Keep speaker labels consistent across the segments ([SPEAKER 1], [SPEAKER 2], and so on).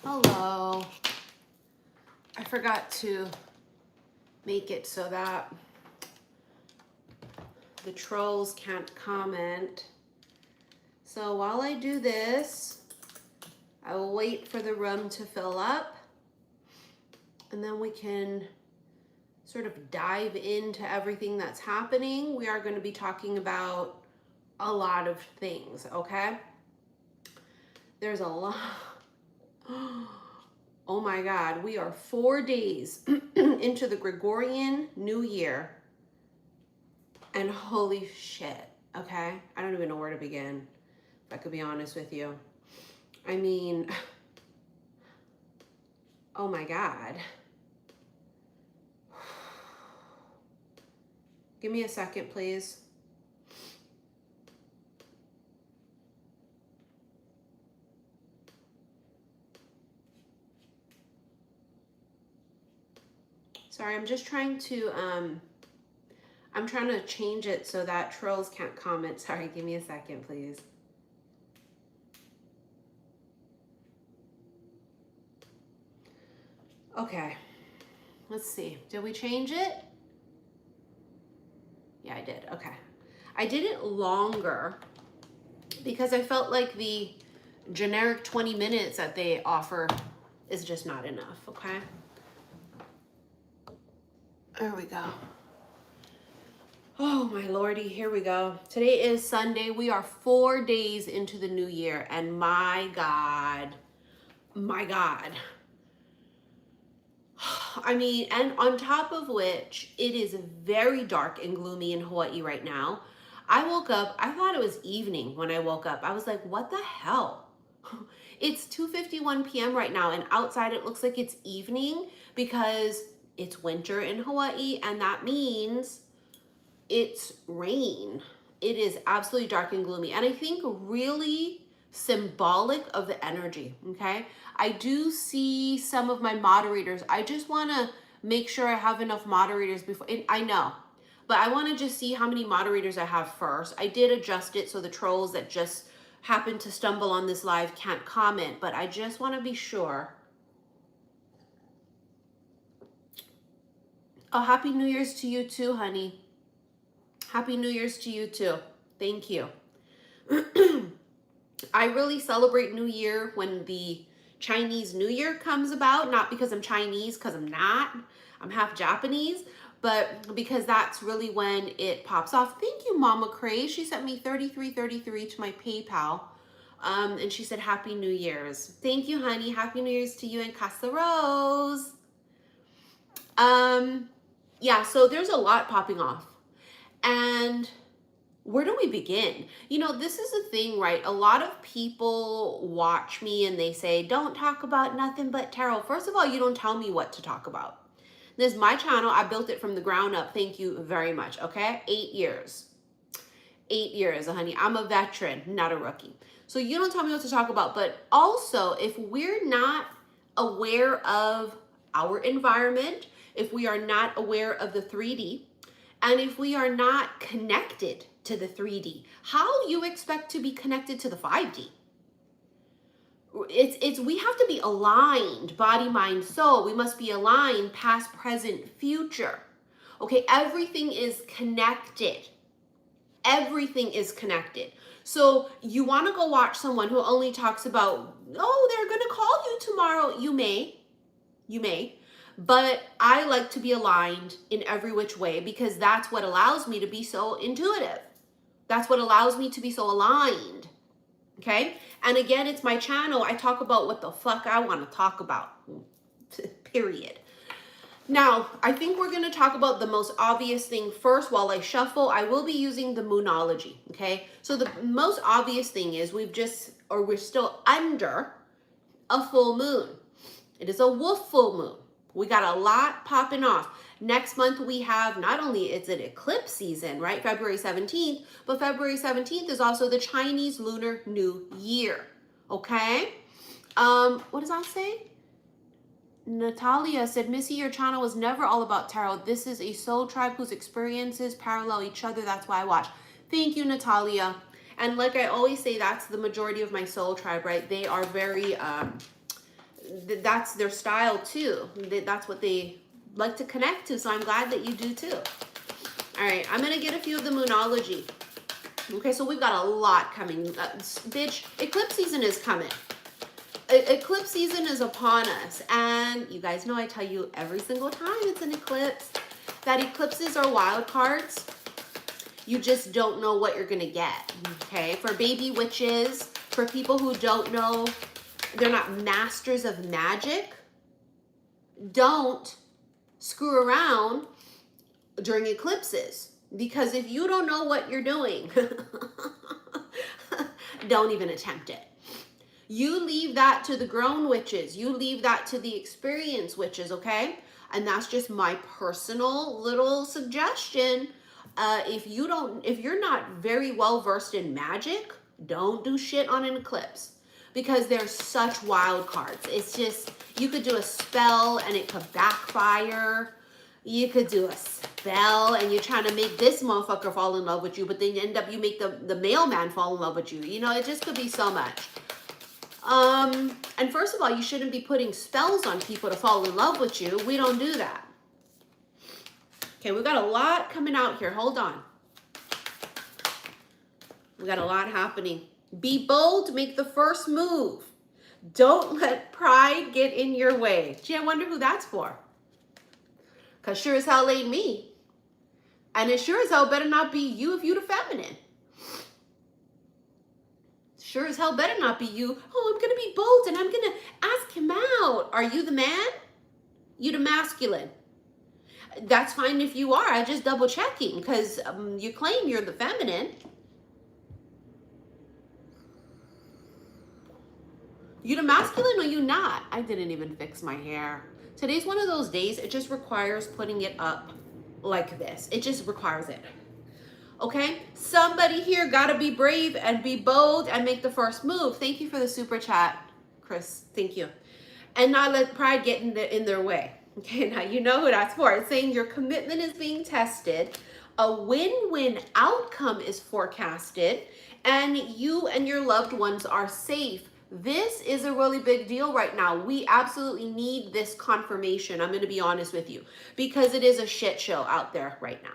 [SPEAKER 1] Hello. I forgot to make it so that the trolls can't comment. So while I do this, I will wait for the room to fill up, and then we can sort of dive into everything that's happening. We are going to be talking about a lot of things, okay? There's a lot. Oh my God, we are 4 days into the Gregorian New Year. And holy shit, okay? I don't even know where to begin, if I could be honest with you. I mean, oh my God. Give me a second, please. Sorry, I'm just trying to, I'm trying to change it so that trolls can't comment. Sorry, give me a second, please. Okay, let's see. Did we change it? Yeah, I did. Okay. I did it longer because I felt like the generic 20 minutes that they offer is just not enough, okay? There we go. Oh my lordy, here we go. Today is Sunday. We are 4 days into the new year, and my God. I mean, and on top of which, it is very dark and gloomy in Hawaii right now. I woke up, I thought it was evening when I woke up. I was like, what the hell? It's 2:51 p.m. right now, and outside it looks like it's evening because it's winter in Hawaii, and that means it's rain. It is absolutely dark and gloomy, and I think really symbolic of the energy, okay? I do see some of my moderators. I just want to make sure I have enough moderators before, I know, but I want to just see how many moderators I have first. I did adjust it so the trolls that just happen to stumble on this live can't comment, but I just want to be sure. Oh, Happy New Year's to you too, honey. Happy New Year's to you too. Thank you. I really celebrate New Year when the Chinese New Year comes about, not because I'm Chinese, because I'm not. I'm half Japanese, but because that's really when it pops off. Thank you, Mama Cray. She sent me $33.33 to my PayPal. And she said, Happy New Year's. Thank you, honey. Happy New Year's to you and Casa Rose. Yeah, so there's a lot popping off. And where do we begin? You know, this is the thing, right? A lot of people watch me and they say, don't talk about nothing but tarot. First of all, you don't tell me what to talk about. This is my channel. I built it from the ground up. Thank you very much. Okay. 8 years. 8 years, honey. I'm a veteran, not a rookie. So you don't tell me what to talk about. But also, if we're not aware of our environment, if we are not aware of the 3D, and if we are not connected to the 3D, how you expect to be connected to the 5D? We have to be aligned, body, mind, soul. We must be aligned, past, present, future. Okay, everything is connected. Everything is connected. So you want to go watch someone who only talks about, oh, they're going to call you tomorrow. You may. But I like to be aligned in every which way because that's what allows me to be so intuitive. That's what allows me to be so aligned. Okay? And again, it's my channel. I talk about what the fuck I want to talk about. Period. Now, I think we're going to talk about the most obvious thing first while I shuffle. I will be using the Moonology. Okay? So the most obvious thing is we're still under a full moon. It is a wolf full moon. We got a lot popping off. Next month we have, not only is it eclipse season, right? February 17th, but February 17th is also the Chinese Lunar New Year. Okay? What does that say? Natalia said, Missy, your channel was never all about tarot. This is a soul tribe whose experiences parallel each other. That's why I watch. Thank you, Natalia. And like I always say, that's the majority of my soul tribe, right? They are very that's their style too. That's what they like to connect to. So I'm glad that you do too. All right, I'm gonna get a few of the Moonology. Okay, so we've got a lot coming. Bitch, eclipse season is coming. Eclipse season is upon us. And you guys know I tell you every single time it's an eclipse that eclipses are wild cards. You just don't know what you're gonna get, okay? For baby witches, for people who don't know, they're not masters of magic, don't screw around during eclipses. Because if you don't know what you're doing, don't even attempt it. You leave that to the grown witches. You leave that to the experienced witches, okay? And that's just my personal little suggestion. If you're not very well versed in magic, don't do shit on an eclipse, because there's such wild cards. It's just, you could do a spell and it could backfire. You could do a spell and you're trying to make this motherfucker fall in love with you, but then you make the mailman fall in love with you. You know, it just could be so much. And first of all, you shouldn't be putting spells on people to fall in love with you. We don't do that. Okay, we've got a lot coming out here. Hold on. We got a lot happening. Be bold, make the first move. Don't let pride get in your way. Gee, I wonder who that's for. Because sure as hell ain't me. And it sure as hell better not be you if you the feminine. Sure as hell better not be you. Oh, I'm going to be bold and I'm going to ask him out. Are you the man? You the masculine. That's fine if you are. I just double checking because you claim you're the feminine. You the masculine or you not? I didn't even fix my hair. Today's one of those days, it just requires putting it up like this. It just requires it. Okay? Somebody here gotta be brave and be bold and make the first move. Thank you for the super chat, Chris. Thank you. And not let pride get in their way. Okay, now you know who that's for. It's saying your commitment is being tested. A win-win outcome is forecasted. And you and your loved ones are safe. This is a really big deal right now. We absolutely need this confirmation. I'm going to be honest with you, because it is a shit show out there right now.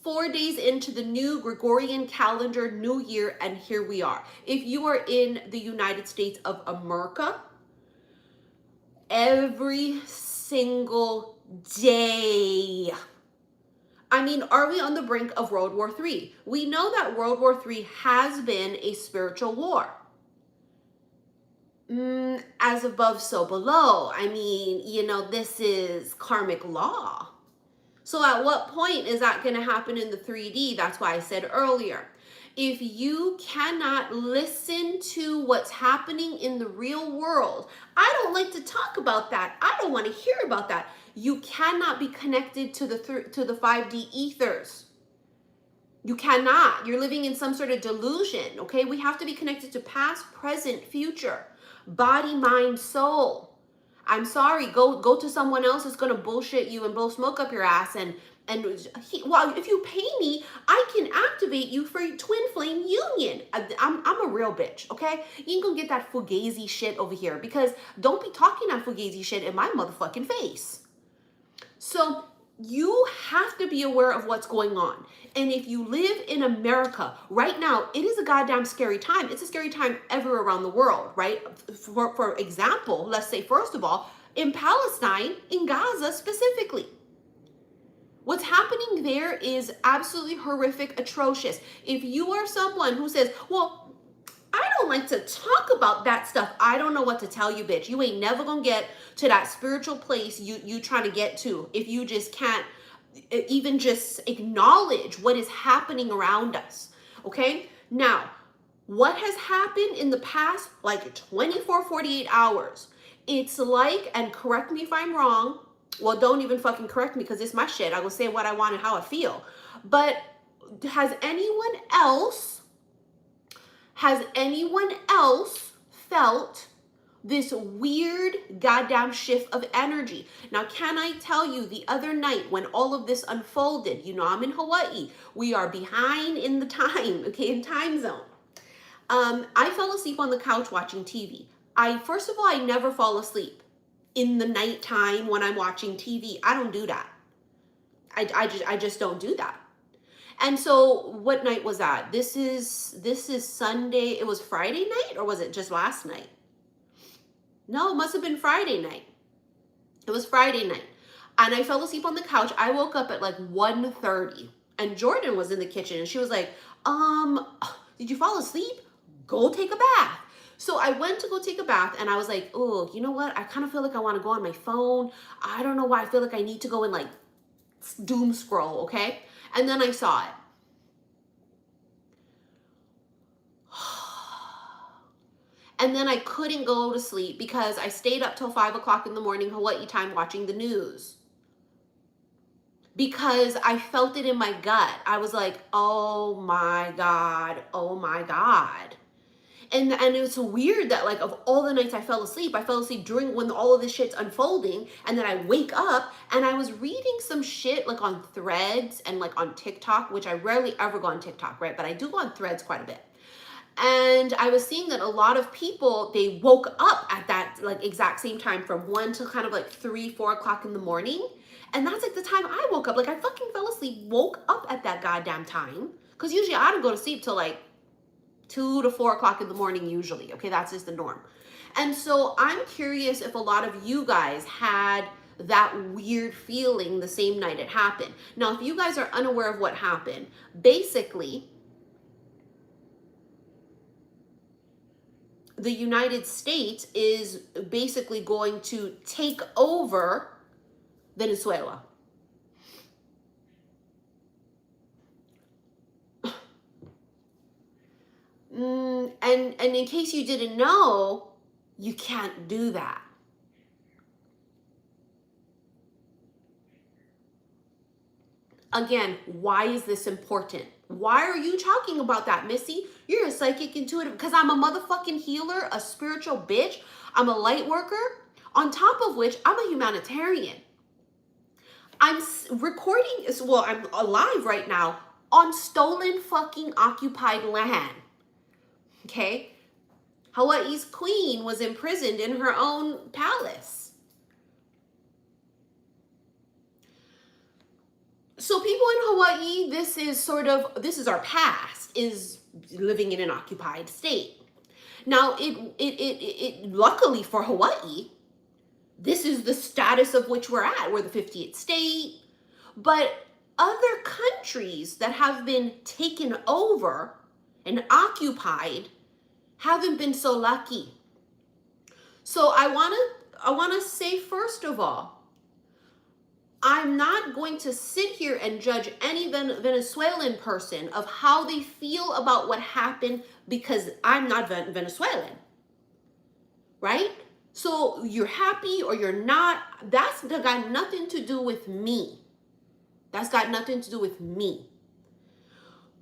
[SPEAKER 1] 4 days into the new Gregorian calendar, new year, and here we are. If you are in the United States of America, every single day. I mean, are we on the brink of World War III? We know that World War III has been a spiritual war. As above, so below. I mean, you know, this is karmic law. So at what point is that going to happen in the 3D? That's why I said earlier, if you cannot listen to what's happening in the real world, I don't like to talk about that. I don't want to hear about that. You cannot be connected to the 5D ethers. You cannot. You're living in some sort of delusion, okay? We have to be connected to past, present, future. Body, mind, soul. I'm sorry, go to someone else that's gonna bullshit you and blow smoke up your ass well, if you pay me, I can activate you for twin flame union. I'm a real bitch, okay? You ain't gonna get that fugazi shit over here, because don't be talking that fugazi shit in my motherfucking face. So you have to be aware of what's going on. And if you live in America right now, it is a goddamn scary time. It's a scary time everywhere around the world, right? For example, let's say, first of all, in Palestine, in Gaza specifically. What's happening there is absolutely horrific, atrocious. If you are someone who says, well, I don't like to talk about that stuff, I don't know what to tell you, bitch. You ain't never gonna get to that spiritual place you trying to get to if you just can't even just acknowledge what is happening around us, okay? Now, what has happened in the past, like 24, 48 hours, it's like, and correct me if I'm wrong, well, don't even fucking correct me because it's my shit. I will say what I want and how I feel. But has anyone else felt this weird goddamn shift of energy? Now, can I tell you, the other night when all of this unfolded, you know, I'm in Hawaii. We are behind in the time, okay, in time zone. I fell asleep on the couch watching TV. first of all, I never fall asleep in the nighttime when I'm watching TV. I don't do that. I just don't do that. And so what night was that? This is Sunday. It was Friday night, or was it just last night? No, it must have been Friday night. It was Friday night. And I fell asleep on the couch. I woke up at like 1:30, and Jordan was in the kitchen, and she was like, did you fall asleep? Go take a bath. So I went to go take a bath, and I was like, oh, you know what? I kind of feel like I want to go on my phone. I don't know why. I feel like I need to go and like doom scroll, okay? And then I saw it. And then I couldn't go to sleep because I stayed up till 5 o'clock in the morning Hawaii time watching the news. Because I felt it in my gut. I was like, oh my God, oh my God. And it's weird that like of all the nights I fell asleep during when all of this shit's unfolding, and then I wake up and I was reading some shit like on Threads and like on TikTok, which I rarely ever go on TikTok, right? But I do go on Threads quite a bit. And I was seeing that a lot of people, they woke up at that like exact same time from 1 to kind of like 3, 4 o'clock in the morning. And that's like the time I woke up. Like I fucking fell asleep, woke up at that goddamn time. Because usually I don't go to sleep till like 2 to 4 o'clock in the morning usually. Okay, that's just the norm. And so I'm curious if a lot of you guys had that weird feeling the same night it happened. Now, if you guys are unaware of what happened, basically, the United States is basically going to take over Venezuela. And in case you didn't know, you can't do that. Again, why is this important? Why are you talking about that, Missy? You're a psychic intuitive. Because I'm a motherfucking healer, a spiritual bitch. I'm a light worker. On top of which, I'm a humanitarian. I'm recording, well, I'm alive right now on stolen fucking occupied land. Okay? Hawaii's queen was imprisoned in her own palace. So people in Hawaii, this is our past, is living in an occupied state. Now, it luckily for Hawaii, this is the status of which we're at. We're the 50th state. But other countries that have been taken over and occupied haven't been so lucky. So I want to say, first of all, I'm not going to sit here and judge any Venezuelan person of how they feel about what happened, because I'm not Venezuelan, right? So you're happy or you're not, that's got nothing to do with me. That's got nothing to do with me.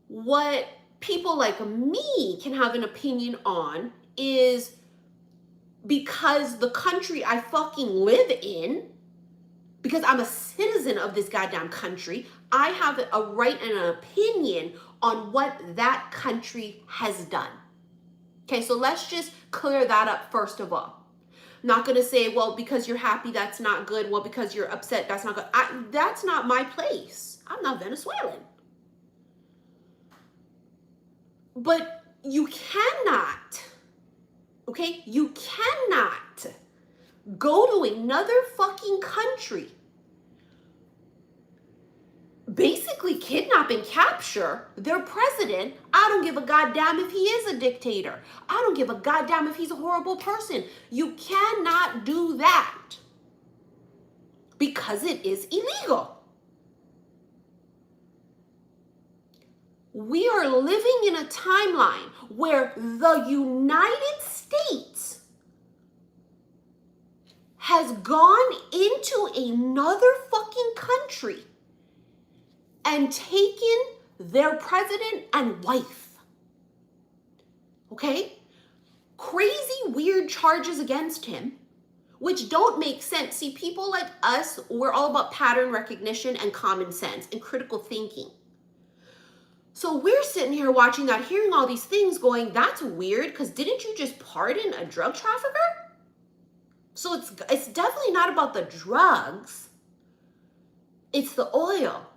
[SPEAKER 1] What people like me can have an opinion on is because the country I fucking live in, because I'm a citizen of this goddamn country, I have a right and an opinion on what that country has done. Okay, so let's just clear that up first of all. I'm not going to say, well, because you're happy, that's not good. Well, because you're upset, that's not good. That's not my place. I'm not Venezuelan. But you cannot, okay, you cannot go to another fucking country, basically kidnap and capture their president. I don't give a goddamn if he is a dictator. I don't give a goddamn if he's a horrible person. You cannot do that because it is illegal. We are living in a timeline where the United States has gone into another fucking country and taken their president and wife. Okay? Crazy, weird charges against him, which don't make sense. See, people like us, we're all about pattern recognition and common sense and critical thinking. So we're sitting here watching that, hearing all these things going, that's weird, because didn't you just pardon a drug trafficker? So it's definitely not about the drugs. It's the oil.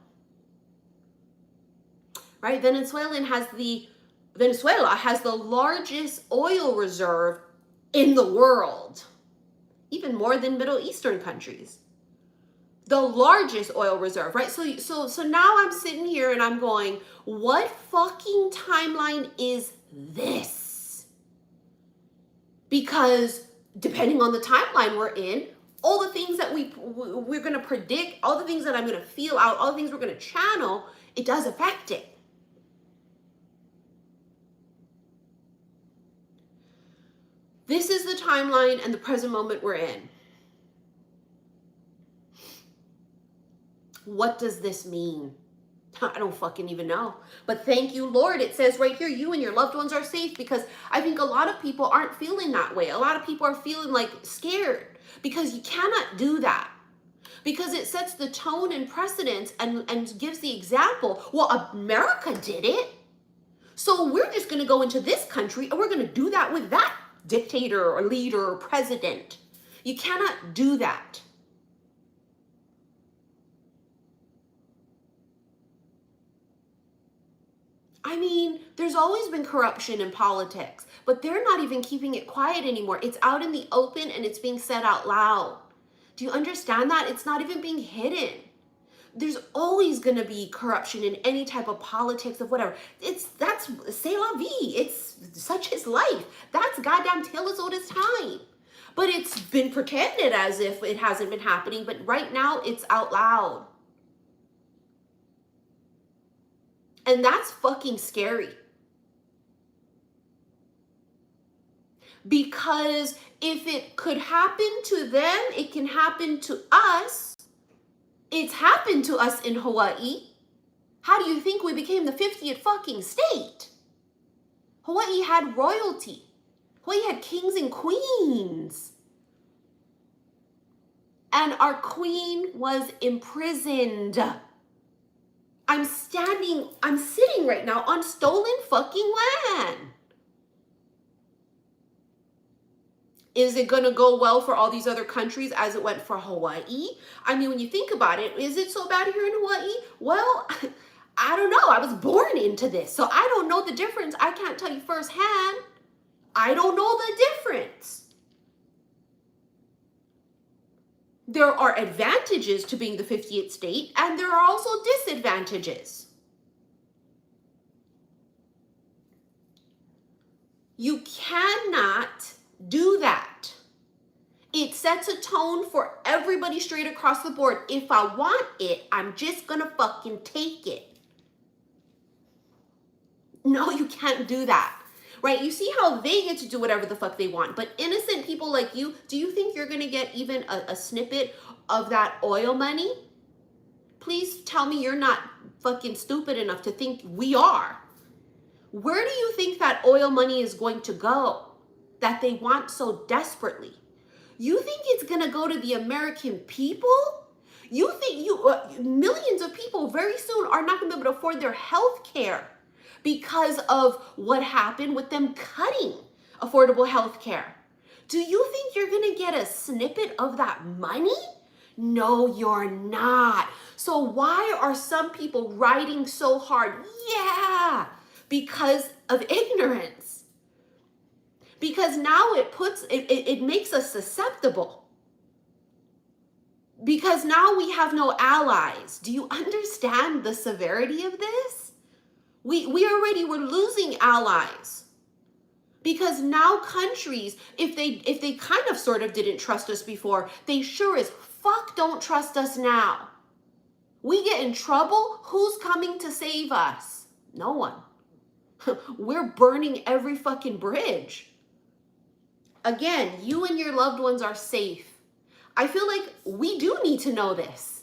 [SPEAKER 1] Right? Venezuela has the largest oil reserve in the world, even more than Middle Eastern countries. The largest oil reserve, right? So now I'm sitting here and I'm going, what fucking timeline is this? Because depending on the timeline we're in, all the things that we're going to predict, all the things that I'm going to feel out, all the things we're going to channel, it does affect it. This is the timeline and the present moment we're in. What does this mean? I don't fucking even know. But thank you, Lord. It says right here, you and your loved ones are safe, because I think a lot of people aren't feeling that way. A lot of people are feeling like scared, because you cannot do that. Because it sets the tone and precedence and gives the example. Well, America did it. So we're just going to go into this country and we're going to do that with that dictator or leader or president. You cannot do that. I mean, there's always been corruption in politics, but they're not even keeping it quiet anymore. It's out in the open and it's being said out loud. Do you understand that? It's not even being hidden. There's always going to be corruption in any type of politics of whatever. That's c'est la vie. It's such is life. That's goddamn tale as old as time. But it's been pretended as if it hasn't been happening. But right now it's out loud. And that's fucking scary. Because if it could happen to them, it can happen to us. It's happened to us in Hawaii. How do you think we became the 50th fucking state? Hawaii had royalty. Hawaii had kings and queens. And our queen was imprisoned. I'm sitting right now on stolen fucking land. Is it going to go well for all these other countries as it went for Hawaii? I mean, when you think about it, is it so bad here in Hawaii? Well, I don't know. I was born into this, so I don't know the difference. I can't tell you firsthand. I don't know the difference. There are advantages to being the 50th state, and there are also disadvantages. You cannot do that. It sets a tone for everybody straight across the board. If I want it, I'm just gonna fucking take it. No, you can't do that. Right? You see how they get to do whatever the fuck they want. But innocent people like you, do you think you're going to get even a snippet of that oil money? Please tell me you're not fucking stupid enough to think we are. Where do you think that oil money is going to go that they want so desperately? You think it's going to go to the American people? You think millions of people very soon are not going to be able to afford their health care because of what happened with them cutting affordable health care. Do you think you're going to get a snippet of that money? No, you're not. So why are some people riding so hard? Yeah, because of ignorance. Because now it makes us susceptible. Because now we have no allies. Do you understand the severity of this? We're losing allies. Because now countries, if they kind of sort of didn't trust us before, they sure as fuck don't trust us now. We get in trouble, who's coming to save us? No one. We're burning every fucking bridge. Again, you and your loved ones are safe. I feel like we do need to know this.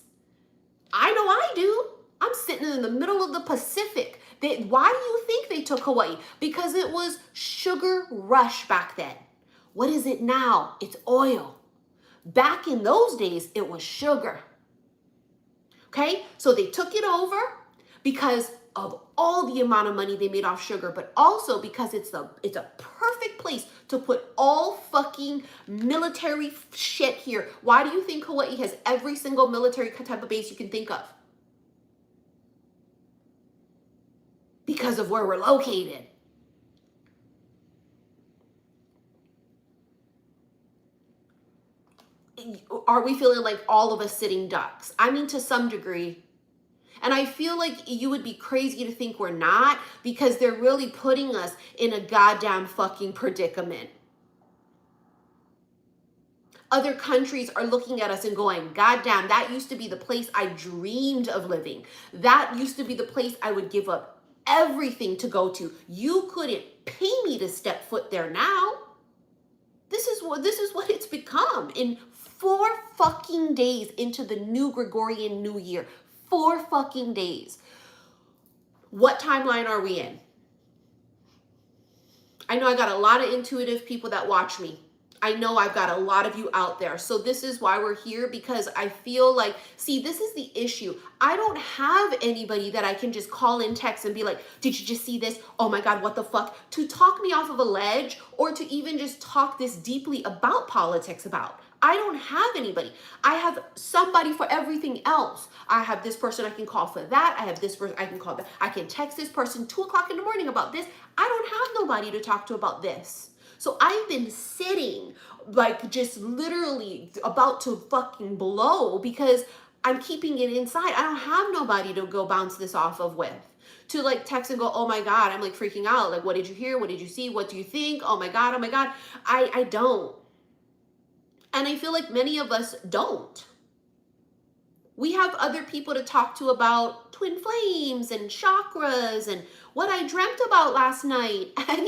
[SPEAKER 1] I know I do. I'm sitting in the middle of the Pacific. Why do you think they took Hawaii? Because it was sugar rush back then. What is it now? It's oil. Back in those days, it was sugar. Okay? So they took it over because of all the amount of money they made off sugar, but also because it's a perfect place to put all fucking military shit here. Why do you think Hawaii has every single military type of base you can think of? Because of where we're located. Are we feeling like all of us sitting ducks? I mean, to some degree. And I feel like you would be crazy to think we're not, because they're really putting us in a goddamn fucking predicament. Other countries are looking at us and going, goddamn, that used to be the place I dreamed of living. That used to be the place I would give up everything to go to. You couldn't pay me to step foot there now. This is what it's become in 4 fucking days into the new Gregorian New Year. 4 fucking days. What timeline are we in? I know I got a lot of intuitive people that watch me. I know I've got a lot of you out there. So this is why we're here, because I feel like, see, this is the issue. I don't have anybody that I can just call in, text, and be like, did you just see this? Oh my God, what the fuck? To talk me off of a ledge, or to even just talk this deeply about politics about. I don't have anybody. I have somebody for everything else. I have this person I can call for that. I have this person I can call that. I can text this person 2 o'clock in the morning about this. I don't have nobody to talk to about this. So I've been sitting like just literally about to fucking blow because I'm keeping it inside. I don't have nobody to go bounce this off of with. To like text and go, oh my God, I'm like freaking out. Like, what did you hear? What did you see? What do you think? Oh my God, oh my God. I don't. And I feel like many of us don't. We have other people to talk to about twin flames and chakras and what I dreamt about last night. And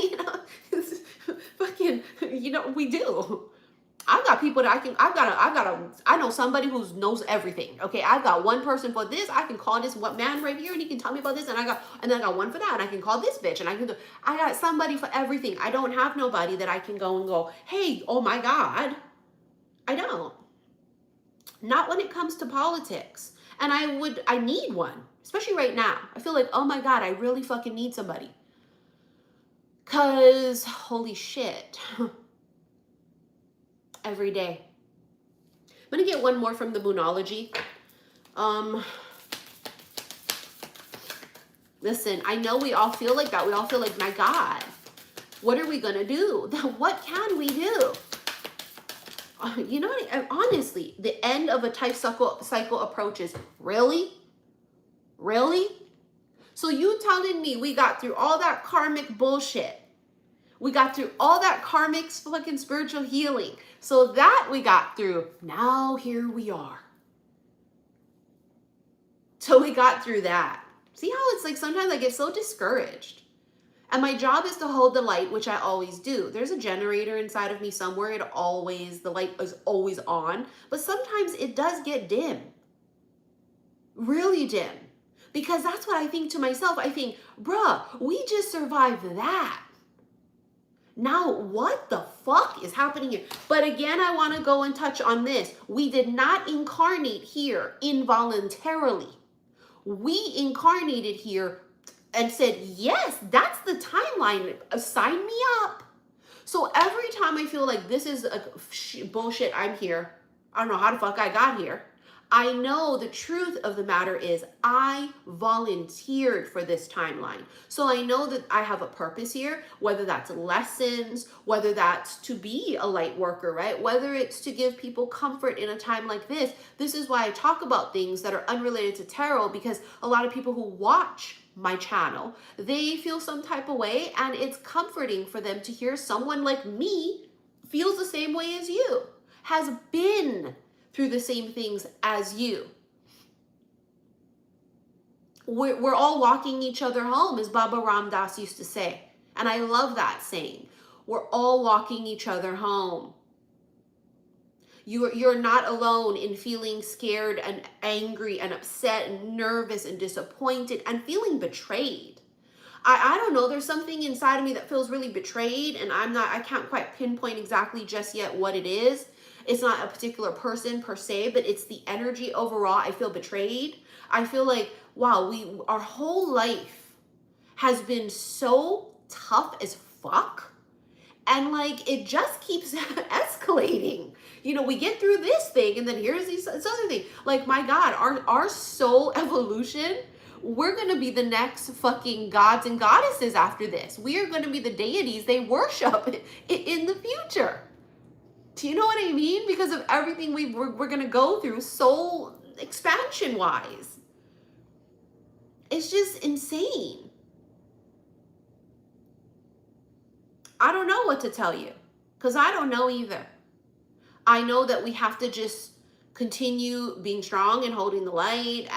[SPEAKER 1] fucking, we do. I've got people that I know somebody who knows everything. Okay, I've got one person for this. I can call this man right here and he can tell me about this. And then I got one for that. And I can call this bitch. And I got somebody for everything. I don't have nobody that I can go and go, hey, oh my God. I don't. Not when it comes to politics. And I need one, especially right now. I feel like, oh my God, I really fucking need somebody. Cause holy shit. Every day. I'm gonna get one more from the Moonology. Listen, I know we all feel like that. We all feel like, my God, what are we gonna do? What can we do? You know, honestly, the end of a type cycle approaches. Really? Really? So you telling me we got through all that karmic bullshit. We got through all that karmic fucking spiritual healing. So that we got through. Now here we are. So we got through that. See how it's like sometimes I get so discouraged. And my job is to hold the light, which I always do. There's a generator inside of me somewhere. The light is always on. But sometimes it does get dim. Really dim. Because that's what I think to myself. I think, bruh, we just survived that. Now, what the fuck is happening here? But again, I want to go and touch on this. We did not incarnate here involuntarily. We incarnated here and said, yes, that's the timeline. Sign me up. So every time I feel like this is a bullshit, I'm here. I don't know how the fuck I got here. I know the truth of the matter is I volunteered for this timeline. So I know that I have a purpose here, whether that's lessons, whether that's to be a light worker, right? Whether it's to give people comfort in a time like this. This is why I talk about things that are unrelated to tarot, because a lot of people who watch my channel, they feel some type of way, and it's comforting for them to hear someone like me feels the same way as you, has been through the same things as you. We're all walking each other home, as Baba Ram Dass used to say. And I love that saying. We're all walking each other home. You're not alone in feeling scared and angry and upset and nervous and disappointed and feeling betrayed. I don't know, there's something inside of me that feels really betrayed, and I can't quite pinpoint exactly just yet what it is. It's not a particular person per se, but it's the energy overall. I feel betrayed. I feel like, wow, our whole life has been so tough as fuck. And like, it just keeps escalating. You know, we get through this thing and then here's this other thing. Like, my God, our soul evolution, we're going to be the next fucking gods and goddesses after this. We are going to be the deities they worship in the future. Do you know what I mean? Because of everything we're going to go through soul expansion wise. It's just insane. I don't know what to tell you because I don't know either. I know that we have to just continue being strong and holding the light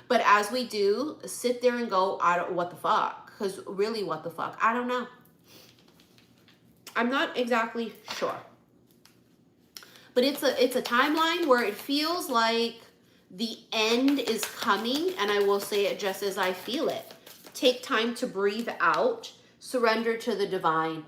[SPEAKER 1] but as we do, sit there and go, what the fuck? Because really, what the fuck? I don't know. I'm not exactly sure. But it's a timeline where it feels like the end is coming, and I will say it just as I feel it. Take time to breathe out, surrender to the divine.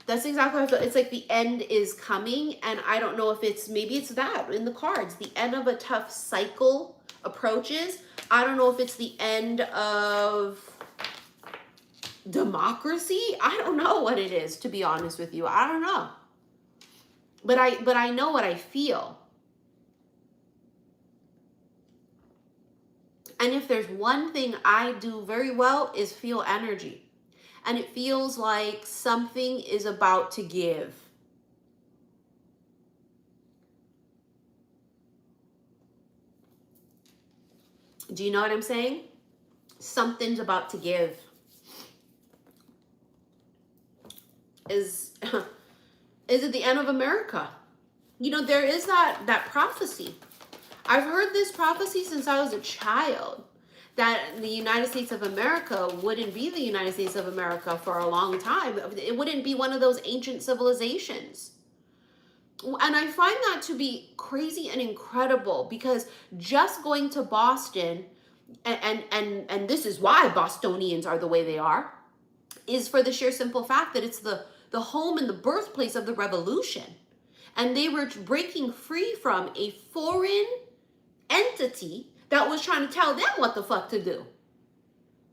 [SPEAKER 1] That's exactly what I feel. It's like the end is coming, and I don't know if maybe it's that in the cards. The end of a tough cycle approaches. I don't know if it's the end of democracy. I don't know what it is, to be honest with you. I don't know. But I know what I feel. And if there's one thing I do very well is feel energy. And it feels like something is about to give. Do you know what I'm saying? Something's about to give. Is it the end of America? You know, there is that prophecy. I've heard this prophecy since I was a child, that the United States of America wouldn't be the United States of America for a long time. It wouldn't be one of those ancient civilizations. And I find that to be crazy and incredible, because just going to Boston, and this is why Bostonians are the way they are, is for the sheer simple fact that it's the home and the birthplace of the revolution. And they were breaking free from a foreign entity that was trying to tell them what the fuck to do.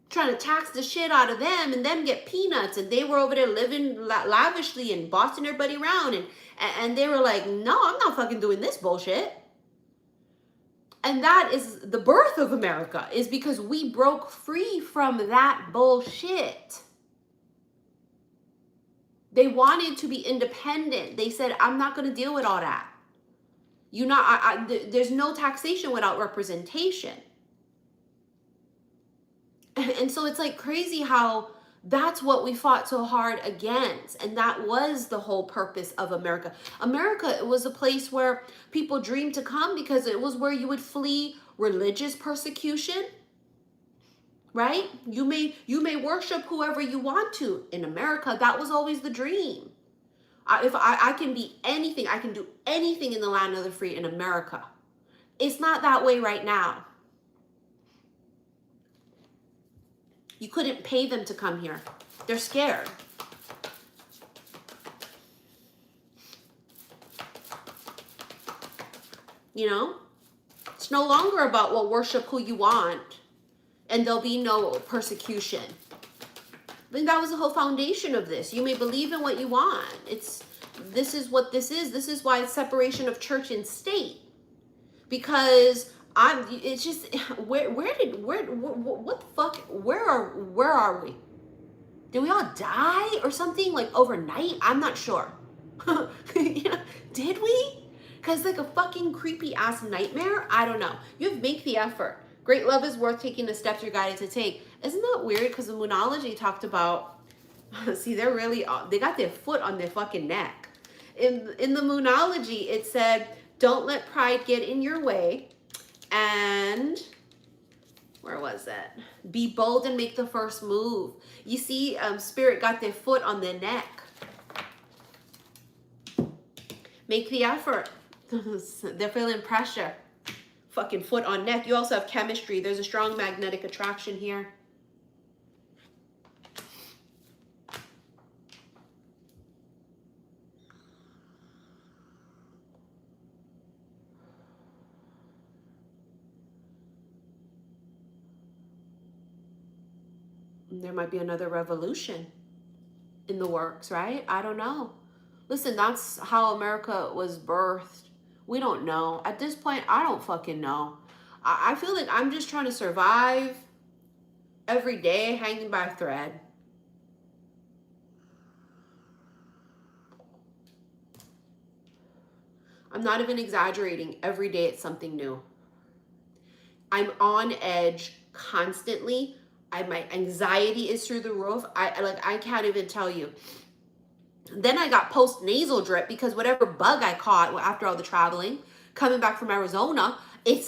[SPEAKER 1] Trying to tax the shit out of them and them get peanuts. And they were over there living lavishly and bossing everybody around. And they were like, no, I'm not fucking doing this bullshit. And that is the birth of America, is because we broke free from that bullshit. They wanted to be independent. They said, I'm not going to deal with all that. There's no taxation without representation. And so it's like crazy how that's what we fought so hard against. And that was the whole purpose of America. America was a place where people dreamed to come because it was where you would flee religious persecution. Right? You may worship whoever you want to. In America, that was always the dream. If I can be anything, I can do anything in the land of the free in America. It's not that way right now. You couldn't pay them to come here. They're scared. You know? It's no longer about, well, worship who you want and there'll be no persecution. I mean, that was the whole foundation of this. You may believe in what you want. This is what this is. This is why it's separation of church and state. Because it's just, what the fuck, where are we? Did we all die or something like overnight? I'm not sure. You know, did we? Because like a fucking creepy ass nightmare? I don't know. You make the effort. Great love is worth taking the steps you're guided to take. Isn't that weird? Because the Moonology talked about, see, they got their foot on their fucking neck. In the Moonology, it said, don't let pride get in your way. And where was that? Be bold and make the first move. You see, Spirit got their foot on their neck. Make the effort. They're feeling pressure. Fucking foot on neck. You also have chemistry. There's a strong magnetic attraction here. There might be another revolution in the works, right? I don't know. Listen, that's how America was birthed. We don't know. At this point, I don't fucking know. I feel like I'm just trying to survive every day hanging by a thread. I'm not even exaggerating. Every day it's something new. I'm on edge constantly. My anxiety is through the roof. I can't even tell you. Then I got post nasal drip because whatever bug I caught after all the traveling, coming back from Arizona, and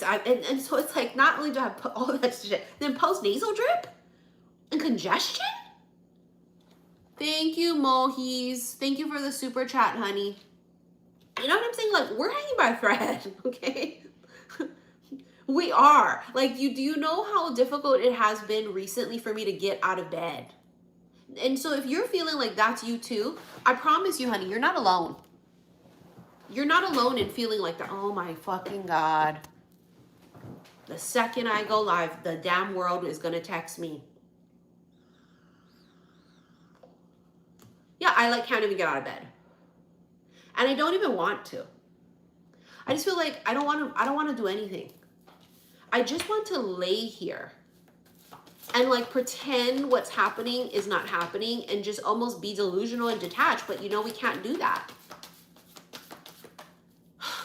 [SPEAKER 1] so it's like not only do I have all that shit, then post nasal drip and congestion. Thank you, Mohis. Thank you for the super chat, honey. You know what I'm saying? Like, we're hanging by a thread, okay? We are. Like, do you know how difficult it has been recently for me to get out of bed? And so if you're feeling like that's you too, I promise you, honey, you're not alone. You're not alone in feeling like that. Oh my fucking God. The second I go live, the damn world is going to text me. Yeah, I can't even get out of bed. And I don't even want to. I just feel like I don't want to do anything. I just want to lay here and pretend what's happening is not happening and just almost be delusional and detached. But we can't do that.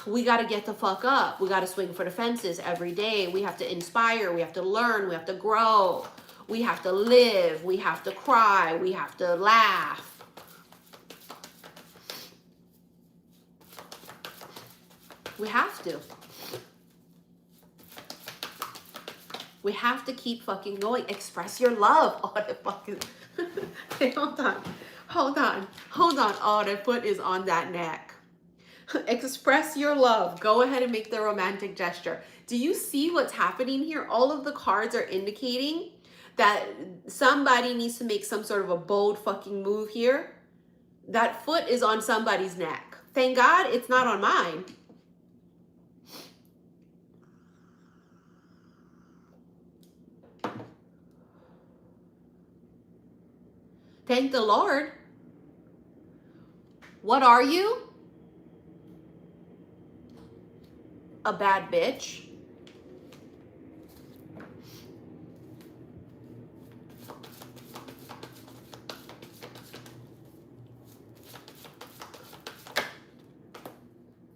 [SPEAKER 1] We got to get the fuck up. We got to swing for the fences every day. We have to inspire. We have to learn. We have to grow. We have to live. We have to cry. We have to laugh. We have to. We have to keep fucking going. Express your love. Oh, the fucking... Hey, hold on. Oh, the foot is on that neck. Express your love. Go ahead and make the romantic gesture. Do you see what's happening here? All of the cards are indicating that somebody needs to make some sort of a bold fucking move here. That foot is on somebody's neck. Thank God it's not on mine. Thank the Lord. What are you? A bad bitch.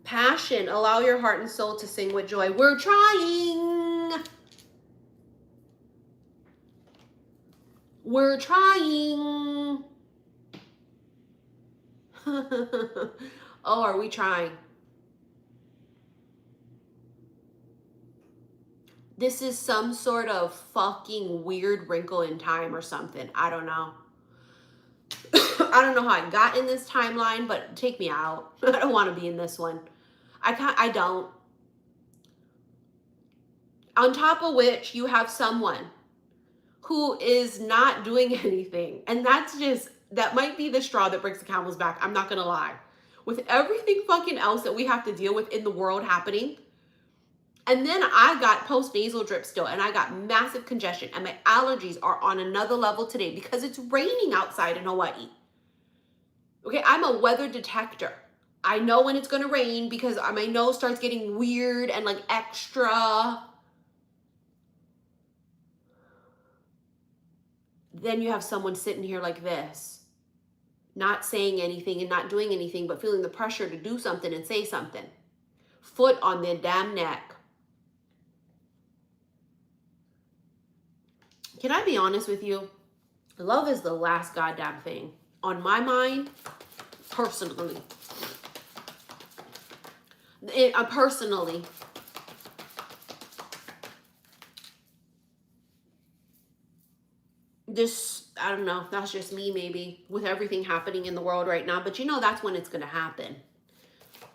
[SPEAKER 1] Passion. Allow your heart and soul to sing with joy. We're trying. We're trying. Oh, are we trying? This is some sort of fucking weird wrinkle in time or something. I don't know. I don't know how I got in this timeline, but take me out. I don't want to be in this one. I don't. On top of which, you have someone who is not doing anything. And that might be the straw that breaks the camel's back. I'm not going to lie. With everything fucking else that we have to deal with in the world happening. And then I got post-nasal drip still. And I got massive congestion. And my allergies are on another level today because it's raining outside in Hawaii. Okay, I'm a weather detector. I know when it's going to rain because my nose starts getting weird and extra. Then you have someone sitting here like this, not saying anything and not doing anything, but feeling the pressure to do something and say something. Foot on their damn neck. Can I be honest with you? Love is the last goddamn thing on my mind, personally. Personally. I don't know, that's just me maybe with everything happening in the world right now, but that's when it's going to happen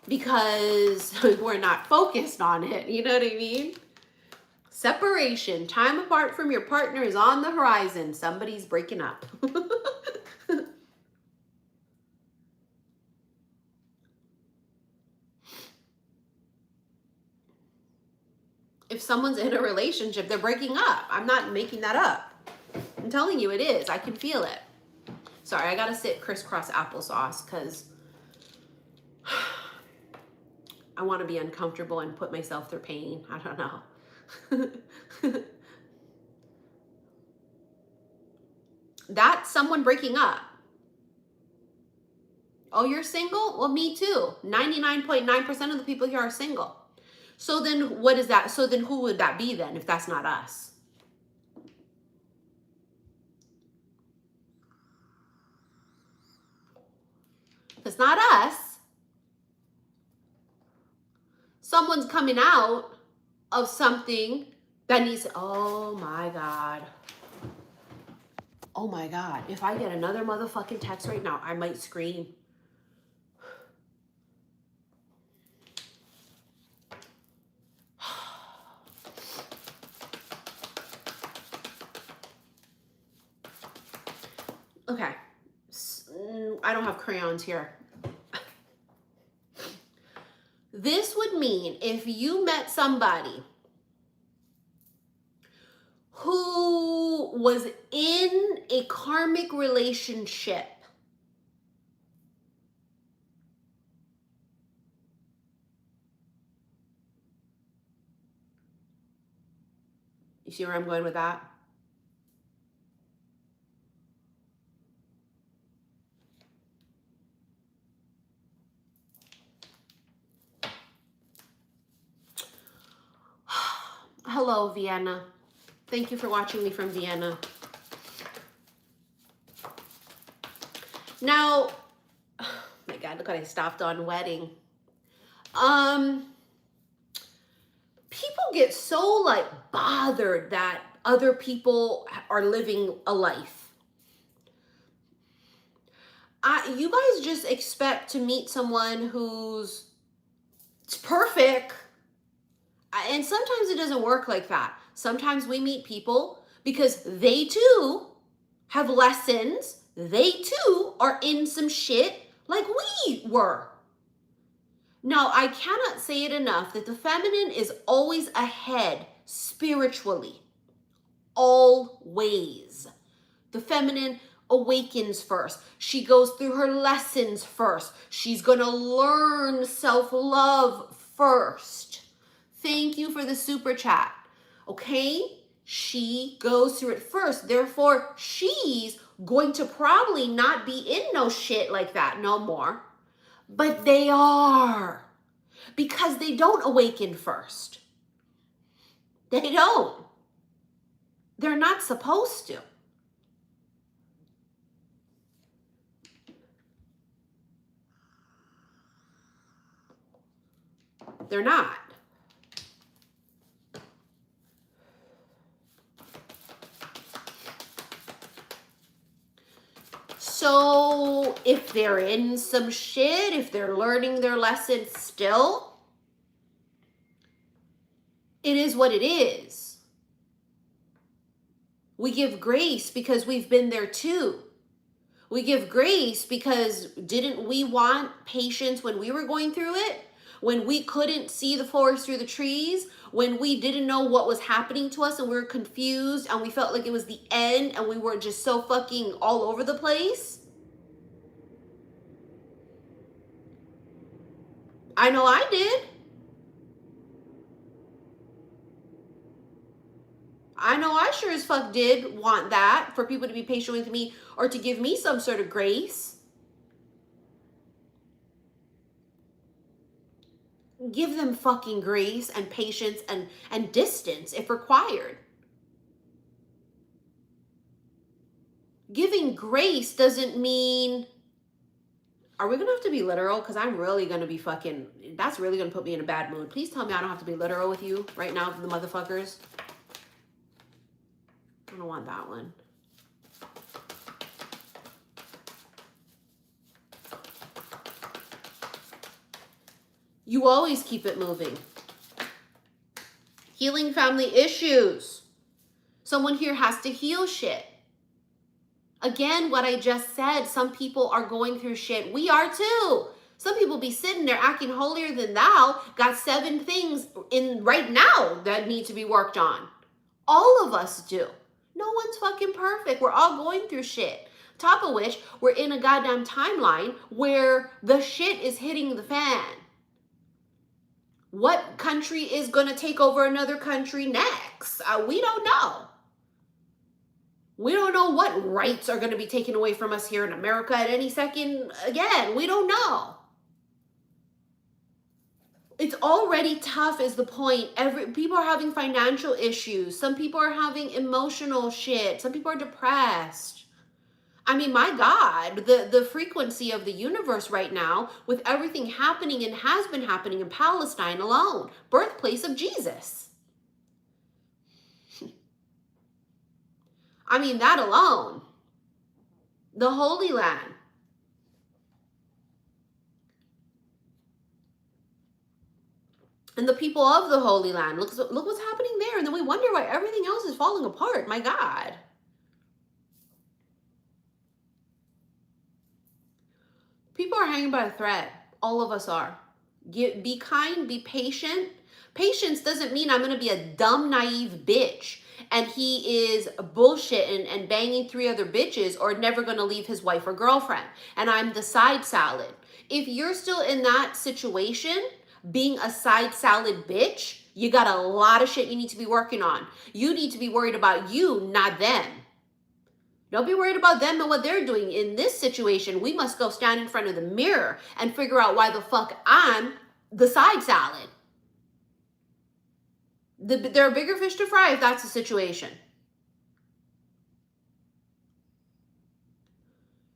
[SPEAKER 1] because we're not focused on it. You know what I mean? Separation, time apart from your partner is on the horizon. Somebody's breaking up. If someone's in a relationship, they're breaking up. I'm not making that up. telling you it is. I can feel it. Sorry, I gotta sit crisscross applesauce because I want to be uncomfortable and put myself through pain. I don't know. That's someone breaking up. Oh, you're single? Well, me too. 99.9% of the people here are single. So then what is that? So then who would that be then if that's not us? If it's not us, someone's coming out of something that needs, oh my God. Oh my God. If I get another motherfucking text right now, I might scream. Okay. I don't have crayons here. This would mean if you met somebody who was in a karmic relationship, you see where I'm going with that? Hello, Vienna. Thank you for watching me from Vienna. Now, oh my God, look what I stopped on wedding. People get so like bothered that other people are living a life. You guys just expect to meet someone who's perfect. And sometimes it doesn't work like that. Sometimes we meet people because they too have lessons. They too are in some shit like we were. Now, I cannot say it enough that the feminine is always ahead spiritually. Always. The feminine awakens first. She goes through her lessons first. She's going to learn self-love first. Thank you for the super chat. Okay? She goes through it first. Therefore, she's going to probably not be in no shit like that no more. But they are. Because they don't awaken first. They don't. They're not supposed to. They're not. So if they're in some shit, if they're learning their lesson still, it is what it is. We give grace because we've been there too. We give grace because didn't we want patience when we were going through it? When we couldn't see the forest through the trees? When we didn't know what was happening to us and we were confused and we felt like it was the end and we were just so fucking all over the place? I know I did. I know I sure as fuck did want that, for people to be patient with me or to give me some sort of grace. Give them fucking grace and patience and distance if required. Giving grace doesn't mean, are we gonna have to be literal? Because I'm really gonna be fucking, that's really gonna put me in a bad mood. Please tell me I don't have to be literal with you right now, the motherfuckers. I don't want that one. You always keep it moving. Healing family issues. Someone here has to heal shit. Again, what I just said, some people are going through shit. We are too. Some people be sitting there acting holier than thou, got 7 things in right now that need to be worked on. All of us do. No one's fucking perfect. We're all going through shit. Top of which, we're in a goddamn timeline where the shit is hitting the fan. What country is going to take over another country next? We don't know. We don't know what rights are going to be taken away from us here in America at any second. Again, we don't know. It's already tough is the point. People are having financial issues. Some people are having emotional shit. Some people are depressed. I mean, my God, the frequency of the universe right now with everything happening and has been happening in Palestine alone, birthplace of Jesus. I mean, that alone, the Holy Land. And the people of the Holy Land, look what's happening there. And then we wonder why everything else is falling apart. My God. People are hanging by a thread. All of us are. Be kind, be patient. Patience doesn't mean I'm going to be a dumb, naive bitch and he is bullshit and banging 3 other bitches or never going to leave his wife or girlfriend. And I'm the side salad. If you're still in that situation, being a side salad bitch, you got a lot of shit you need to be working on. You need to be worried about you, not them. Don't be worried about them and what they're doing. In this situation, we must go stand in front of the mirror and figure out why the fuck I'm the side salad. There are bigger fish to fry if that's the situation.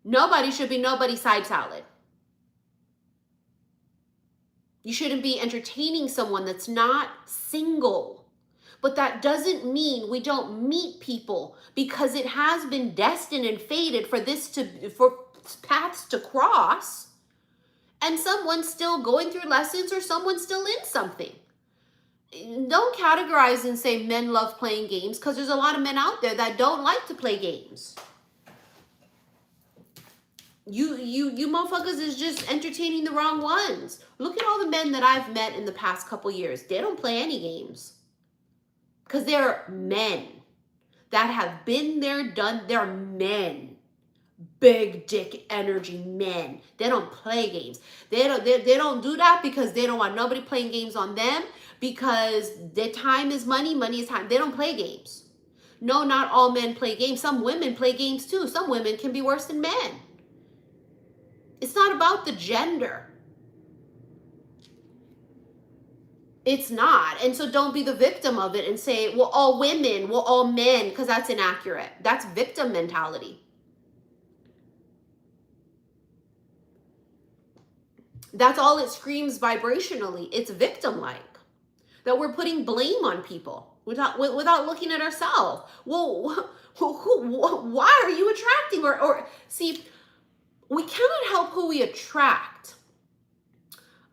[SPEAKER 1] Nobody should be nobody's side salad. You shouldn't be entertaining someone that's not single. But that doesn't mean we don't meet people, because it has been destined and fated for paths to cross, and someone's still going through lessons or someone's still in something. Don't categorize and say men love playing games, because there's a lot of men out there that don't like to play games. You motherfuckers is just entertaining the wrong ones. Look at all the men that I've met in the past couple years. They don't play any games. Because they're men that have been there, done. They're men, big dick energy men. They don't play games. They don't do that because they don't want nobody playing games on them, because their time is money, money is time. They don't play games. No, not all men play games. Some women play games too. Some women can be worse than men. It's not about the gender. It's not. And so don't be the victim of it and say, well, all women, well, all men, because that's inaccurate. That's victim mentality. That's all it screams vibrationally. It's victim-like. That we're putting blame on people without looking at ourselves. Well, why are you attracting? Or see, we cannot help who we attract.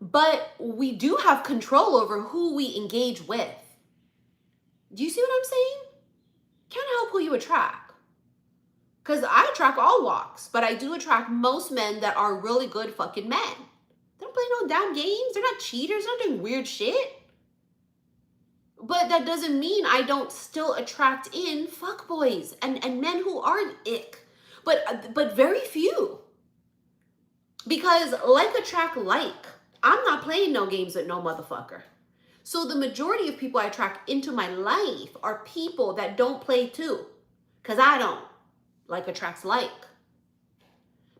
[SPEAKER 1] But we do have control over who we engage with. Do you see what I'm saying? Can't help who you attract. Because I attract all walks, but I do attract most men that are really good fucking men. They don't play no damn games. They're not cheaters. They're not doing weird shit. But that doesn't mean I don't still attract in fuckboys and men who are ick. But very few. Because like attract like. I'm not playing no games with no motherfucker. So the majority of people I attract into my life are people that don't play too. Because I don't. Like attracts like.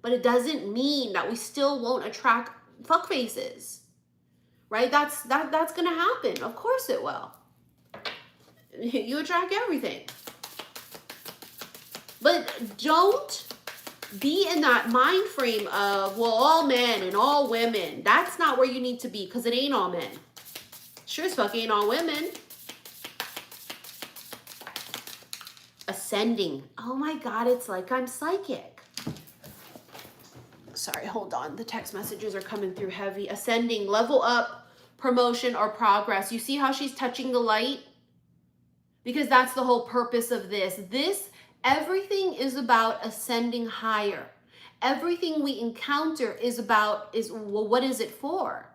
[SPEAKER 1] But it doesn't mean that we still won't attract fuck faces. Right? That's going to happen. Of course it will. You attract everything. But don't be in that mind frame of, well, all men and all women. That's not where you need to be, because it ain't all men. Sure as fuck ain't all women. Ascending. Oh my God, it's like I'm psychic. Sorry, hold on. The text messages are coming through heavy. Ascending, level up, promotion, or progress. You see how she's touching the light? Because that's the whole purpose of this. Everything is about ascending higher. Everything we encounter is well, what is it for?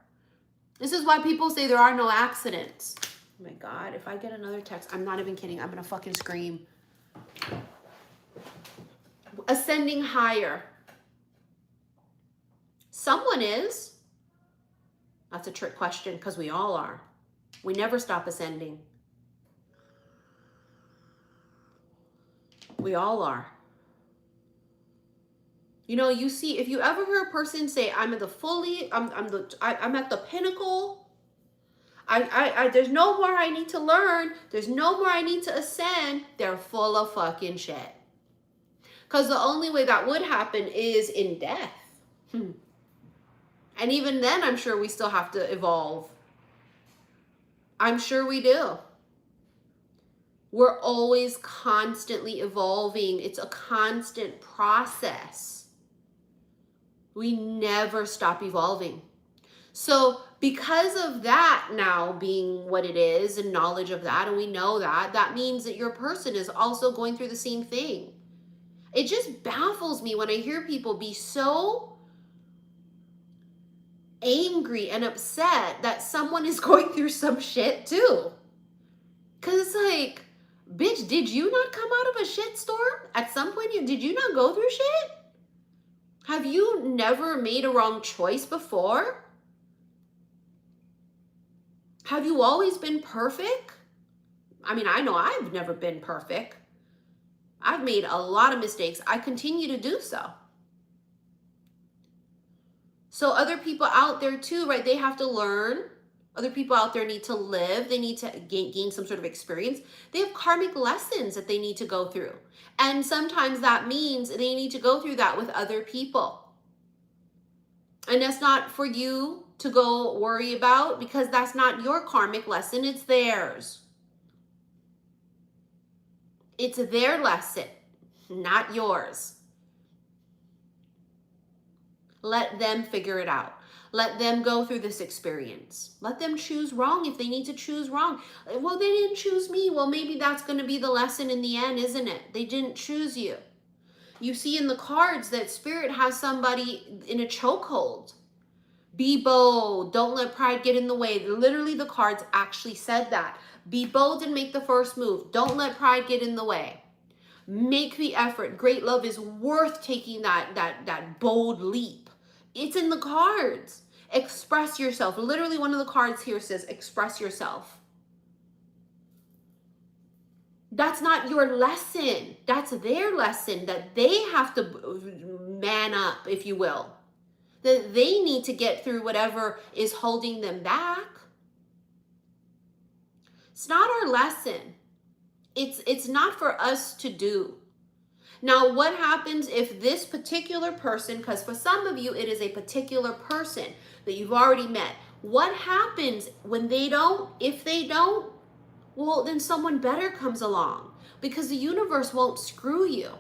[SPEAKER 1] This is why people say there are no accidents. Oh my God, if I get another text, I'm not even kidding. I'm going to fucking scream. Ascending higher. Someone is. That's a trick question because we all are. We never stop ascending. We all are. You know, you see, if you ever hear a person say, I'm at the pinnacle. There's no more I need to learn. There's no more I need to ascend. They're full of fucking shit. Because the only way that would happen is in death. And even then, I'm sure we still have to evolve. I'm sure we do. We're always constantly evolving. It's a constant process. We never stop evolving. So because of that now being what it is and knowledge of that, and we know that, that means that your person is also going through the same thing. It just baffles me when I hear people be so angry and upset that someone is going through some shit too. Because it's like, bitch, did you not come out of a shit storm? At some point, did you not go through shit? Have you never made a wrong choice before? Have you always been perfect? I mean, I know I've never been perfect. I've made a lot of mistakes. I continue to do so. So other people out there too, right? They have to learn. Other people out there need to live. They need to gain some sort of experience. They have karmic lessons that they need to go through. And sometimes that means they need to go through that with other people. And that's not for you to go worry about because that's not your karmic lesson. It's theirs. It's their lesson, not yours. Let them figure it out. Let them go through this experience. Let them choose wrong if they need to choose wrong. Well, they didn't choose me. Well, maybe that's going to be the lesson in the end, isn't it? They didn't choose you. You see in the cards that Spirit has somebody in a chokehold. Be bold. Don't let pride get in the way. Literally, the cards actually said that. Be bold and make the first move. Don't let pride get in the way. Make the effort. Great love is worth taking that bold leap. It's in the cards. Express yourself. Literally, one of the cards here says, express yourself. That's not your lesson. That's their lesson that they have to man up, if you will. That they need to get through whatever is holding them back. It's not our lesson. It's not for us to do. Now, what happens if this particular person, because for some of you, it is a particular person that you've already met. What happens when they don't? If they don't, well, then someone better comes along because the universe won't screw you.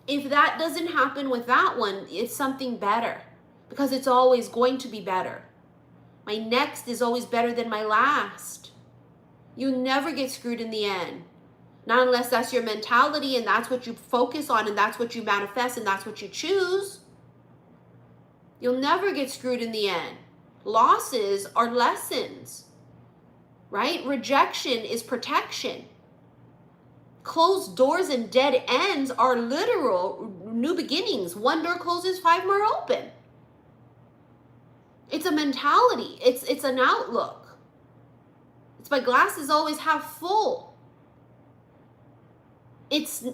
[SPEAKER 1] If that doesn't happen with that one, it's something better because it's always going to be better. My next is always better than my last. You never get screwed in the end. Not unless that's your mentality and that's what you focus on and that's what you manifest and that's what you choose. You'll never get screwed in the end. Losses are lessons, right? Rejection is protection. Closed doors and dead ends are literal new beginnings. One door closes, 5 more open. It's a mentality. It's an outlook. It's my glass is always half full.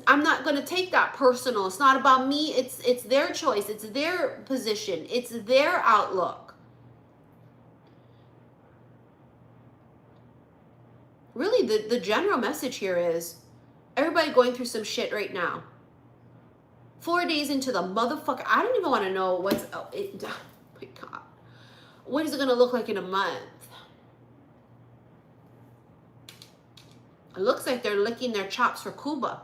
[SPEAKER 1] I'm not going to take that personal. It's not about me. It's their choice. It's their position. It's their outlook. Really, the general message here is everybody going through some shit right now. 4 days into the motherfucker. I don't even want to know oh my God. What is it going to look like in a month? It looks like they're licking their chops for Cuba.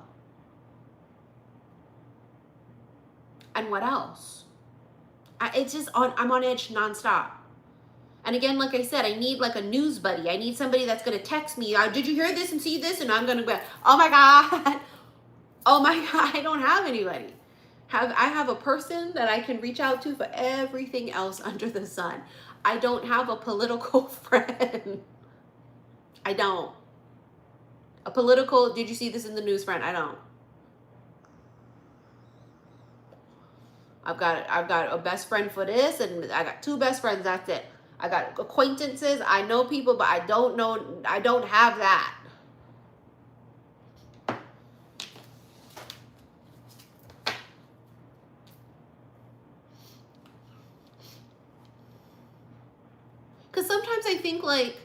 [SPEAKER 1] And what else? I'm on edge nonstop. And again, like I said, I need like a news buddy. I need somebody that's going to text me. Did you hear this and see this? And I'm going to go, oh my God. Oh my God. I don't have anybody. I have a person that I can reach out to for everything else under the sun. I don't have a political friend. I don't. A political, did you see this in the news, friend? I don't. I've got a best friend for this, and I got 2 best friends, that's it. I got acquaintances, I know people, but I don't have that. Because sometimes I think like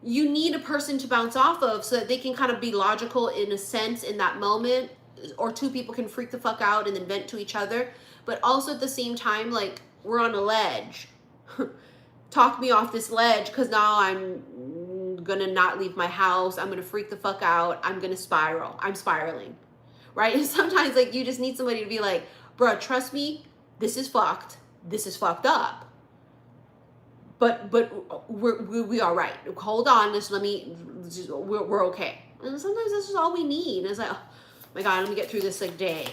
[SPEAKER 1] you need a person to bounce off of so that they can kind of be logical in a sense in that moment, or 2 people can freak the fuck out and then vent to each other. But also at the same time, like, we're on a ledge. Talk me off this ledge, because now I'm gonna not leave my house. I'm gonna freak the fuck out. I'm gonna spiral. I'm spiraling, right? And sometimes like you just need somebody to be like, bruh, trust me, this is fucked. This is fucked up. But we all right. Hold on, we're okay. And sometimes this is all we need. It's like, oh my God, let me get through this like day.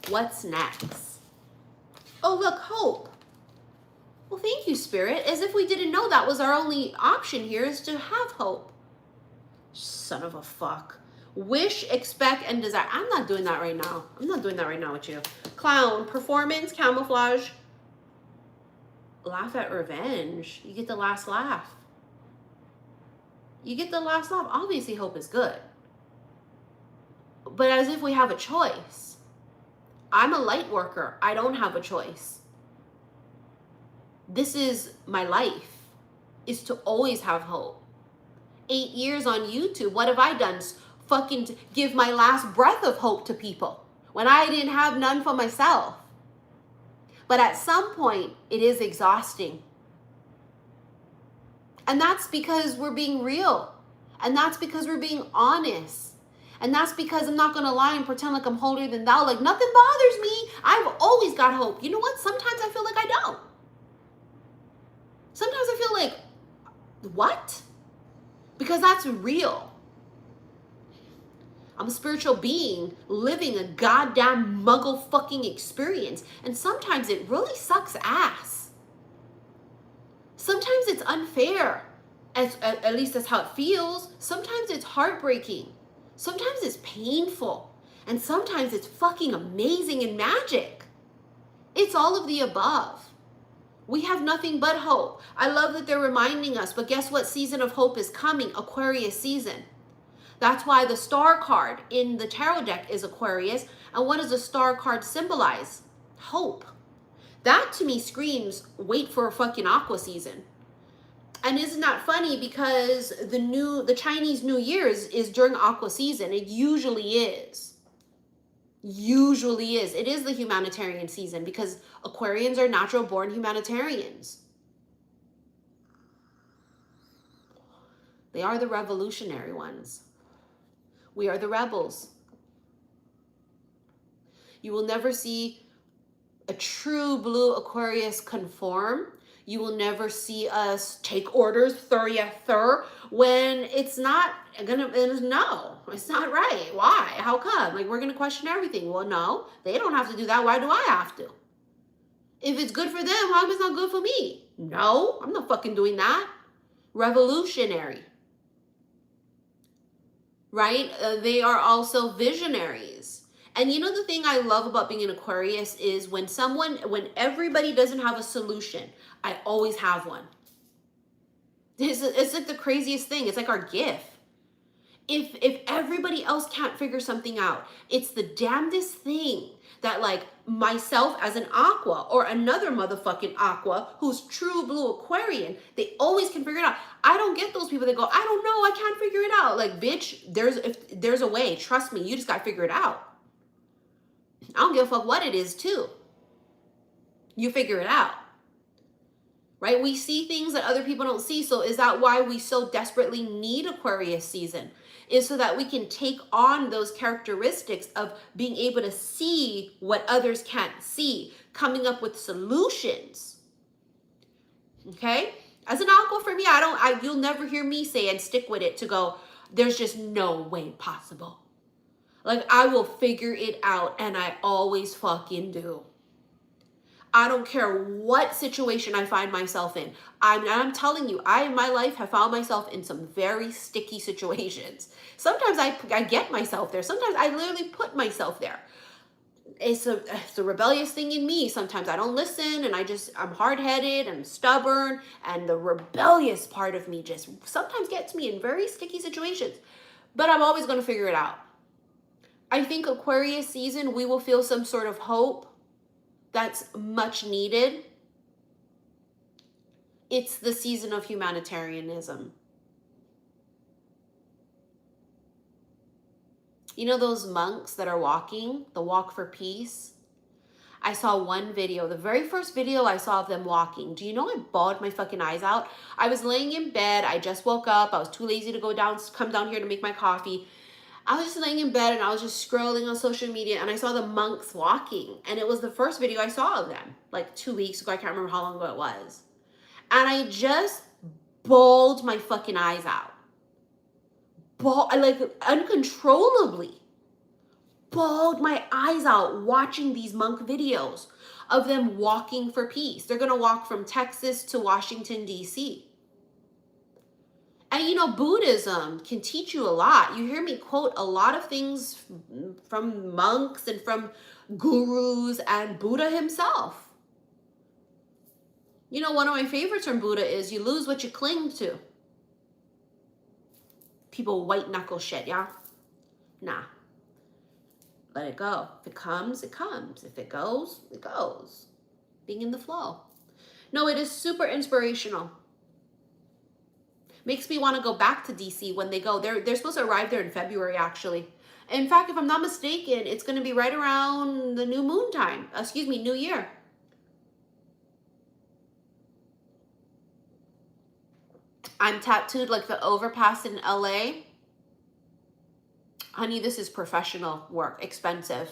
[SPEAKER 1] What's next? Oh, look, hope. Well, thank you, Spirit. As if we didn't know that was our only option here, is to have hope. Son of a fuck. Wish, expect, and desire. I'm not doing that right now. I'm not doing that right now with you. Clown, performance, camouflage. Laugh at revenge. You get the last laugh. You get the last laugh. Obviously, hope is good. But as if we have a choice. I'm a light worker. I don't have a choice. This is my life, is to always have hope. 8 years on YouTube, what have I done? Fucking give my last breath of hope to people when I didn't have none for myself. But at some point, it is exhausting. And that's because we're being real. And that's because we're being honest. And that's because I'm not going to lie and pretend like I'm holier than thou. Like, nothing bothers me. I've always got hope. You know what? Sometimes I feel like I don't. Sometimes I feel like, what? Because that's real. I'm a spiritual being living a goddamn muggle fucking experience. And sometimes it really sucks ass. Sometimes it's unfair. At least that's how it feels. Sometimes it's heartbreaking. Sometimes it's painful. And sometimes it's fucking amazing and magic. It's all of the above. We have nothing but hope. I love that they're reminding us, but guess what season of hope is coming? Aquarius season. That's why the star card in the tarot deck is Aquarius. And what does the star card symbolize? Hope. That to me screams, wait for a fucking aqua season. And isn't that funny? Because the Chinese New Year's is during aqua season. It usually is. Usually is. It is the humanitarian season because Aquarians are natural born humanitarians. They are the revolutionary ones. We are the rebels. You will never see a true blue Aquarius conform. You will never see us take orders, when it's not gonna, no, it's not right. Why? How come? Like, we're gonna question everything. Well, no, they don't have to do that. Why do I have to? If it's good for them, how come it's not good for me? No, I'm not fucking doing that. Revolutionary. Right? They are also visionaries. And you know the thing I love about being an Aquarius is when everybody doesn't have a solution, I always have one. It's like the craziest thing. It's like our gift. If everybody else can't figure something out, it's the damnedest thing that like myself as an aqua or another motherfucking aqua who's true blue Aquarian, they always can figure it out. I don't get those people that go, I don't know, I can't figure it out. Like, bitch, if there's a way, trust me, you just gotta figure it out. I don't give a fuck what it is too. You figure it out. Right? We see things that other people don't see. So is that why we so desperately need Aquarius season? Is so that we can take on those characteristics of being able to see what others can't see, coming up with solutions. Okay? As an aqua, for me, you'll never hear me say and stick with it to go, there's just no way possible. Like, I will figure it out, and I always fucking do. I don't care what situation I find myself in. I'm telling you, I in my life have found myself in some very sticky situations. Sometimes I get myself there. Sometimes I literally put myself there. It's a rebellious thing in me. Sometimes I don't listen and I'm hard-headed and stubborn, and the rebellious part of me just sometimes gets me in very sticky situations. But I'm always going to figure it out. I think Aquarius season, we will feel some sort of hope that's much needed. It's the season of humanitarianism. You know those monks that are walking, the walk for peace? I saw one video, the very first video I saw of them walking. Do you know I bawled my fucking eyes out? I was laying in bed. I just woke up. I was too lazy to come down here to make my coffee. I was just laying in bed and I was just scrolling on social media, and I saw the monks walking. And it was the first video I saw of them, like 2 weeks ago. I can't remember how long ago it was. And I just bawled my fucking eyes out. Like uncontrollably. Bawled my eyes out watching these monk videos of them walking for peace. They're going to walk from Texas to Washington, D.C. And you know, Buddhism can teach you a lot. You hear me quote a lot of things from monks and from gurus and Buddha himself. You know, one of my favorites from Buddha is you lose what you cling to. People white knuckle shit, yeah? Nah. Let it go. If it comes, it comes. If it goes, it goes. Being in the flow. No, it is super inspirational. Makes me want to go back to DC when they go. They're supposed to arrive there in February, actually. In fact, if I'm not mistaken, it's going to be right around the new moon time. New year. I'm tattooed like the overpass in LA. Honey, this is professional work, expensive.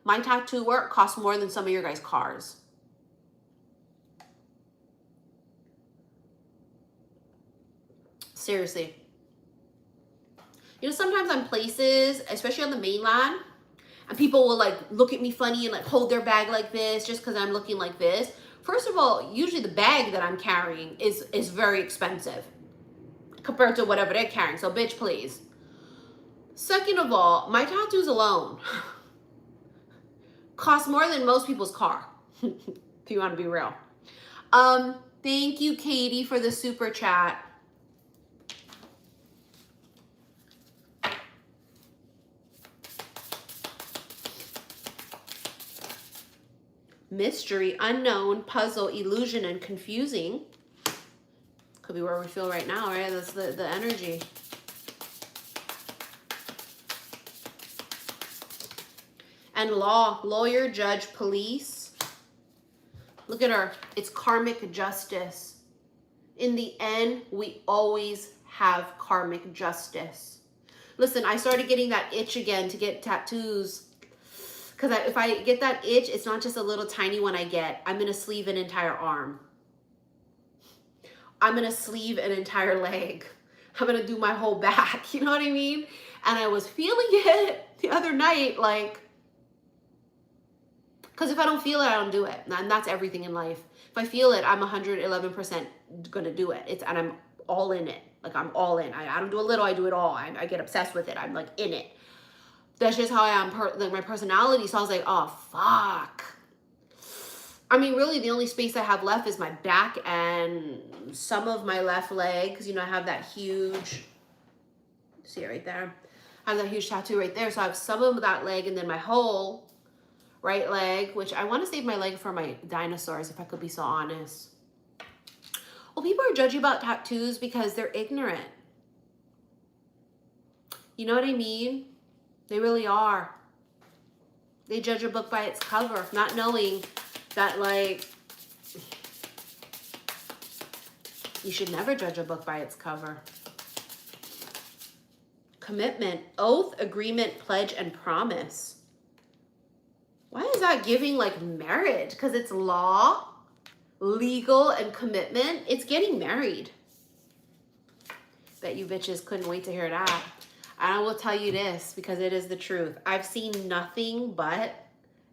[SPEAKER 1] My tattoo work costs more than some of your guys' cars. Seriously. You know, sometimes I'm places, especially on the mainland, and people will like look at me funny and like hold their bag like this just because I'm looking like this. First of all, usually the bag that I'm carrying is very expensive compared to whatever they're carrying. So bitch, please. Second of all, my tattoos alone cost more than most people's car, if you want to be real. Thank you, Katie, for the super chat. Mystery, unknown, puzzle, illusion, and confusing. Could be where we feel right now, right? That's the energy. And law, lawyer, judge, police. Look at her. It's karmic justice. In the end, we always have karmic justice. Listen, I started getting that itch again to get tattoos. Because if I get that itch, it's not just a little tiny one I get. I'm going to sleeve an entire arm. I'm going to sleeve an entire leg. I'm going to do my whole back. You know what I mean? And I was feeling it the other night, like, because if I don't feel it, I don't do it. And that's everything in life. If I feel it, I'm 111% going to do it. And I'm all in it. Like, I'm all in. I don't do a little, I do it all. I get obsessed with it. I'm like in it. That's just how I am, like my personality. So I was like, oh, fuck. I mean, really, the only space I have left is my back and some of my left leg. Because, you know, I have that huge, see it right there? I have that huge tattoo right there. So I have some of that leg and then my whole right leg, which I want to save my leg for my dinosaurs, if I could be so honest. Well, people are judgy about tattoos because they're ignorant. You know what I mean? They really are. They judge a book by its cover, not knowing that, like, you should never judge a book by its cover. Commitment, oath, agreement, pledge, and promise. Why is that giving like marriage? Because it's law, legal, and commitment. It's getting married. Bet you bitches couldn't wait to hear that. And I will tell you this, because it is the truth. I've seen nothing but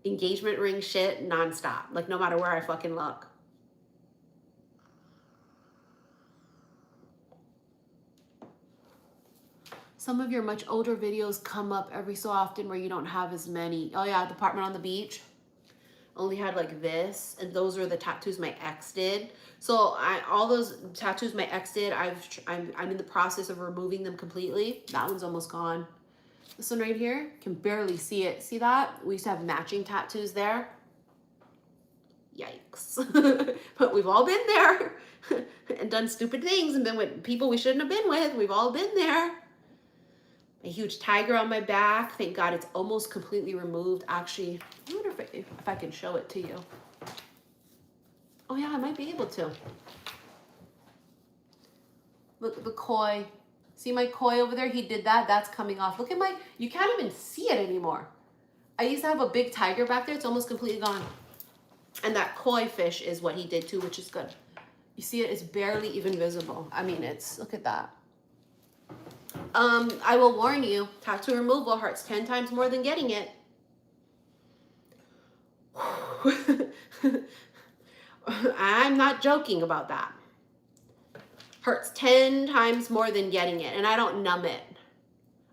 [SPEAKER 1] engagement ring shit nonstop. Like no matter where I fucking look. Some of your much older videos come up every so often where you don't have as many. Oh yeah, the apartment on the beach. Only had like this, and those are the tattoos my ex did. So all those tattoos my ex did, I'm in the process of removing them completely. That one's almost gone. This one right here, can barely see it. See that? We used to have matching tattoos there. Yikes. But we've all been there and done stupid things and been with people we shouldn't have been with. We've all been there. A huge tiger on my back. Thank God it's almost completely removed. Actually, I wonder if I can show it to you. Oh yeah, I might be able to. Look at the koi. See my koi over there? He did that. That's coming off. Look at my, you can't even see it anymore. I used to have a big tiger back there. It's almost completely gone. And that koi fish is what he did too, which is good. You see it? It's barely even visible. I mean, it's, look at that. I will warn you, tattoo removal hurts 10 times more than getting it. I'm not joking about that. Hurts 10 times more than getting it, and I don't numb it.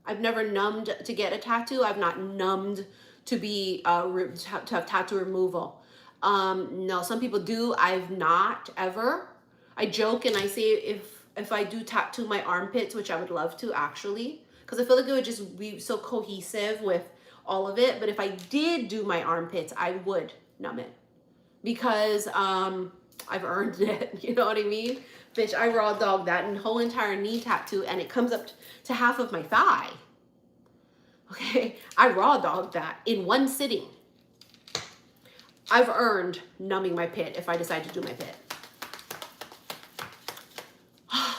[SPEAKER 1] I've never numbed to get a tattoo. I've not numbed to be to have tattoo removal. No, some people do. I've not ever. I joke and I say if I do tattoo my armpits, which I would love to actually, because I feel like it would just be so cohesive with all of it. But if I did do my armpits, I would numb it because I've earned it. You know what I mean? Bitch, I raw dog that and whole entire knee tattoo, and it comes up to half of my thigh. Okay, I raw dogged that in one sitting. I've earned numbing my pit if I decide to do my pit.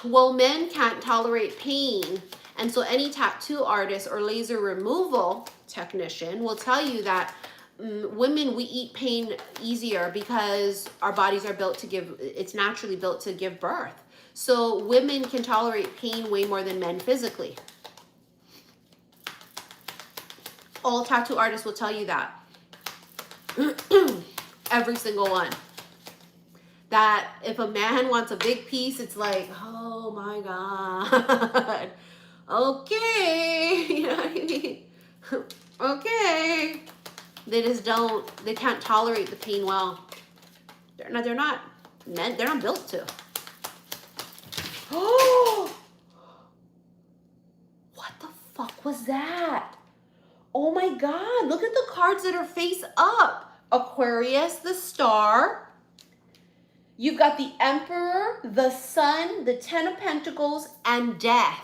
[SPEAKER 1] Well, men can't tolerate pain, and so any tattoo artist or laser removal technician will tell you that women, we eat pain easier because our bodies are built to give, it's naturally built to give birth. So women can tolerate pain way more than men physically. All tattoo artists will tell you that. Every single one. That if a man wants a big piece, it's like, oh my God. Okay. You know what I mean? Okay. They just don't, they can't tolerate the pain well. They're not meant, they're not built to. Oh, what the fuck was that? Oh my God, look at the cards that are face up. Aquarius, the star. You've got the Emperor, the Sun, the Ten of Pentacles, and Death.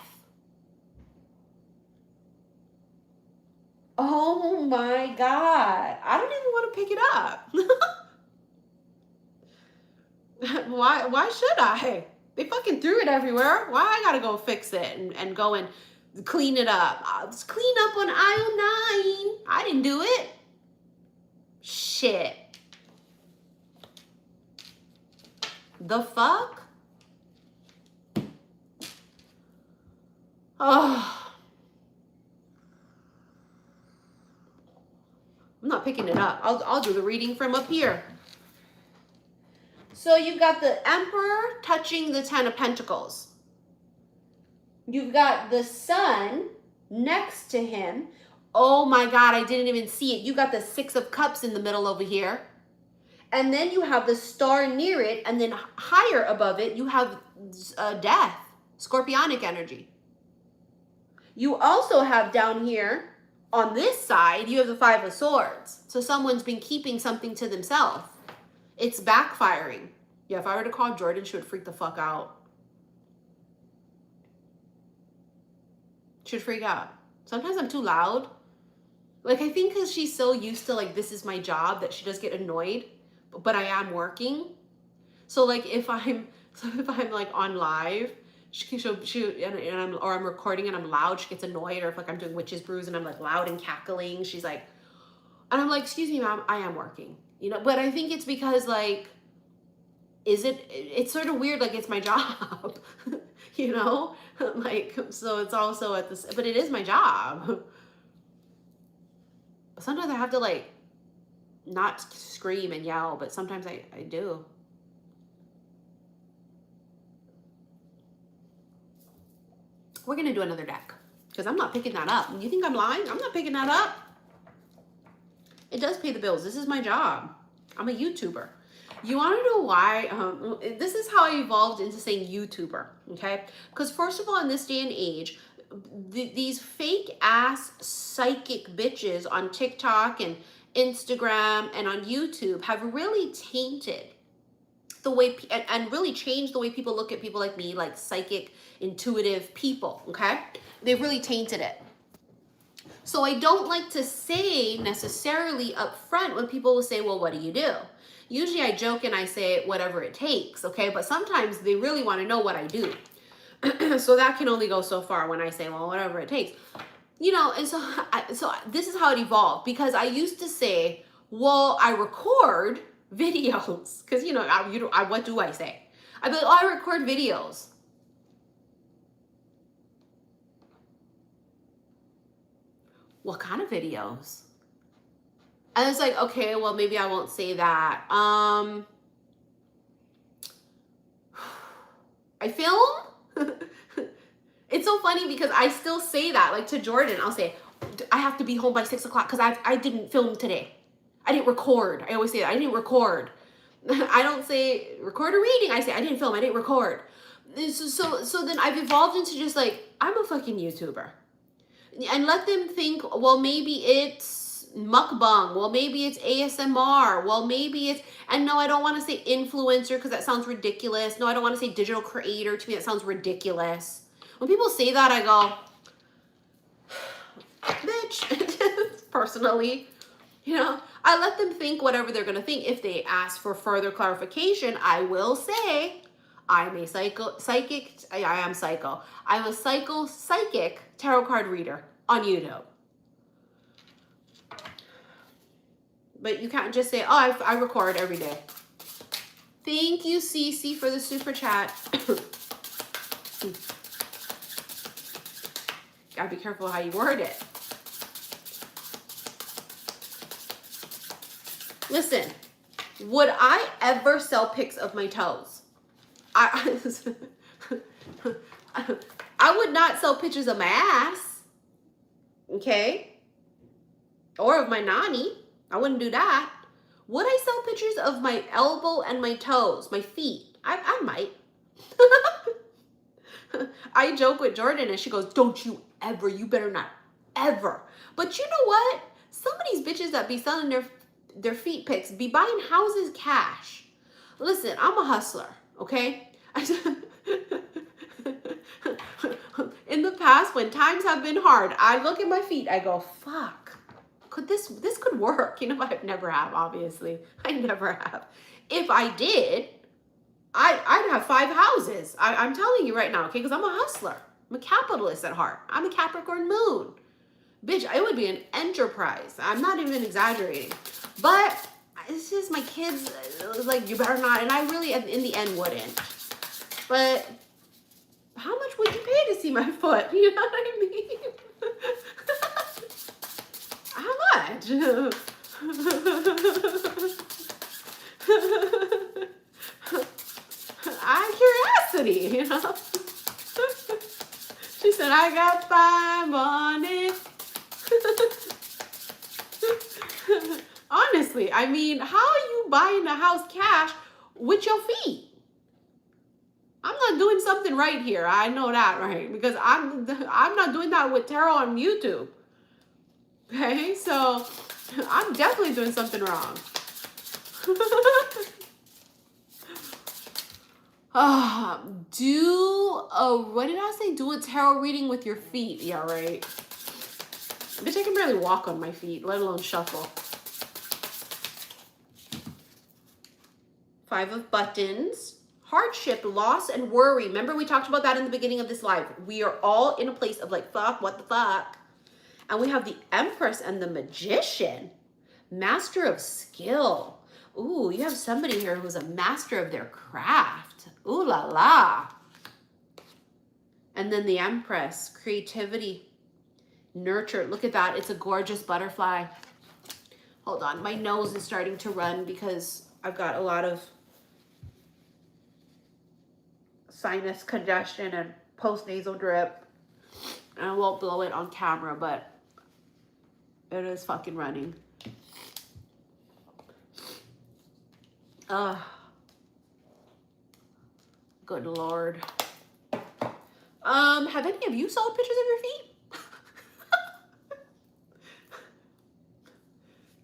[SPEAKER 1] Oh my God. I don't even want to pick it up. Why should I? They fucking threw it everywhere. Why I gotta go fix it and go and clean it up? Let's clean up on aisle 9. I didn't do it. Shit. The fuck? Oh. I'm not picking it up. I'll do the reading from up here. So you've got the Emperor touching the Ten of Pentacles. You've got the Sun next to him. Oh my God, I didn't even see it. You got the Six of Cups in the middle over here. And then you have the star near it, and then higher above it, you have Death, Scorpionic energy. You also have down here, on this side, you have the Five of Swords. So someone's been keeping something to themselves. It's backfiring. Yeah, if I were to call Jordan, she would freak the fuck out. She'd freak out. Sometimes I'm too loud. Like, I think because she's so used to, like, this is my job that she does get annoyed. But I am working. So, like, if I'm like, on live, I'm recording and I'm loud, she gets annoyed. Or if, like, I'm doing Witch's Brews and I'm, like, loud and cackling, she's like, and I'm like, excuse me, ma'am, I am working. You know, but I think it's because, like, it's sort of weird, like, it's my job, you know? Like, so it's also at this, but it is my job. Sometimes I have to, like, not scream and yell, but sometimes I do. We're going to do another deck because I'm not picking that up. You think I'm lying? I'm not picking that up. It does pay the bills. This is my job. I'm a YouTuber. You want to know why? This is how I evolved into saying YouTuber, okay? Because first of all, in this day and age, these fake ass psychic bitches on TikTok and Instagram and on YouTube have really tainted the way and really changed the way people look at people like me, like psychic, intuitive people, okay? They've really tainted it. So I don't like to say necessarily up front when people will say, well, what do you do? Usually I joke and I say whatever it takes, okay? But sometimes they really want to know what I do. So that can only go so far when I say, well, whatever it takes. You know, and so this is how it evolved, because I used to say, well, I record videos. Because, you know, what do I say? I'd be like, oh, I record videos. What kind of videos? And it's like, okay, well, maybe I won't say that. I film? It's so funny because I still say that, like to Jordan, I'll say, I have to be home by 6 o'clock because I didn't film today. I didn't record. I always say that. I didn't record. I don't say record a reading. I say I didn't film. I didn't record. So then I've evolved into just like, I'm a fucking YouTuber. And let them think, well, maybe it's mukbang. Well, maybe it's ASMR. Well, maybe it's, and no, I don't want to say influencer because that sounds ridiculous. No, I don't want to say digital creator. To me, that sounds ridiculous. When people say that, I go, bitch, personally, you know, I let them think whatever they're going to think. If they ask for further clarification, I will say, I'm a psychic tarot card reader on YouTube. But you can't just say, oh, I record every day. Thank you, Cece, for the super chat. Gotta be careful how you word it. Listen, would I ever sell pics of my toes? I would not sell pictures of my ass, okay? Or of my nanny. I wouldn't do that. Would I sell pictures of my elbow and my toes, my feet? I might. I joke with Jordan and she goes, don't you ever, you better not ever. But you know what? Some of these bitches that be selling their feet pics be buying houses cash. Listen, I'm a hustler, okay? In the past, when times have been hard, I look at my feet, I go, fuck, this could work. You know, I never have, obviously. I never have. If I did, I'd have 5 houses. I'm telling you right now, okay? Because I'm a hustler. I'm a capitalist at heart. I'm a Capricorn moon. Bitch, it would be an enterprise. I'm not even exaggerating. But it's just my kids, like, you better not. And I really, in the end, wouldn't. But how much would you pay to see my foot? You know what I mean? How much? Out of curiosity, you know? She said, I got 5 on it. Honestly, I mean, how are you buying a house cash with your feet? I'm not doing something right here. I know that, right? Because I'm not doing that with tarot on YouTube. Okay, so I'm definitely doing something wrong. What did I say? Do a tarot reading with your feet. Yeah, right. Bitch, I can barely walk on my feet, let alone shuffle. 5 of buttons. Hardship, loss, and worry. Remember we talked about that in the beginning of this live. We are all in a place of like, fuck, what the fuck? And we have the Empress and the Magician. Master of skill. Ooh, you have somebody here who's a master of their craft. Ooh la la. And then the Empress, creativity, nurture. Look at that. It's a gorgeous butterfly. Hold on, my nose is starting to run because I've got a lot of sinus congestion and post-nasal drip. And I won't blow it on camera, but it is fucking running. Good Lord. Have any of you sold pictures of your feet?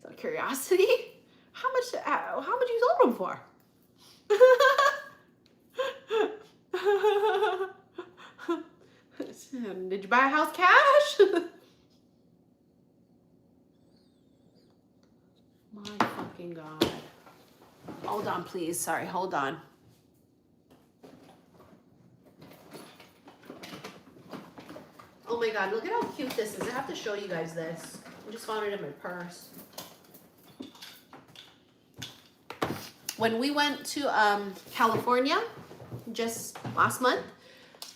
[SPEAKER 1] Out of curiosity, how much you sold them for? Did you buy a house cash? My fucking God. Hold on, please. Sorry, hold on. Oh my God, look at how cute this is. I have to show you guys this. I just found it in my purse. When we went to California just last month,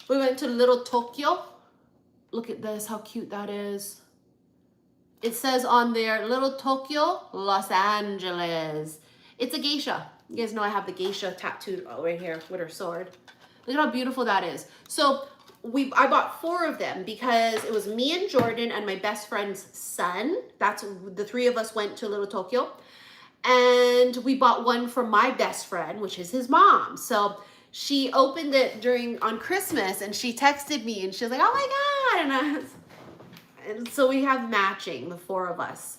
[SPEAKER 1] we went to Little Tokyo. Look at this, how cute that is. It says on there, Little Tokyo, Los Angeles. It's a geisha. You guys know I have the geisha tattooed right here with her sword. Look at how beautiful that is. So I bought 4 of them because it was me and Jordan and my best friend's son. That's the 3 of us went to Little Tokyo. And we bought one for my best friend, which is his mom. So she opened it on Christmas and she texted me and she was like, oh my God. And so we have matching, the 4 of us.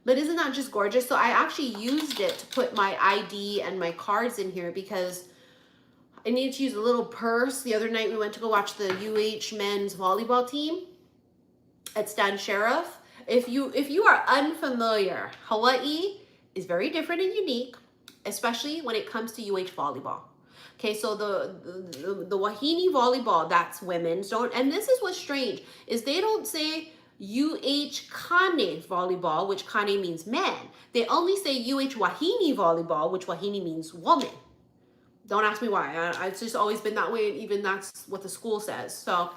[SPEAKER 1] But isn't that just gorgeous? So I actually used it to put my ID and my cards in here because I needed to use a little purse. The other night we went to go watch the UH men's volleyball team at Stan Sheriff. If you are unfamiliar, Hawaii is very different and unique, especially when it comes to UH volleyball. Okay, so the Wahine volleyball, that's women's. And this is what's strange, is they don't say UH Kane volleyball, which Kane means men. They only say UH Wahine volleyball, which Wahine means woman. Don't ask me why. It's just always been that way, and even that's what the school says. So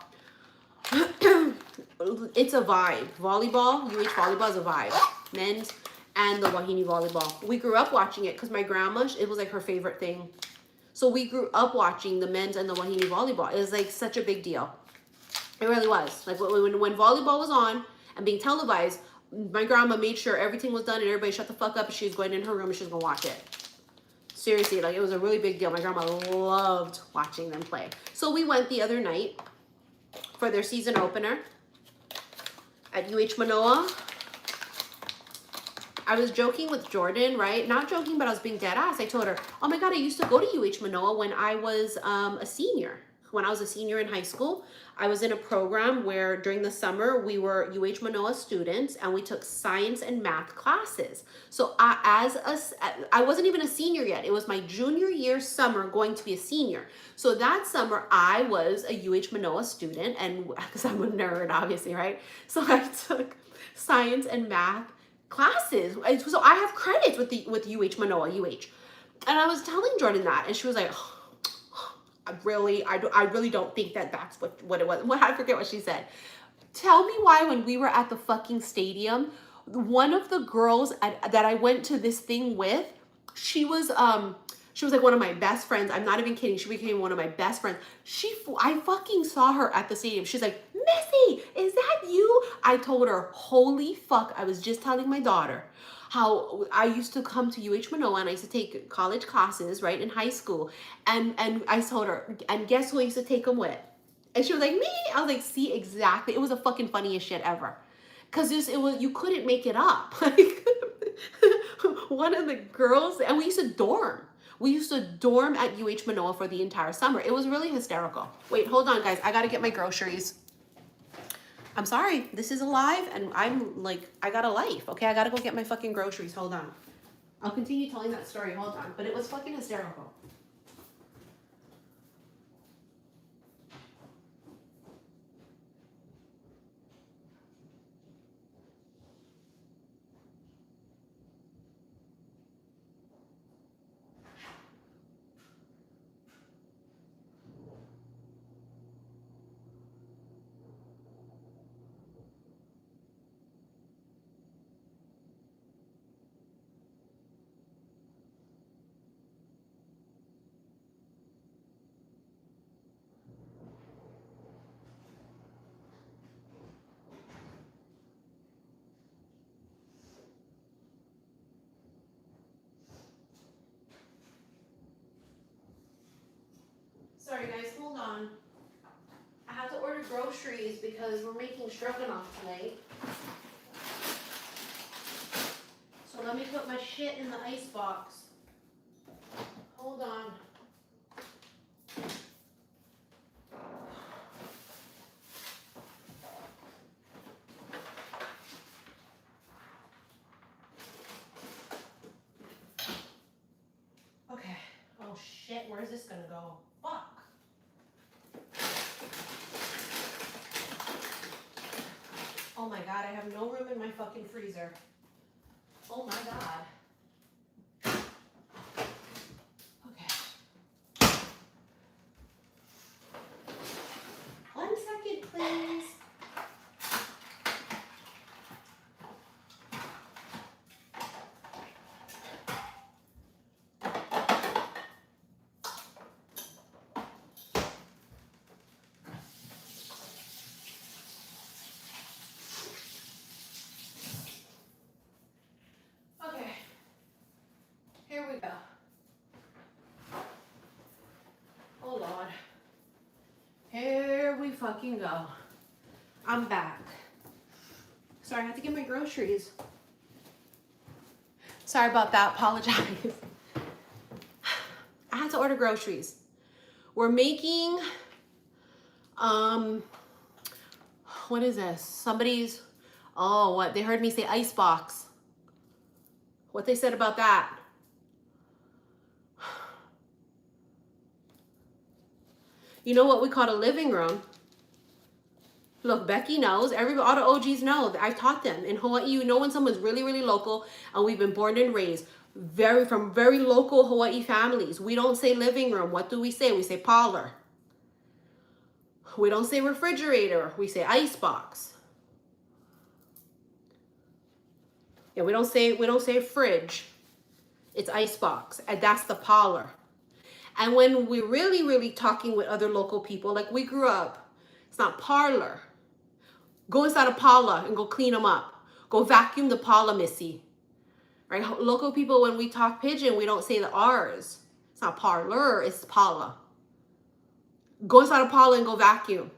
[SPEAKER 1] it's a vibe. Volleyball, UH volleyball is a vibe. Men's and the Wahine volleyball. We grew up watching it because my grandma, it was like her favorite thing. So we grew up watching the men's and the Wahine volleyball. It was like such a big deal. It really was. Like when volleyball was on and being televised, my grandma made sure everything was done and everybody shut the fuck up and she was going in her room and she was going to watch it. Seriously, like it was a really big deal. My grandma loved watching them play. So we went the other night for their season opener at UH Manoa. I was joking with Jordan, right? Not joking, but I was being dead ass. I told her, oh my God, I used to go to UH Manoa when I was a senior. When I was a senior in high school, I was in a program where during the summer, we were UH Manoa students and we took science and math classes. So I wasn't even a senior yet. It was my junior year summer going to be a senior. So that summer I was a UH Manoa student, and because I'm a nerd, obviously, right? So I took science and math classes. So I have credits with UH Manoa, UH. And I was telling Jordan that, and she was like, oh, I really don't think that's what it was. Well, I forget what she said. Tell me why when we were at the fucking stadium, one of the girls that I went to this thing with, she was like one of my best friends. I'm not even kidding. She became one of my best friends. I fucking saw her at the stadium. She's like, Missy, is that you? I told her, holy fuck, I was just telling my daughter how I used to come to UH Manoa and I used to take college classes, right, in high school. And I told her, and guess who I used to take them with? And she was like, me? I was like, see, exactly. It was the fucking funniest shit ever. Because you couldn't make it up. Like, one of the girls, and we used to dorm. We used to dorm at UH Manoa for the entire summer. It was really hysterical. Wait, hold on, guys. I got to get my groceries. I'm sorry. This is alive, and I'm like, I got a life, okay? I got to go get my fucking groceries. Hold on. I'll continue telling that story. Hold on. But it was fucking hysterical. groceries because we're making stroganoff tonight. So let me put my shit in the ice box. Hold on. Okay. Oh shit, where's this gonna go? Fuck. Oh my god, I have no room in my fucking freezer. Oh my god. Okay. 1 second, please. Okay. Here we go. Oh Lord. Here we fucking go. I'm back. Sorry, I had to get my groceries. Sorry about that. Apologize. I had to order groceries. We're making, what is this? Somebody's, oh, what? They heard me say icebox. What they said about that? You know what we call a living room? Look, Becky knows. All the OGs know. I've taught them. In Hawaii, you know when someone's really, really local and we've been born and raised from very local Hawaii families. We don't say living room. What do we say? We say parlor. We don't say refrigerator. We say icebox. Yeah, we don't say fridge. It's icebox. And that's the parlor. And when we're really, really talking with other local people, like we grew up, it's not parlor. Go inside a parlor and go clean them up. Go vacuum the parlor, missy. Right? Local people, when we talk pidgin, we don't say the R's. It's not parlor, it's parlor. Go inside a parlor and go vacuum.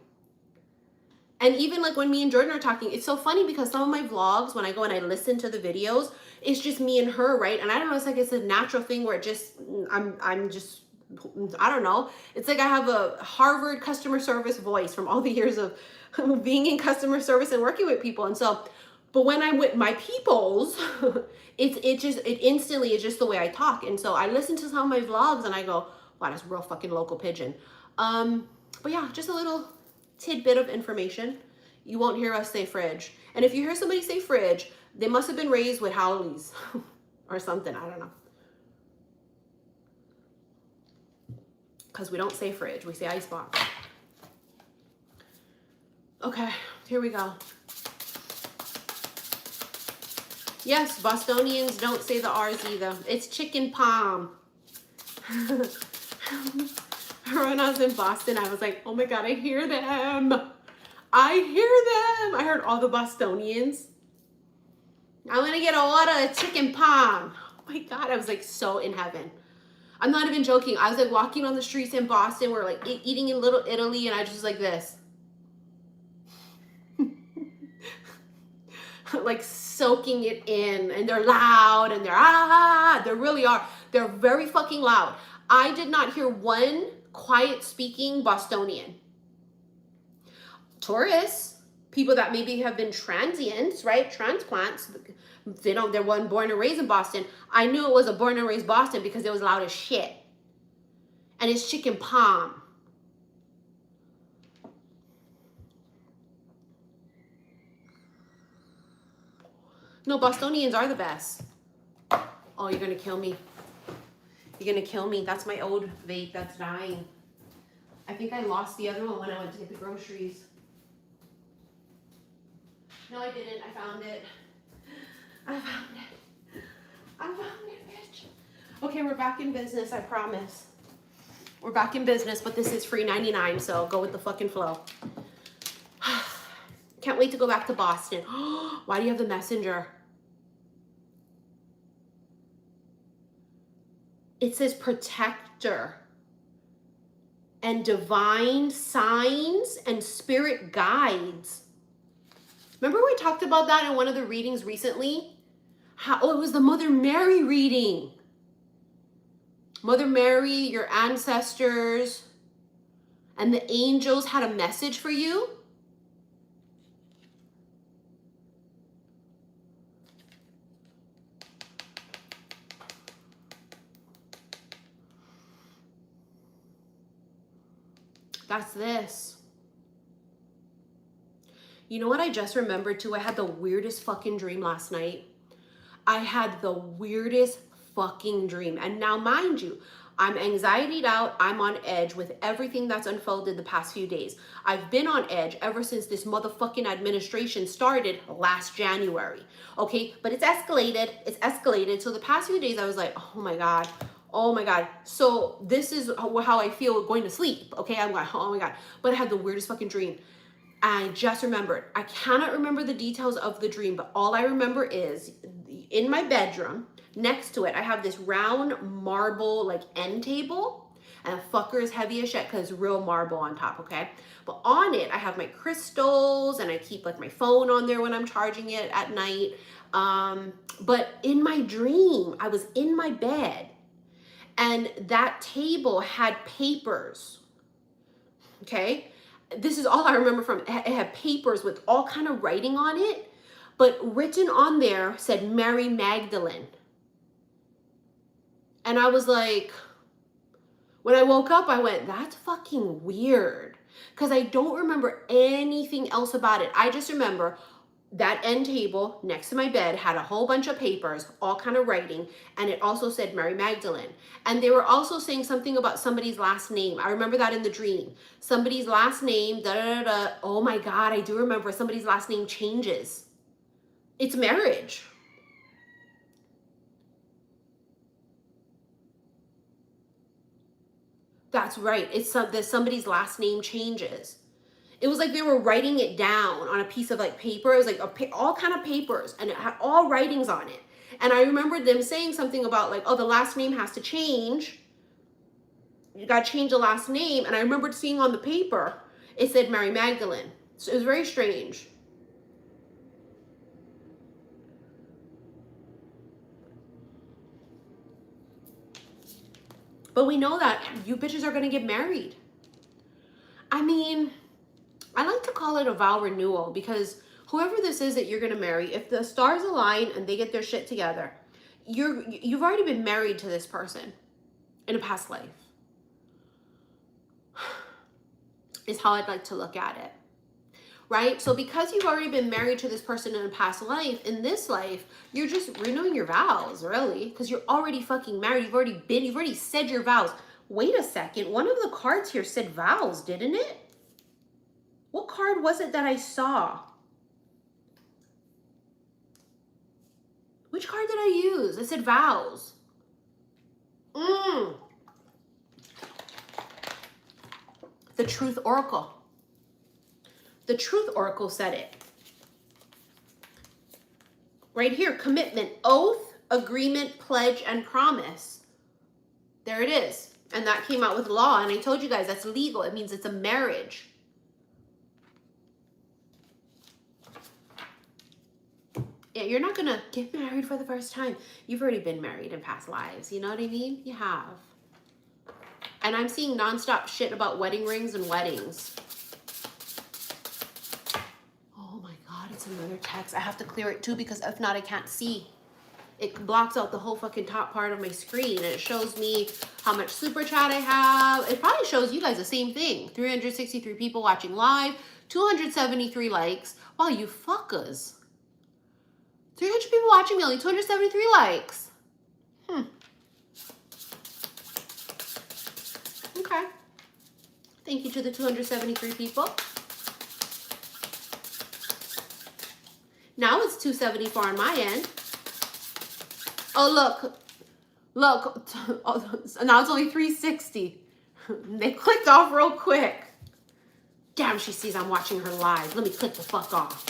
[SPEAKER 1] And even like when me and Jordan are talking, it's so funny because some of my vlogs, when I go and I listen to the videos, it's just me and her, right? And I don't know, it's like it's a natural thing where it just, I'm just, I don't know. It's like I have a Harvard customer service voice from all the years of being in customer service and working with people. And so, but when I'm with my peoples, it instantly is just the way I talk. And so I listen to some of my vlogs and I go, wow, that's real fucking local pidgin. But yeah, just a little tidbit of information. You won't hear us say fridge. And if you hear somebody say fridge, they must have been raised with Howleys or something. I don't know. Because we don't say fridge, we say icebox. Okay, here we go. Yes, Bostonians don't say the R's either. It's chicken palm. When I was in Boston, I was like, oh my God, I hear them. I hear them. I heard all the Bostonians. I'm going to get a order of chicken palm. Oh my God, I was like so in heaven. I'm not even joking. I was like walking on the streets in Boston. We're like eating in Little Italy and I just like this. Like soaking it in, and they're loud and they really are. They're very fucking loud. I did not hear one quiet speaking Bostonian. Tourists, people that maybe have been transients, right? Transplants, they weren't born and raised in Boston. I knew it was a born and raised Boston because it was loud as shit. And it's chicken palm. No, Bostonians are the best. Oh, you're gonna kill me. You're gonna kill me. That's my old vape that's dying. I think I lost the other one when I went to get the groceries. No, I didn't. I found it. I found it. I found it, bitch. Okay, we're back in business, I promise. We're back in business, but this is free 99, so go with the fucking flow. Can't wait to go back to Boston. Why do you have the messenger? It says protector. and divine signs and spirit guides. Remember we talked about that in one of the readings recently? It was the Mother Mary reading. Mother Mary, your ancestors, and the angels had a message for you. That's this. You know what I just remembered too? I had the weirdest fucking dream last night. I had the weirdest fucking dream. And now, mind you, I'm anxietied out. I'm on edge with everything that's unfolded the past few days. I've been on edge ever since this motherfucking administration started last January. Okay, but it's escalated. It's escalated. So the past few days I was like, oh my God. Oh my God. So this is how I feel going to sleep. Okay, I'm like, oh my God. But I had the weirdest fucking dream. I just remembered. I cannot remember the details of the dream, but all I remember is in my bedroom, next to it, I have this round marble like end table, and the fucker is heavy as shit because it's real marble on top, okay? But on it, I have my crystals, and I keep like my phone on there when I'm charging it at night. But in my dream, I was in my bed, and that table had papers, okay? This is all I remember from it. It had papers with all kind of writing on it, but written on there said Mary Magdalene. And I was like, when I woke up, I went, that's fucking weird. Because I don't remember anything else about it. I just remember that end table next to my bed had a whole bunch of papers, all kind of writing, and it also said Mary Magdalene. And they were also saying something about somebody's last name. I remember that in the dream. Somebody's last name, da da da da. Oh my God, I do remember somebody's last name changes. It's marriage. That's right. It's that somebody's last name changes. It was like they were writing it down on a piece of like paper. It was like all kind of papers, and it had all writings on it. And I remembered them saying something about like, oh, the last name has to change. You got to change the last name. And I remembered seeing on the paper, it said Mary Magdalene. So it was very strange. But we know that you bitches are going to get married. I mean, I like to call it a vow renewal, because whoever this is that you're going to marry, if the stars align and they get their shit together, you've already been married to this person in a past life. Is how I'd like to look at it. Right? So because you've already been married to this person in a past life, in this life, you're just renewing your vows, really, because you're already fucking married. You've already said your vows. Wait a second. One of the cards here said vows, didn't it? What card was it that I saw? Which card did I use? It said vows. The Truth Oracle. The Truth Oracle said it. Right here, commitment, oath, agreement, pledge, and promise. There it is. And that came out with law. And I told you guys that's legal. It means it's a marriage. Yeah, you're not going to get married for the first time. You've already been married in past lives. You know what I mean? You have. And I'm seeing nonstop shit about wedding rings and weddings. Oh my God, it's another text. I have to clear it too, because if not, I can't see. It blocks out the whole fucking top part of my screen, and it shows me how much super chat I have. It probably shows you guys the same thing. 363 people watching live, 273 likes. Wow, you fuckers. 300 people watching me, only 273 likes. Okay. Thank you to the 273 people. Now it's 274 on my end. Oh, look. Look. Oh, now it's only 360. They clicked off real quick. Damn, she sees I'm watching her live. Let me click the fuck off.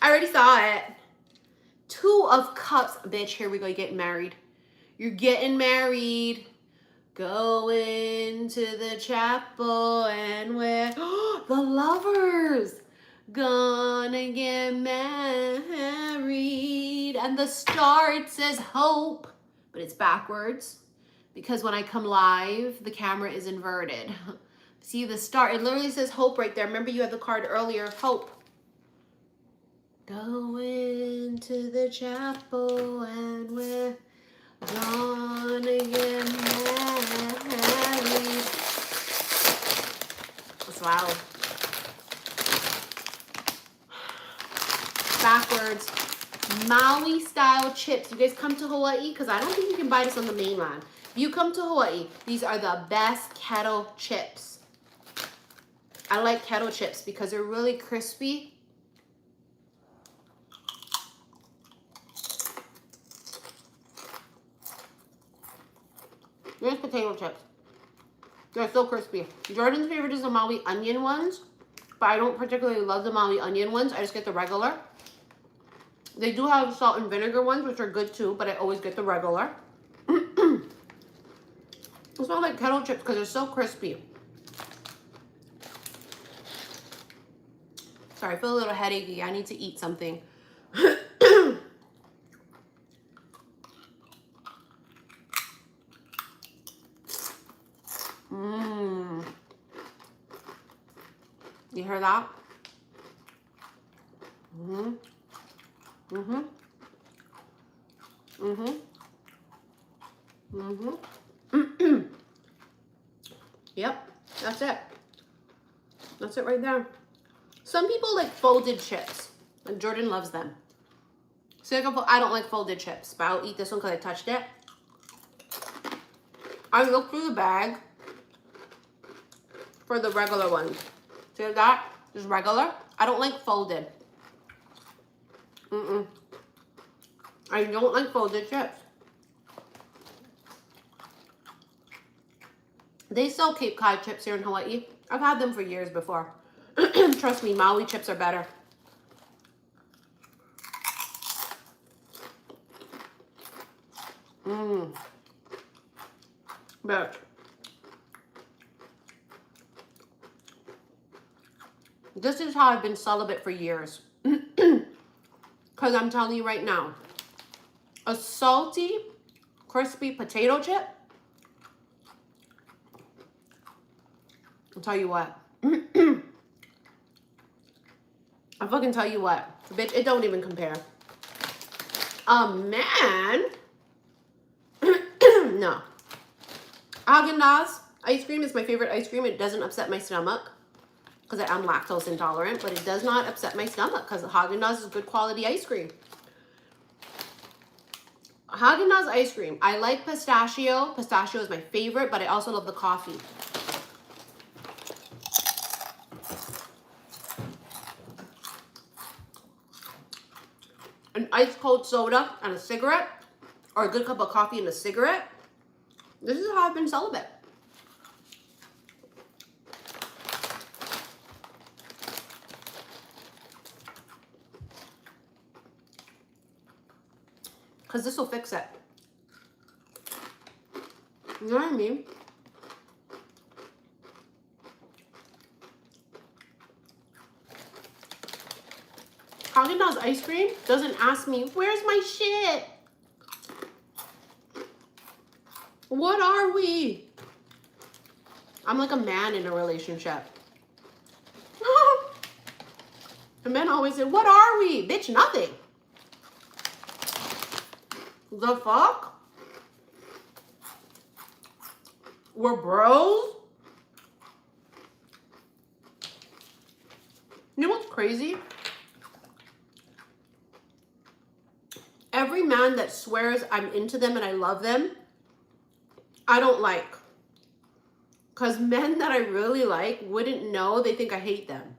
[SPEAKER 1] I already saw it. Two of Cups. Bitch, here we go. You're getting married. You're getting married. Going to the chapel and we're the lovers. Gonna get married. And the star, it says hope. But it's backwards. Because when I come live, the camera is inverted. See the star? It literally says hope right there. Remember you had the card earlier, hope. Going to the chapel and we're gonna get married. That's loud. Backwards. Maui style chips. You guys come to Hawaii? Because I don't think you can buy this on the mainland. If you come to Hawaii, these are the best kettle chips. I like kettle chips because they're really crispy. Here's potato chips. They're so crispy. Jordan's favorite is the Maui onion ones, but I don't particularly love the Maui onion ones. I just get the regular. They do have salt and vinegar ones, which are good too, but I always get the regular. It smells like kettle chips because they're so crispy. Sorry, I feel a little headachy. I need to eat something. You hear that? Yep, that's it. That's it right there. Some people like folded chips, and Jordan loves them. So I don't like folded chips, but I'll eat this one because I touched it. I looked through the bag for the regular ones. See that? Just regular. I don't like folded. I don't like folded chips. They sell Cape Cod chips here in Hawaii. I've had them for years before. Trust me, Maui chips are better. But this is how I've been celibate for years. Because I'm telling you right now, a salty, crispy potato chip, I'll tell you what. I fucking tell you what. Bitch, it don't even compare. Man. No. Haagen-Dazs ice cream is my favorite ice cream. It doesn't upset my stomach because I'm lactose intolerant, but it does not upset my stomach because Haagen-Dazs is good quality ice cream. Haagen-Dazs ice cream. I like pistachio. Pistachio is my favorite, but I also love the coffee. An ice cold soda and a cigarette, or a good cup of coffee and a cigarette. This is how I've been celibate. Because this will fix it. You know what I mean? Haagen-Dazs ice cream doesn't ask me, where's my shit? What are we? I'm like a man in a relationship. The men always say, what are we? Bitch, nothing. The fuck? We're bros? You know what's crazy? Every man that swears I'm into them and I love them, I don't like. Because men that I really like wouldn't know. They think I hate them.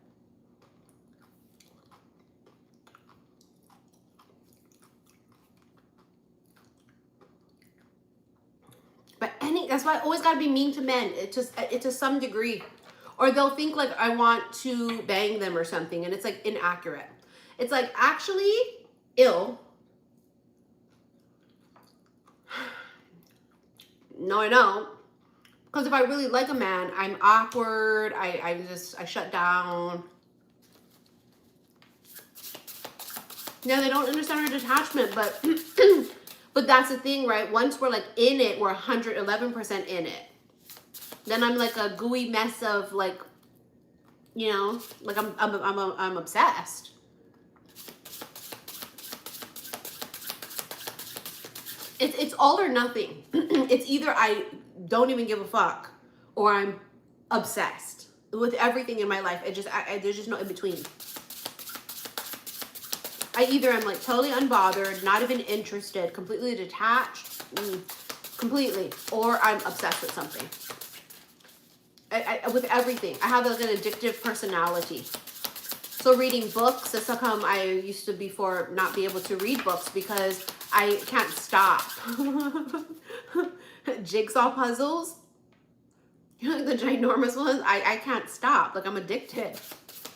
[SPEAKER 1] But that's why I always got to be mean to men. It to some degree. Or they'll think like I want to bang them or something. And it's like inaccurate. It's like actually ill. No, I don't. Because if I really like a man, I'm awkward. I shut down. Yeah, they don't understand our detachment, but but that's the thing, right? Once we're like in it, we're 111% in it. Then I'm like a gooey mess of like, you know, like I'm obsessed. It's all or nothing. It's either I don't even give a fuck or I'm obsessed with everything in my life. There's just no in between. I either am like totally unbothered, not even interested, completely detached, completely, or I'm obsessed with something. With everything. I have like an addictive personality. So reading books, that's how come I used to before not be able to read books, because I can't stop. Jigsaw puzzles, you know, the ginormous ones, I can't stop. Like, I'm addicted.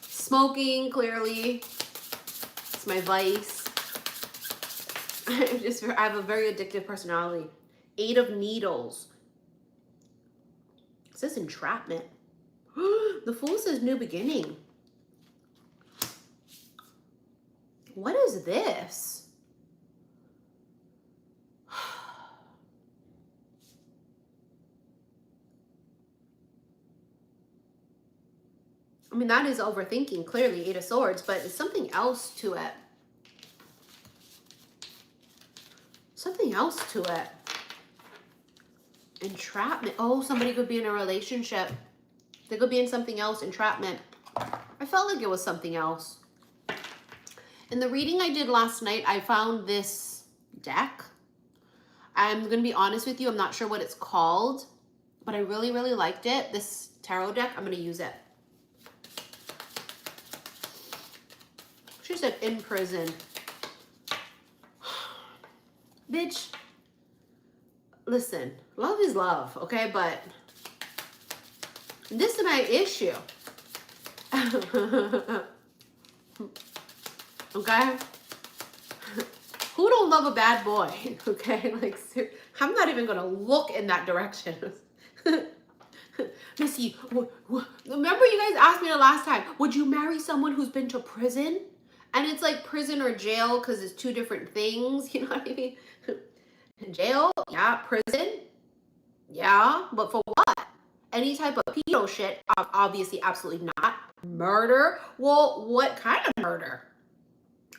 [SPEAKER 1] Smoking, clearly, it's my vice. I have a very addictive personality. 8 of Needles. It says entrapment. The Fool says new beginning. What is this? I mean, that is overthinking, clearly, 8 of Swords, but it's something else to it. Something else to it. Entrapment. Oh, somebody could be in a relationship. They could be in something else. Entrapment. I felt like it was something else. In the reading I did last night, I found this deck. I'm going to be honest with you. I'm not sure what it's called, but I really, really liked it. This tarot deck, I'm going to use it. She said in prison. Bitch, listen, love is love, okay? But this is my issue. Okay? Who don't love a bad boy? Okay? Like, I'm not even gonna look in that direction. Missy, remember you guys asked me the last time, would you marry someone who's been to prison? And it's like prison or jail because it's 2 different things. You know what I mean? Jail, yeah. Prison, yeah. But for what? Any type of pedo shit, obviously, absolutely not. Murder? Well, what kind of murder?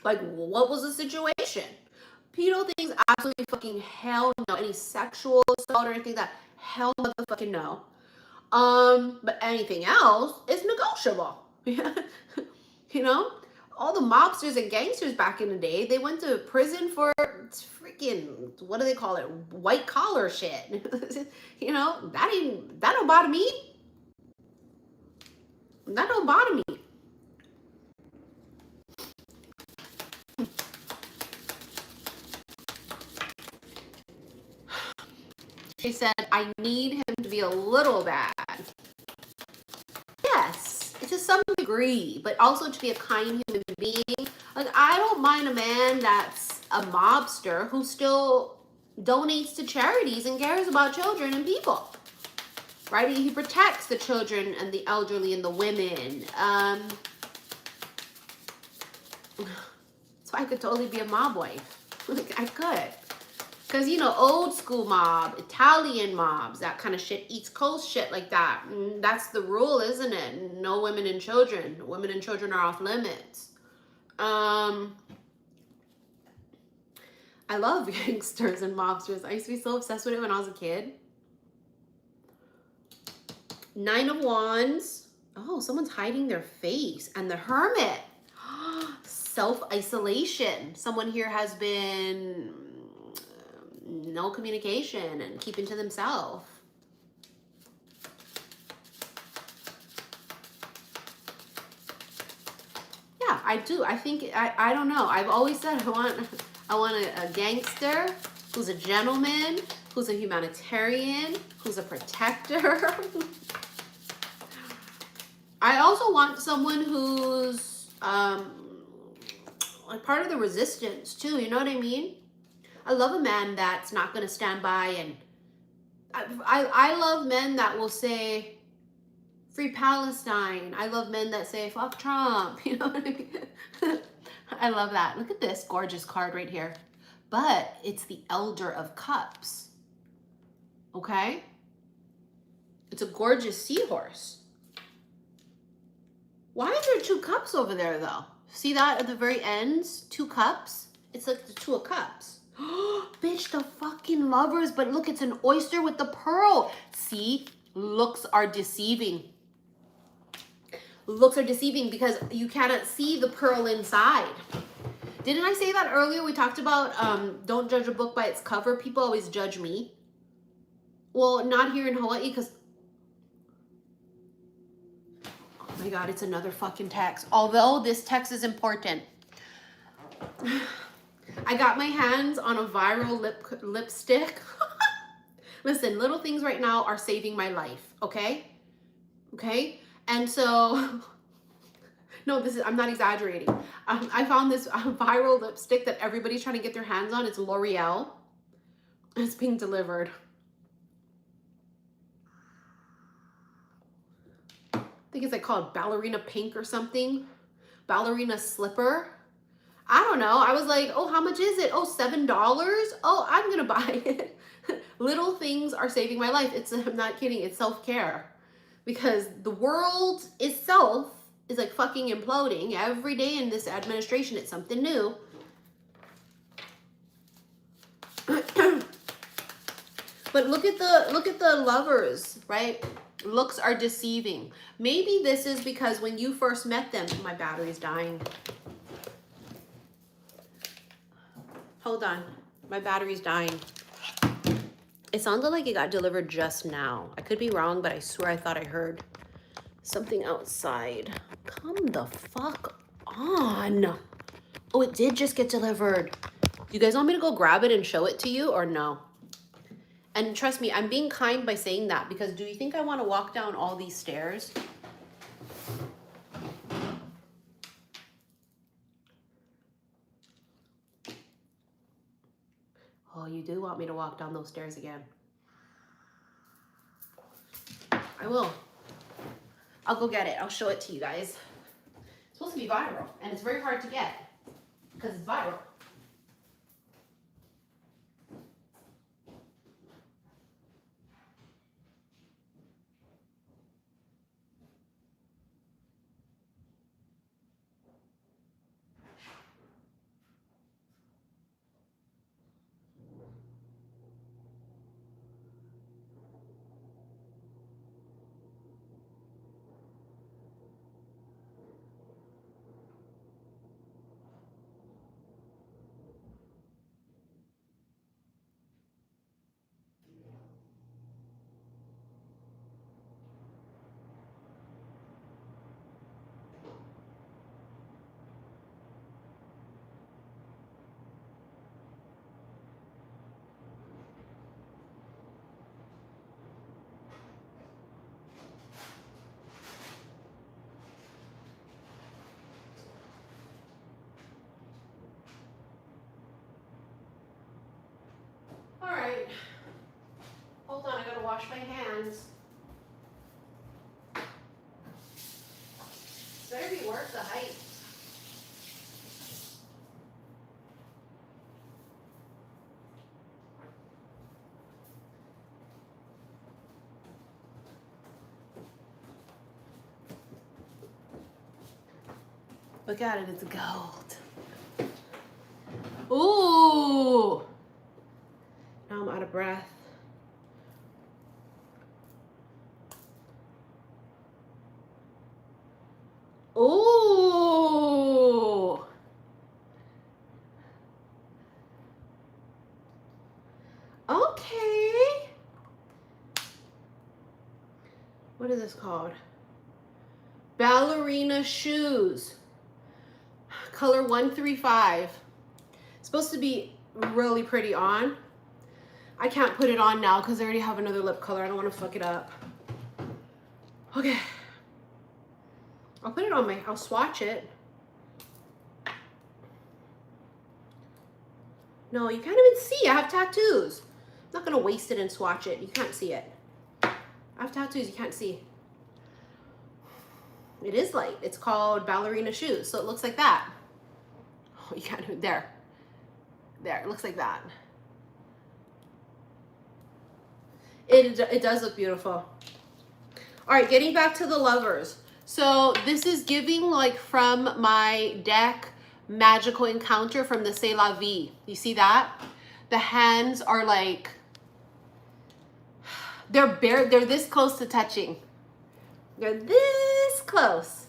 [SPEAKER 1] Like, what was the situation? Pedo things, absolutely fucking hell no. Any sexual assault or anything like that, hell motherfucking no. But anything else is negotiable. You know? All the mobsters and gangsters back in the day, they went to prison for freaking, what do they call it? White collar shit. You know, that don't bother me. That don't bother me. She said, I need him to be a little bad. Yes, to some degree, but also to be a kind human being. Like, I don't mind a man that's a mobster who still donates to charities and cares about children and people. Right? He protects the children and the elderly and the women. So I could totally be a mob wife. Like, I could. Because, you know, old school mob, Italian mobs, that kind of shit, East Coast shit like that. That's the rule, isn't it? No women and children. Women and children are off limits. I love gangsters and mobsters. I used to be so obsessed with it when I was a kid. 9 of Wands. Oh, someone's hiding their face. And the Hermit. Self-isolation. Someone here has been no communication and keeping to themselves. Yeah, I do. I think, I don't know. I've always said I want a gangster who's a gentleman, who's a humanitarian, who's a protector. I also want someone who's like part of the resistance too, you know what I mean? I love a man that's not going to stand by and I love men that will say free Palestine. I love men that say fuck Trump. You know what I mean? I love that. Look at this gorgeous card right here. But it's the Elder of Cups. Okay? It's a gorgeous seahorse. Why is there 2 cups over there though? See that at the very ends? 2 cups? It's like the 2 of cups. Bitch, the fucking Lovers. But look, it's an oyster with the pearl. See? Looks are deceiving. Looks are deceiving because you cannot see the pearl inside. Didn't I say that earlier? We talked about don't judge a book by its cover. People always judge me. Well, not here in Hawaii because... Oh my God, it's another fucking text. Although this text is important. I got my hands on a viral lipstick. Listen, little things right now are saving my life, okay? Okay? And so, no, I'm not exaggerating. I found this viral lipstick that everybody's trying to get their hands on. It's L'Oreal. It's being delivered. I think it's like called Ballerina Pink or something. Ballerina Slipper. I don't know. I was like, oh, how much is it? Oh, $7. Oh, I'm going to buy it. Little things are saving my life. I'm not kidding. It's self-care. Because the world itself is like fucking imploding. Every day in this administration, it's something new. But look at the Lovers, right? Looks are deceiving. Maybe this is because when you first met them, my battery's dying. Hold on, my battery's dying. It sounded like it got delivered just now. I could be wrong, but I swear I thought I heard something outside. Come the fuck on. Oh, it did just get delivered. You guys want me to go grab it and show it to you or no? And trust me, I'm being kind by saying that because do you think I want to walk down all these stairs? Oh, you do want me to walk down those stairs again. I will. I'll go get it. I'll show it to you guys. It's supposed to be viral, and it's very hard to get because it's viral. All right. Hold on, I gotta wash my hands. This better be worth the hype. Look at it, it's gold. Ooh! Now I'm out of breath. Ooh! Okay. What is this called? Ballerina shoes. Color 135. It's supposed to be really pretty on. I can't put it on now because I already have another lip color. I don't want to fuck it up. Okay. I'll put it on I'll swatch it. No, you can't even see. I have tattoos. not gonna waste it and swatch it. You can't see it. I have tattoos, you can't see. It is light. It's called ballerina shoes. So it looks like that. Oh, you can't, there. There, it looks like that. It does look beautiful. All right, getting back to the lovers. So this is giving like from my deck Magical Encounter from the C'est La Vie. You see that? The hands are like, they're this close to touching. They're this close.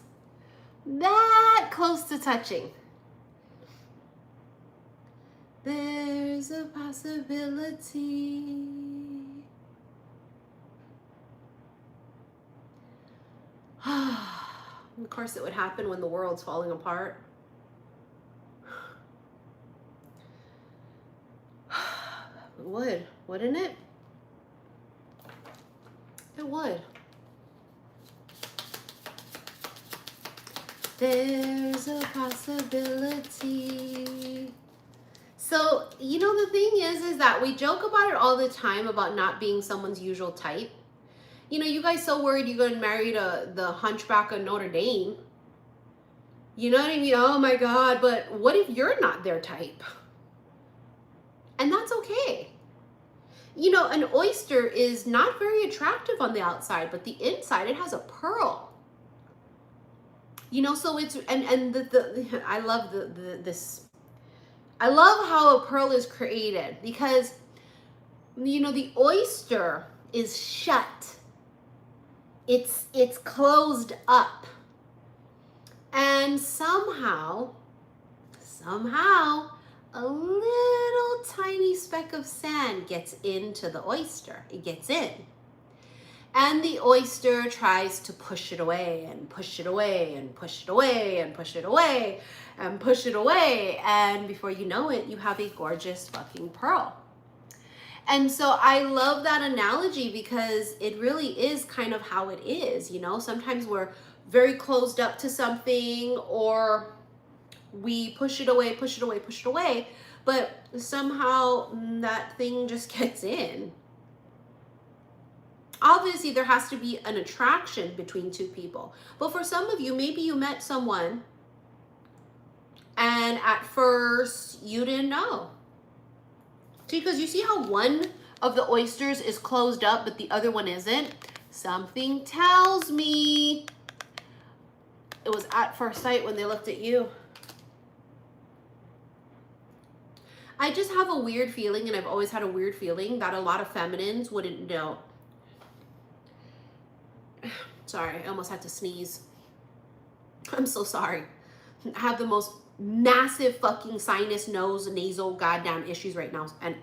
[SPEAKER 1] That close to touching. There's a possibility. Of course, it would happen when the world's falling apart. It would, wouldn't it? It would. There's a possibility. So, you know, the thing is that we joke about it all the time about not being someone's usual type. You know, you guys so worried you're going to marry the hunchback of Notre Dame. You know what I mean? Oh my God, but what if you're not their type? And that's okay. You know, an oyster is not very attractive on the outside, but the inside, it has a pearl. You know, so it's, and I love this. I love how a pearl is created because, you know, the oyster is shut. It's closed up. And somehow, a little tiny speck of sand gets into the oyster. It gets in. And the oyster tries to push it away and push it away and push it away and push it away and push it away. And before you know it, you have a gorgeous fucking pearl. And so I love that analogy because it really is kind of how it is. You know, sometimes we're very closed up to something, or we push it away, push it away, push it away, but somehow that thing just gets in. Obviously, there has to be an attraction between two people. But for some of you, maybe you met someone and at first you didn't know. See, because you see how one of the oysters is closed up, but the other one isn't? Something tells me it was at first sight when they looked at you. I just have a weird feeling, and I've always had a weird feeling, that a lot of feminines wouldn't know. Sorry, I almost had to sneeze. I'm so sorry. I have the most massive fucking sinus, nose, nasal, goddamn issues right now, and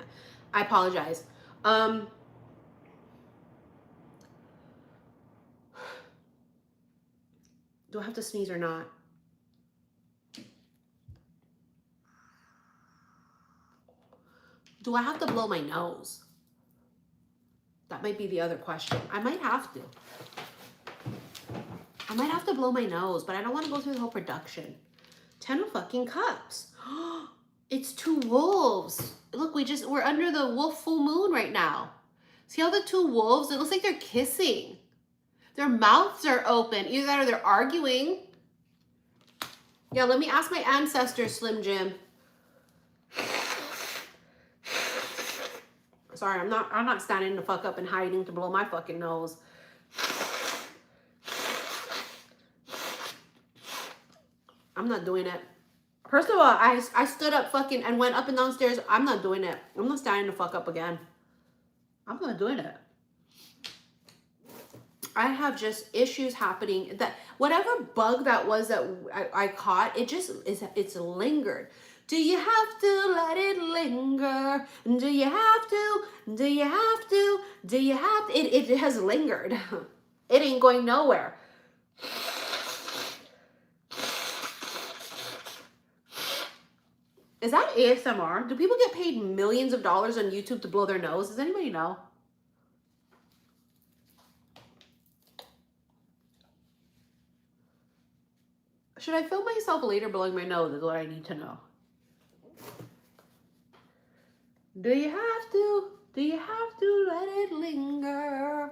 [SPEAKER 1] I apologize. Do I have to sneeze or not? Do I have to blow my nose? That might be the other question. I might have to. I might have to blow my nose, but I don't want to go through the whole production. 10 of fucking cups. It's two wolves. Look, we're under the wolf full moon right now. See how the two wolves, it looks like they're kissing. Their mouths are open. Either that or they're arguing. Yeah, let me ask my ancestors, Slim Jim. Sorry, I'm not standing the fuck up and hiding to blow my fucking nose. I'm not doing it. First of all, I stood up fucking and went up and downstairs. I'm not doing it. I'm not standing the fuck up again. I'm not doing it. I have just issues happening. That whatever bug that was that I caught, it's lingered. Do you have to let it linger? Do you have to? Do you have to? Do you have to? It has lingered. It ain't going nowhere. Is that ASMR? Do people get paid millions of dollars on YouTube to blow their nose? Does anybody know? Should I film myself later blowing my nose is what I need to know. Do you have to? Do you have to let it linger?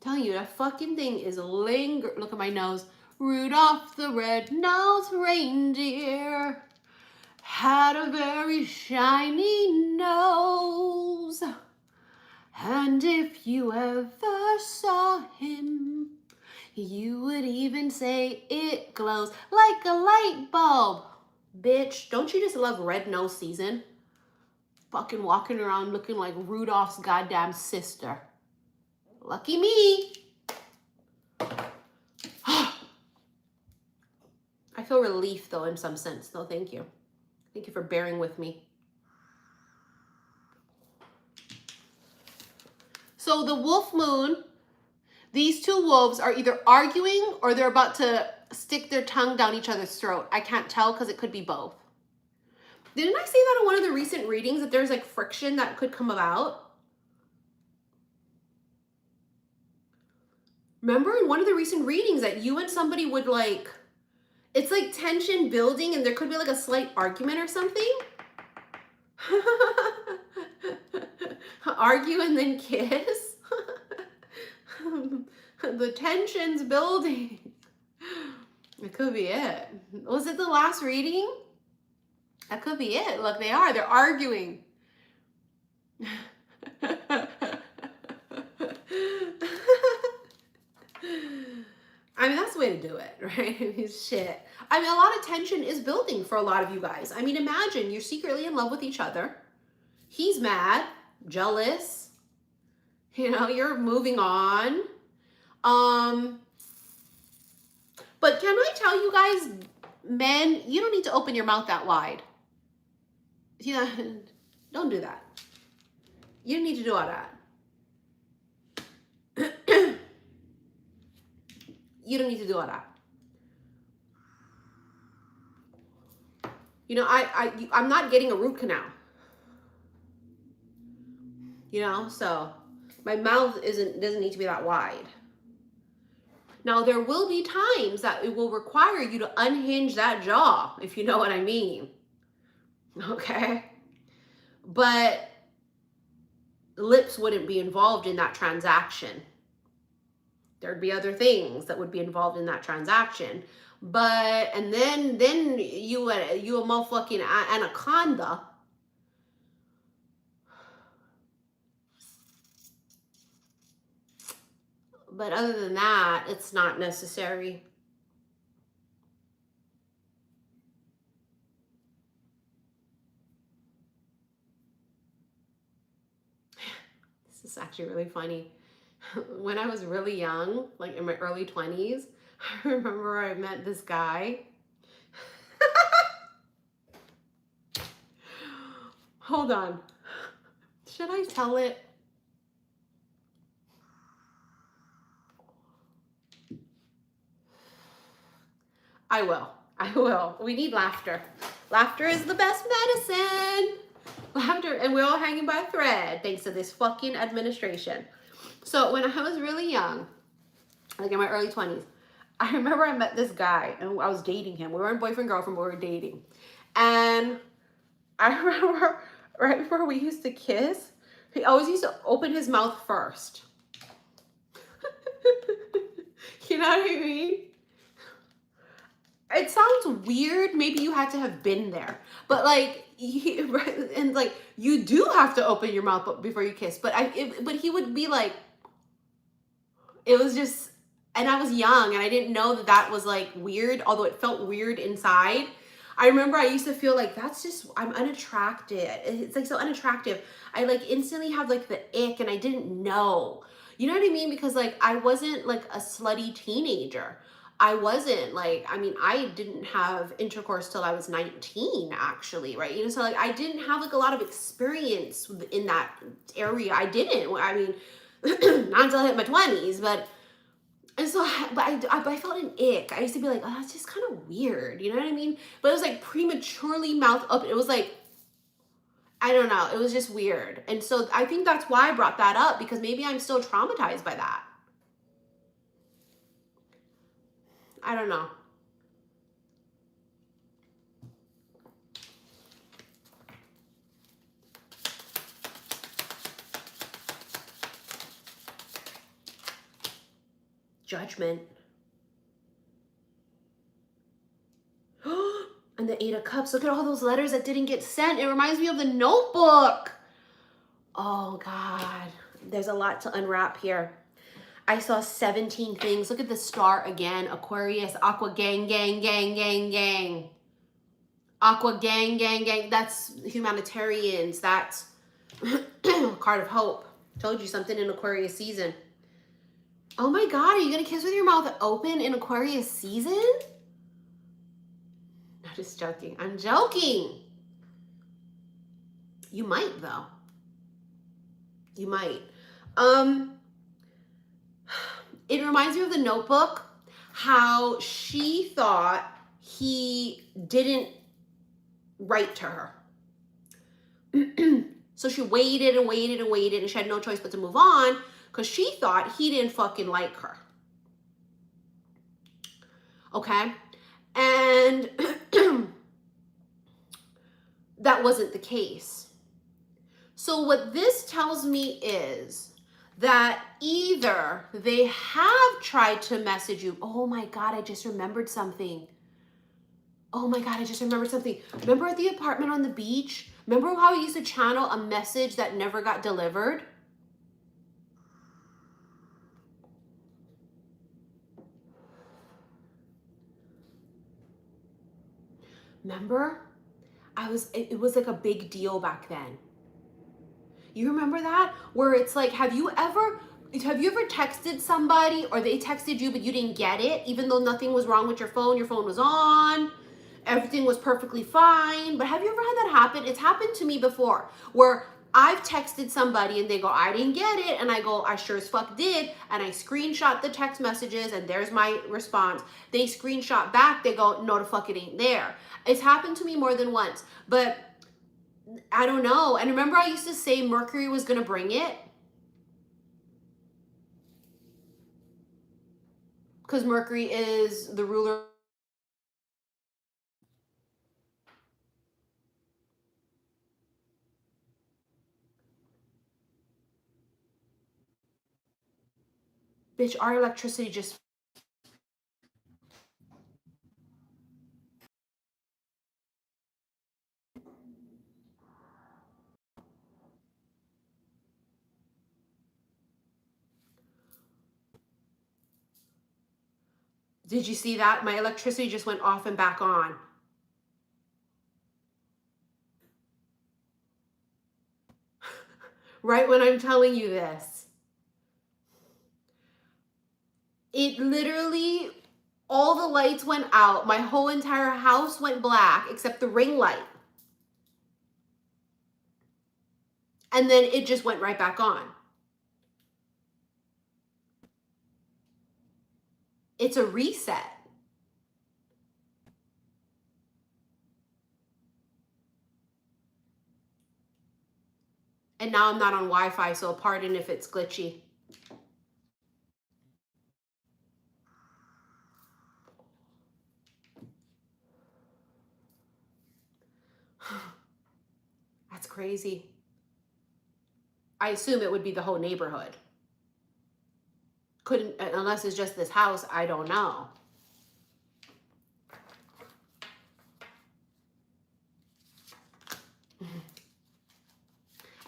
[SPEAKER 1] Telling you, that fucking thing is linger. Look at my nose. Rudolph the red-nosed reindeer had a very shiny nose. And if you ever saw him, you would even say it glows like a light bulb. Bitch, don't you just love red nose season? Fucking walking around looking like Rudolph's goddamn sister. Lucky me. I feel relief though in some sense. No, thank you. Thank you for bearing with me. So the wolf moon, these two wolves are either arguing or they're about to stick their tongue down each other's throat. I can't tell because it could be both. Didn't I say that in one of the recent readings that there's like friction that could come about? Remember in one of the recent readings that you and somebody would like, it's like tension building and there could be like a slight argument or something? Argue and then kiss? The tension's building. It could be it. Was it the last reading? That could be it. Look, they're arguing. I mean, that's the way to do it, right? Shit. I mean, a lot of tension is building for a lot of you guys. I mean, imagine you're secretly in love with each other. He's mad, jealous. You know, you're moving on. But can I tell you guys, men, you don't need to open your mouth that wide. Yeah, don't do that. You don't need to do all that. You don't need to do all that. You know, I'm not getting a root canal. You know, so my mouth doesn't need to be that wide. Now, there will be times that it will require you to unhinge that jaw, if you know what I mean. Okay? But lips wouldn't be involved in that transaction. There'd be other things that would be involved in that transaction. But, and then you a motherfucking anaconda. But other than that, it's not necessary. This is actually really funny. When I was really young, like in my early 20s, I remember I met this guy. Hold on. Should I tell it? I will. We need laughter. Laughter is the best medicine. Laughter, and we're all hanging by a thread thanks to this fucking administration. So when I was really young, like in my early 20s, I remember I met this guy and I was dating him. We weren't boyfriend, girlfriend, but we were dating. And I remember right before we used to kiss, he always used to open his mouth first. You know what I mean? It sounds weird. Maybe you had to have been there, but like, and like you do have to open your mouth before you kiss. But but he would be like, it was just, and I was young and I didn't know that was like weird, although it felt weird inside. I remember I used to feel like I'm unattracted. It's like so unattractive. I like instantly have like the ick and I didn't know. You know what I mean? Because like I wasn't like a slutty teenager. I wasn't like, I mean, I didn't have intercourse till I was 19 actually, right? You know, so like I didn't have like a lot of experience in that area. I didn't. I mean, not until I hit my 20s, but and so, but I felt an ick. I used to be like, oh, that's just kind of weird. You know what I mean? But it was like prematurely mouth open. It was like, I don't know. It was just weird. And so I think that's why I brought that up, because maybe I'm still traumatized by that. I don't know. Judgment. And the Eight of Cups. Look at all those letters that didn't get sent. It reminds me of the Notebook. Oh, God. There's a lot to unwrap here. I saw 17 things. Look at the star again. Aquarius, Aqua gang, gang, gang, gang, gang. Aqua gang, gang, gang. That's humanitarians. That's card of hope. Told you something in Aquarius season. Oh my God, are you going to kiss with your mouth open in Aquarius season? I'm just joking. I'm joking. You might though. You might. It reminds me of the Notebook, how she thought he didn't write to her. So she waited and waited and waited, and she had no choice but to move on because she thought he didn't fucking like her. Okay? And that wasn't the case. So what this tells me is that either they have tried to message you. Oh my God, I just remembered something. Oh my God, I just remembered something. Remember at the apartment on the beach? Remember how I used to channel a message that never got delivered? Remember? It was like a big deal back then. You remember that? Where it's like, have you ever texted somebody or they texted you but you didn't get it, even though nothing was wrong with your phone was on, everything was perfectly fine? But have you ever had that happen? It's happened to me before, where I've texted somebody and they go, I didn't get it, and I go, I sure as fuck did, and I screenshot the text messages and there's my response. They screenshot back, they go, no, the fuck it ain't there. It's happened to me more than once, but I don't know. And remember I used to say Mercury was gonna bring it? Because Mercury is the ruler. Bitch, our electricity just... Did you see that? My electricity just went off and back on. Right when I'm telling you this. It literally, all the lights went out. My whole entire house went black except the ring light. And then it just went right back on. It's a reset. And now I'm not on Wi-Fi, so pardon if it's glitchy. That's crazy. I assume it would be the whole neighborhood. Couldn't, unless it's just this house, I don't know.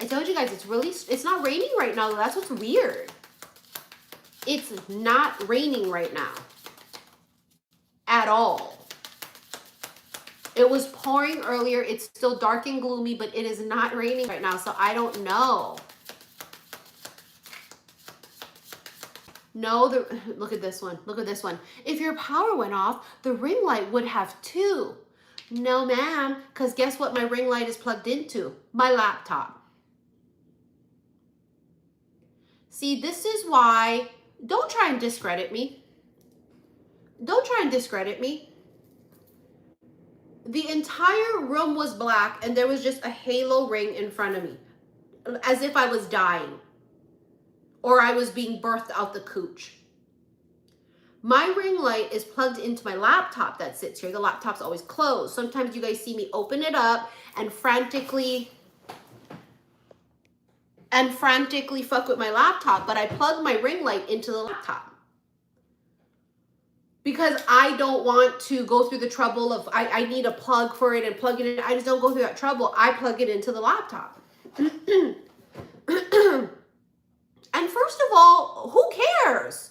[SPEAKER 1] I told you guys, it's not raining right now. That's what's weird. It's not raining right now. At all. It was pouring earlier. It's still dark and gloomy, but it is not raining right now, so I don't know. No, look at this one. Look at this one. If your power went off, the ring light would have too. No, ma'am, because guess what my ring light is plugged into? My laptop. See, this is why, don't try and discredit me. Don't try and discredit me. The entire room was black and there was just a halo ring in front of me, as if I was dying or I was being birthed out the cooch. My ring light is plugged into my laptop that sits here. The laptop's always closed. Sometimes you guys see me open it up and frantically fuck with my laptop, but I plug my ring light into the laptop. because I don't want to go through the trouble of, I need a plug for it and plug it in. I just don't go through that trouble. I plug it into the laptop. And first of all, who cares?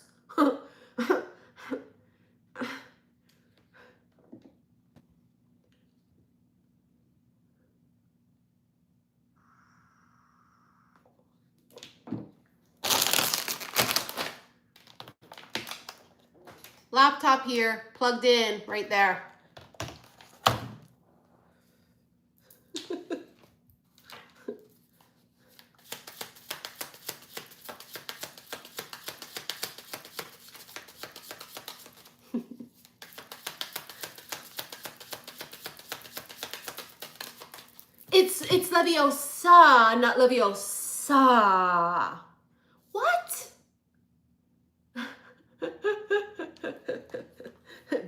[SPEAKER 1] Laptop here, plugged in, right there. It's Leviosa, not Leviosa. What?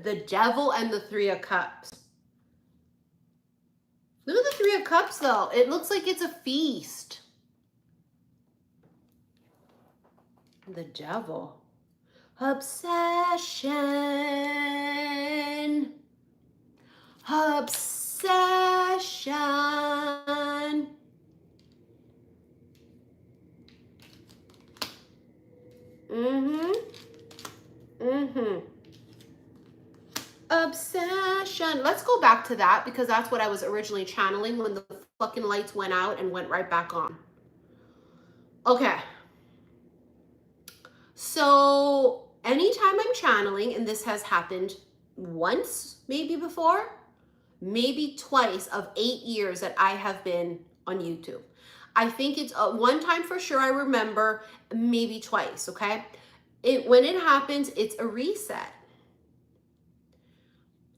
[SPEAKER 1] The Devil and the Three of Cups. Look at the Three of Cups, though. It looks like it's a feast. The Devil. Obsession. Obsession. Obsession. Let's go back to that because that's what I was originally channeling when the fucking lights went out and went right back on. Okay. So anytime I'm channeling, and this has happened once, maybe before, maybe twice of 8 years that I have been on YouTube. I think it's one time for sure I remember, maybe twice, okay? When it happens, it's a reset.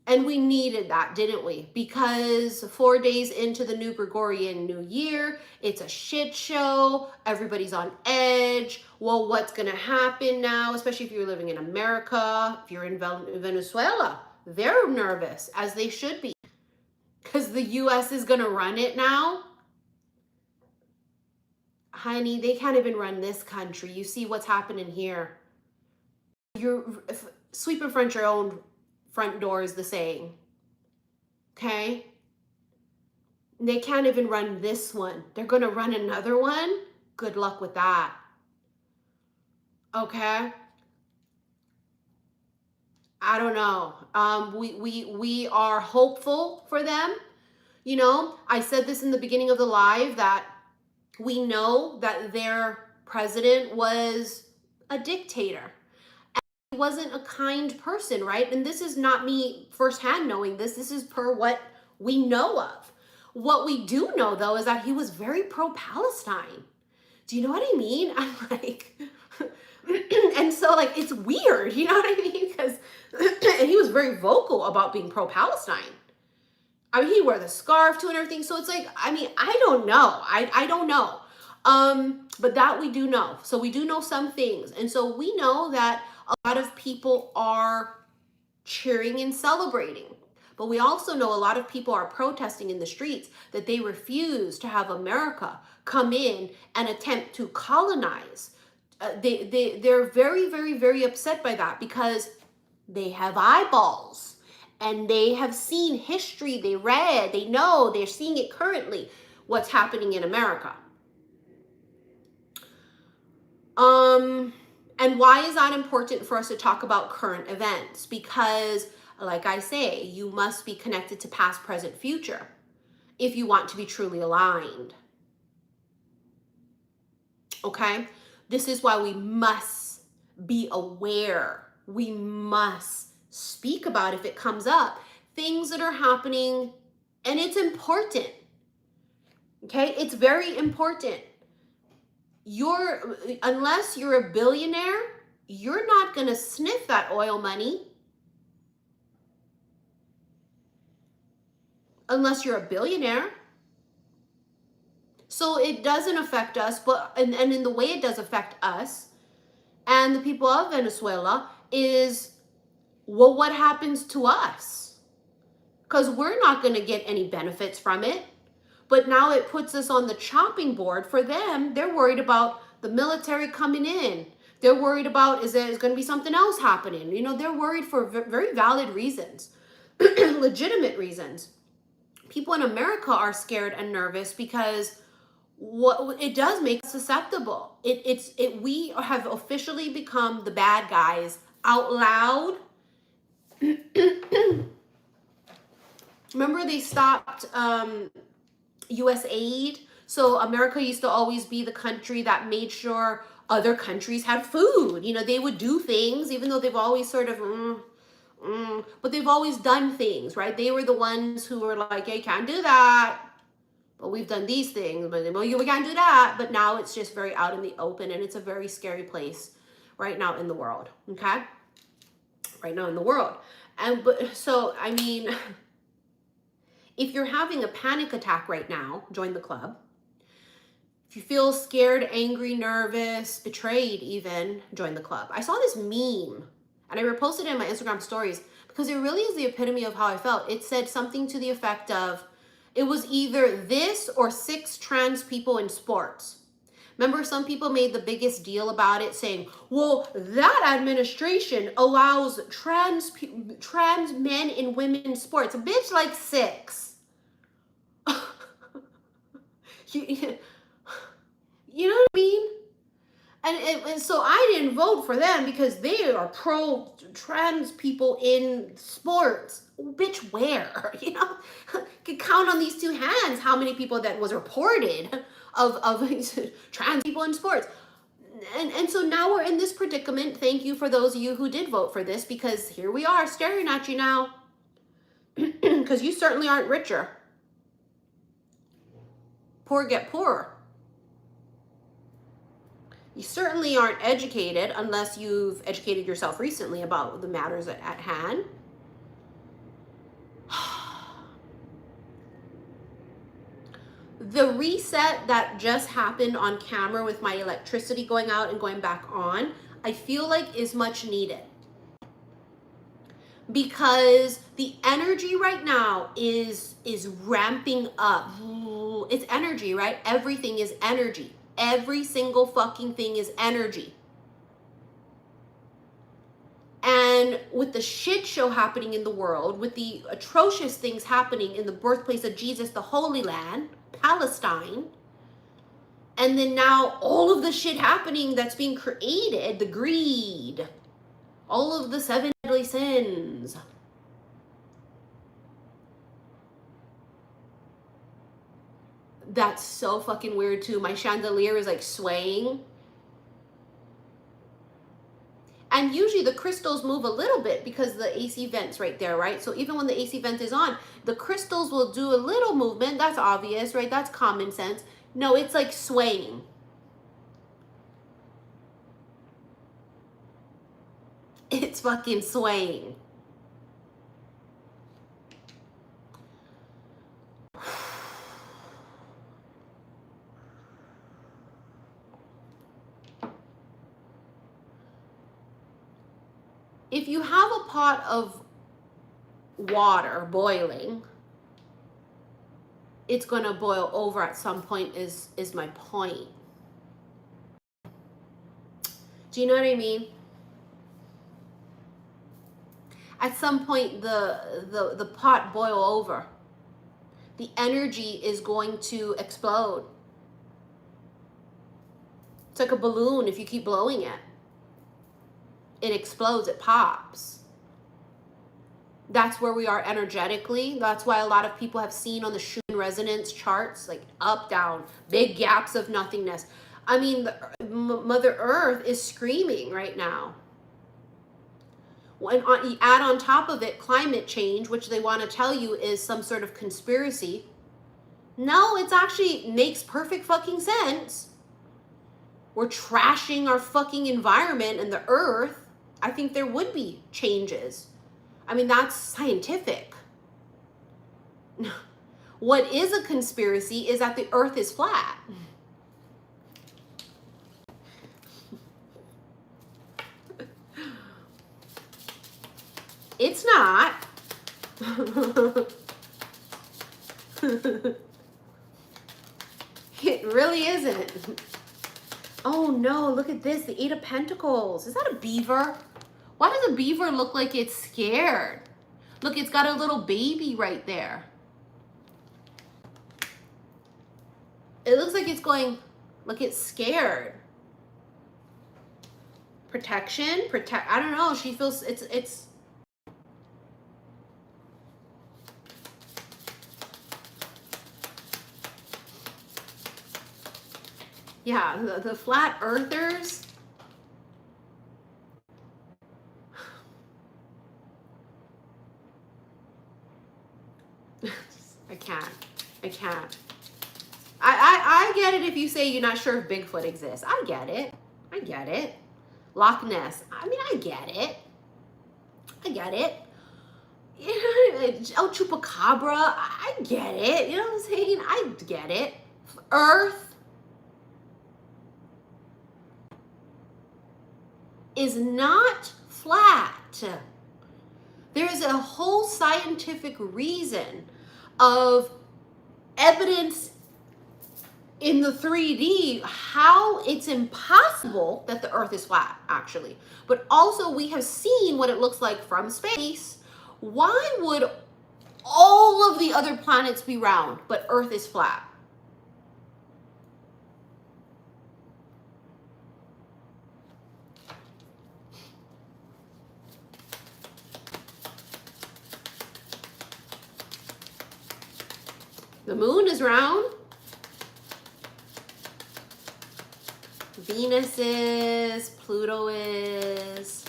[SPEAKER 1] And we needed that, didn't we? Because 4 days into the new Gregorian New Year, it's a shit show. Everybody's on edge. Well, what's going to happen now? Especially if you're living in America, if you're in Venezuela, they're nervous, as they should be. Because the U.S. is going to run it now. Honey, they can't even run this country. You see what's happening here. You're sweep in front of your own front door is the saying. Okay? They can't even run this one. They're going to run another one. Good luck with that. Okay? I don't know. We are hopeful for them. You know, I said this in the beginning of the live that we know that their president was a dictator. He wasn't a kind person, right? And this is not me firsthand knowing this. This is per what we know of. What we do know, though, is that he was very pro-Palestine. Do you know what I mean? I'm like, and so like, it's weird, you know what I mean? Because, and he was very vocal about being pro-Palestine. I mean, he wore the scarf too and everything. So it's like, I mean, I don't know. I don't know. But that we do know. So we do know some things. And so we know that a lot of people are cheering and celebrating. But we also know a lot of people are protesting in the streets that they refuse to have America come in and attempt to colonize. They're very, very, very upset by that because they have eyeballs and they have seen history. They read, they know, they're seeing it currently, what's happening in America. And why is that important for us to talk about current events? Because, like I say, you must be connected to past, present, future if you want to be truly aligned. Okay? This is why we must be aware. We must speak about, if it comes up, things that are happening, and it's important. Okay? It's very important. Unless you're a billionaire, you're not going to sniff that oil money. Unless you're a billionaire. So it doesn't affect us, but and in the way it does affect us and the people of Venezuela is, well, what happens to us? Because we're not going to get any benefits from it. But now it puts us on the chopping board for them. They're worried about the military coming in. They're worried about, is there going to be something else happening? You know, they're worried for very valid reasons, legitimate reasons. People in America are scared and nervous because what it does make us susceptible. We have officially become the bad guys out loud. Remember they stopped US aid? So America used to always be the country that made sure other countries had food. You know, they would do things, even though they've always sort of, but they've always done things, right? They were the ones who were like, hey, can't do that. But we've done these things, but well, we can't do that. But now it's just very out in the open, and it's a very scary place right now in the world, okay? Right now in the world. So, I mean, if you're having a panic attack right now, join the club. If you feel scared, angry, nervous, betrayed even, join the club. I saw this meme, and I reposted it in my Instagram stories because it really is the epitome of how I felt. It said something to the effect of, it was either this or 6 trans people in sports. Remember, some people made the biggest deal about it, saying, well, that administration allows trans men and women in sports. A bitch, like 6. You know what I mean? And so I didn't vote for them because they are pro-trans people in sports. Bitch, where? You know, could count on these 2 hands how many people that was reported of trans people in sports. And so now we're in this predicament. Thank you for those of you who did vote for this, because here we are staring at you now. Because you certainly aren't richer. Poor get poorer. You certainly aren't educated unless you've educated yourself recently about the matters at hand. The reset that just happened on camera with my electricity going out and going back on, I feel like is much needed. Because the energy right now is ramping up. It's energy, right? Everything is energy. Every single fucking thing is energy. And with the shit show happening in the world, with the atrocious things happening in the birthplace of Jesus, the Holy Land, Palestine, and then now all of the shit happening that's being created, the greed, all of the 7 deadly sins. That's so fucking weird too. My chandelier is like swaying. And usually the crystals move a little bit because the AC vent's right there, right? So even when the AC vent is on, the crystals will do a little movement. That's obvious, right? That's common sense. No, it's like swaying. It's fucking swaying. If you have a pot of water boiling, it's going to boil over at some point is my point. Do you know what I mean? At some point the pot boil over. The energy is going to explode. It's like a balloon. If you keep blowing it, it explodes, it pops. That's where we are energetically. That's why a lot of people have seen on the Schumann resonance charts, like up, down, big gaps of nothingness. I mean, Mother Earth is screaming right now. When you add on top of it climate change, which they want to tell you is some sort of conspiracy. No, it actually makes perfect fucking sense. We're trashing our fucking environment and the earth. I think there would be changes. I mean, that's scientific. What is a conspiracy is that the earth is flat. It's not. It really isn't. Oh no, look at this, the Eight of Pentacles. Is that a beaver? Why does a beaver look like it's scared? Look, it's got a little baby right there. It looks like it's going, look, it's scared. Protection, I don't know, she feels, it's. Yeah, the flat earthers. I can't. I get it if you say you're not sure if Bigfoot exists. I get it. Loch Ness. I mean, I get it. El Chupacabra. I get it. You know what I'm saying? I get it. Earth is not flat. There is a whole scientific reason of evidence in the 3D how it's impossible that the earth is flat, actually. But also we have seen what it looks like from space. Why would all of the other planets be round, but earth is flat? The moon is round. Venus is, Pluto is.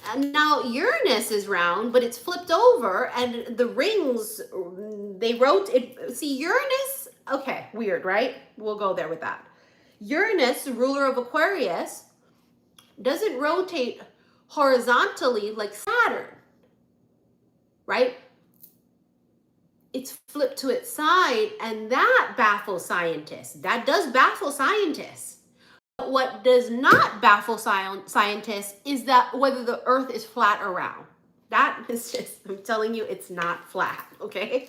[SPEAKER 1] And now Uranus is round, but it's flipped over and the rings, they rotate. See, Uranus, okay, weird, right? We'll go there with that. Uranus, ruler of Aquarius, doesn't rotate horizontally like Saturn, right? It's flipped to its side, and that baffles scientists. That does baffle scientists. But what does not baffle scientists is that whether the earth is flat or round. That is just, I'm telling you, it's not flat, okay?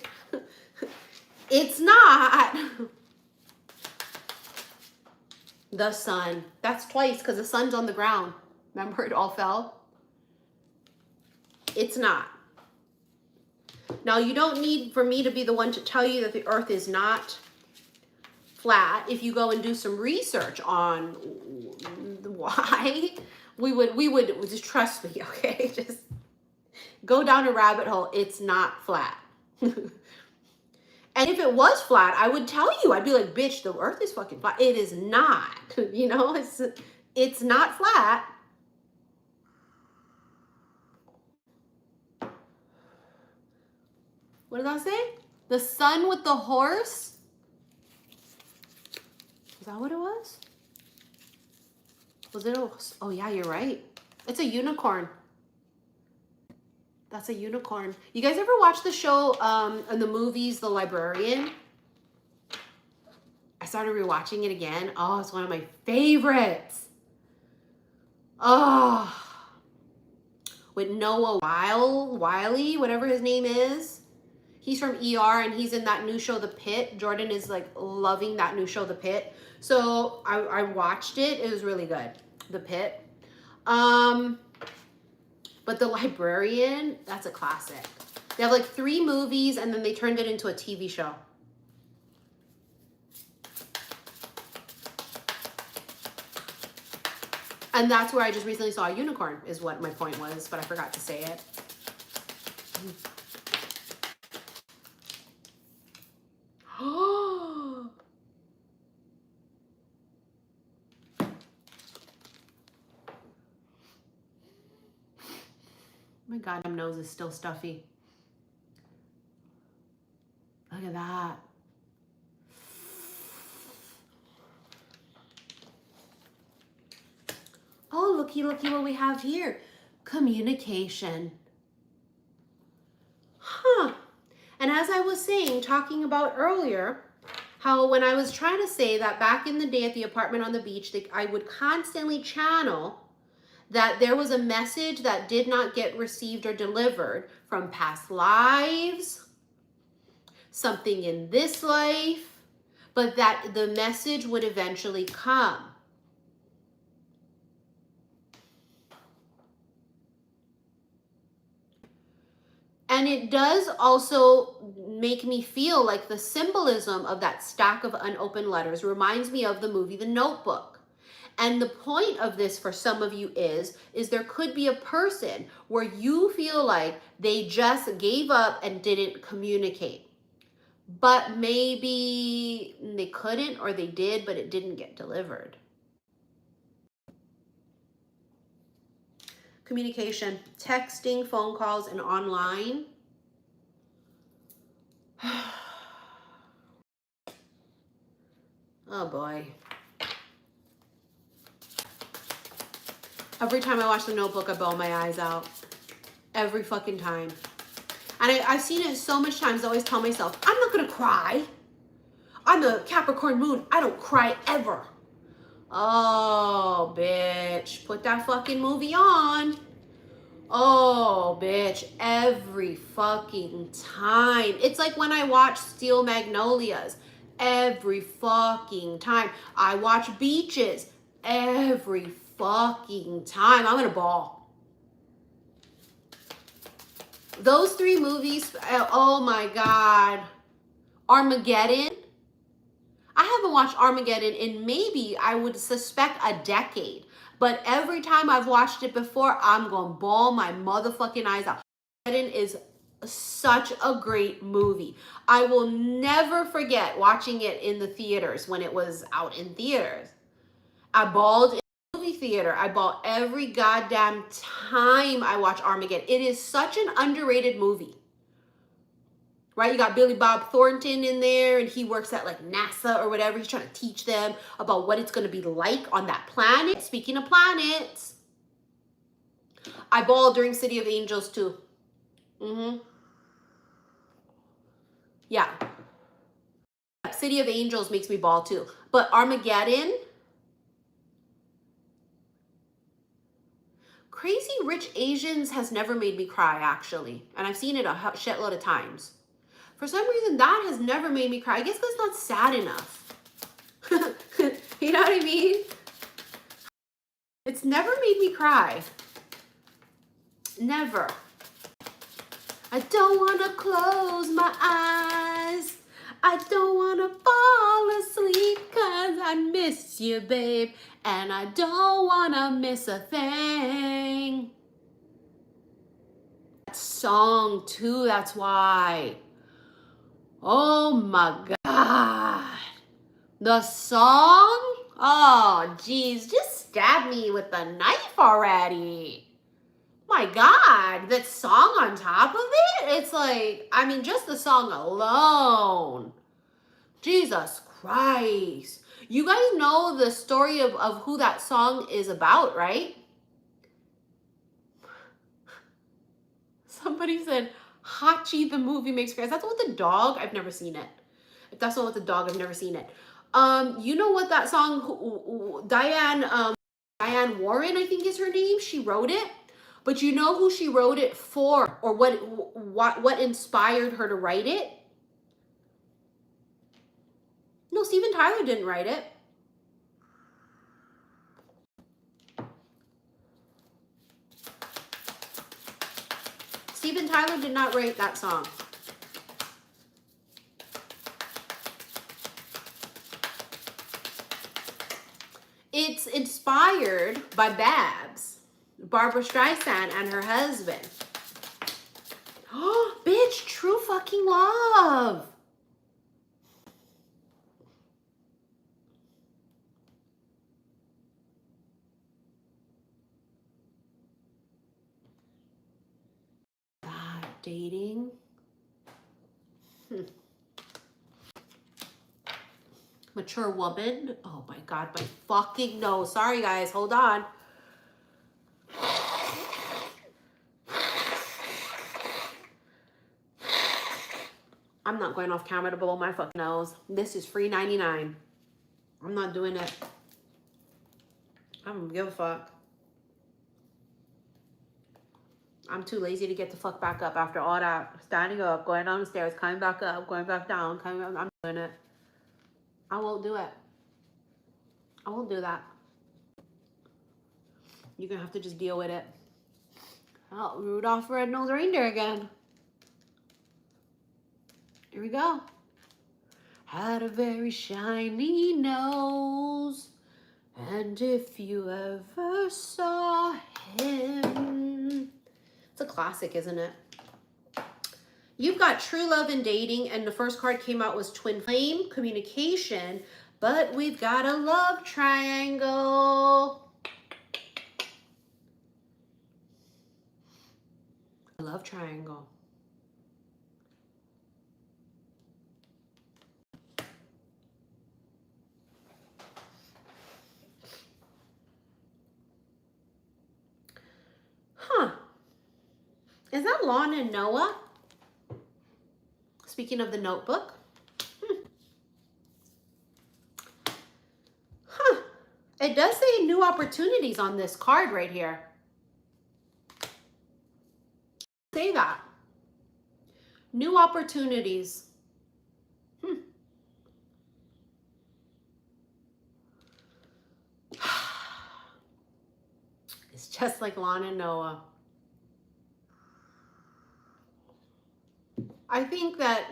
[SPEAKER 1] It's not. The sun. That's twice because the sun's on the ground. Remember, it all fell? It's not. Now, you don't need for me to be the one to tell you that the earth is not flat. If you go and do some research on why, we would just trust me, okay? Just go down a rabbit hole. It's not flat. And if it was flat, I would tell you. I'd be like, bitch, the earth is fucking flat. It is not. You know, it's not flat. What did I say? The sun with the horse? Is that what it was? Was it a, oh yeah, you're right. It's a unicorn. That's a unicorn. You guys ever watch the show in the movies, The Librarian? I started rewatching it again. Oh, it's one of my favorites. Oh, with Noah Wiley, whatever his name is. He's from ER and he's in that new show, The Pit. Jordan is like loving that new show, The Pit. So I watched it. It was really good. The Pit. But The Librarian, that's a classic. They have like 3 movies and then they turned it into a TV show. And that's where I just recently saw a unicorn, is what my point was, but I forgot to say it. Oh my God, my nose is still stuffy. Look at that. Oh, looky what we have here. Communication. Huh. And as I was saying, talking about earlier, how when I was trying to say that back in the day at the apartment on the beach, I would constantly channel that there was a message that did not get received or delivered from past lives, something in this life, but that the message would eventually come. And it does also make me feel like the symbolism of that stack of unopened letters reminds me of the movie The Notebook. And the point of this for some of you is there could be a person where you feel like they just gave up and didn't communicate. But maybe they couldn't, or they did, but it didn't get delivered. Communication, texting, phone calls, and online. Oh boy. Every time I watch The Notebook, I bawl my eyes out. Every fucking time. And I've seen it so much times, I always tell myself, I'm not gonna cry. I'm a Capricorn moon. I don't cry ever. Oh, bitch. Put that fucking movie on. Oh, bitch. Every fucking time. It's like when I watch Steel Magnolias. Every fucking time. I watch Beaches. Every fucking time. I'm gonna bawl. Those three movies, oh my God. Armageddon. I haven't watched Armageddon in maybe, I would suspect, a decade. But every time I've watched it before, I'm going to bawl my motherfucking eyes out. Armageddon is such a great movie. I will never forget watching it in the theaters when it was out in theaters. I bawled in the movie theater. I bawl every goddamn time I watch Armageddon. It is such an underrated movie. Right? You got Billy Bob Thornton in there, and he works at like NASA or whatever. He's trying to teach them about what it's going to be like on that planet. Speaking of planets, I bawled during City of Angels too. Yeah. City of Angels makes me bawl too. But Armageddon, Crazy Rich Asians has never made me cry, actually. And I've seen it a shitload of times. For some reason, that has never made me cry. I guess that's not sad enough. You know what I mean? It's never made me cry. Never. I don't want to close my eyes. I don't want to fall asleep because I miss you, babe. And I don't want to miss a thing. That song, too, that's why. Oh my God. The song? Oh, geez, just stab me with the knife already. My God, that song on top of it? It's like, I mean, just the song alone. Jesus Christ. You guys know the story of who that song is about, right? Somebody said, Hachi the movie makes cries. That's what the dog? I've never seen it. If that's not what the dog, I've never seen it. You know what that song, Diane Warren, I think is her name. She wrote it. But you know who she wrote it for, or what inspired her to write it? No, Steven Tyler didn't write it. Steven Tyler did not write that song. It's inspired by Babs, Barbara Streisand, and her husband. Oh, bitch, True Fucking Love. God, dating. Mature woman. Oh my God, my fucking nose. Sorry guys, hold on. I'm not going off camera to blow my fucking nose. This is free 99. I'm not doing it. I don't give a fuck. I'm too lazy to get the fuck back up after all that standing up, going down the stairs, coming back up, going back down, coming up. I'm doing it. I won't do it. I won't do that. You're gonna have to just deal with it. Oh, Rudolph the Red-Nosed Reindeer again. Here we go. Had a very shiny nose, and if you ever saw him. It's a classic, isn't it? You've got true love and dating, and the first card came out was twin flame, communication, but we've got a love triangle. A love triangle. Huh. Is that Lon and Noah? Speaking of the Notebook. Huh. It does say new opportunities on this card right here. Say that. New opportunities. It's just like Lon and Noah. I think that,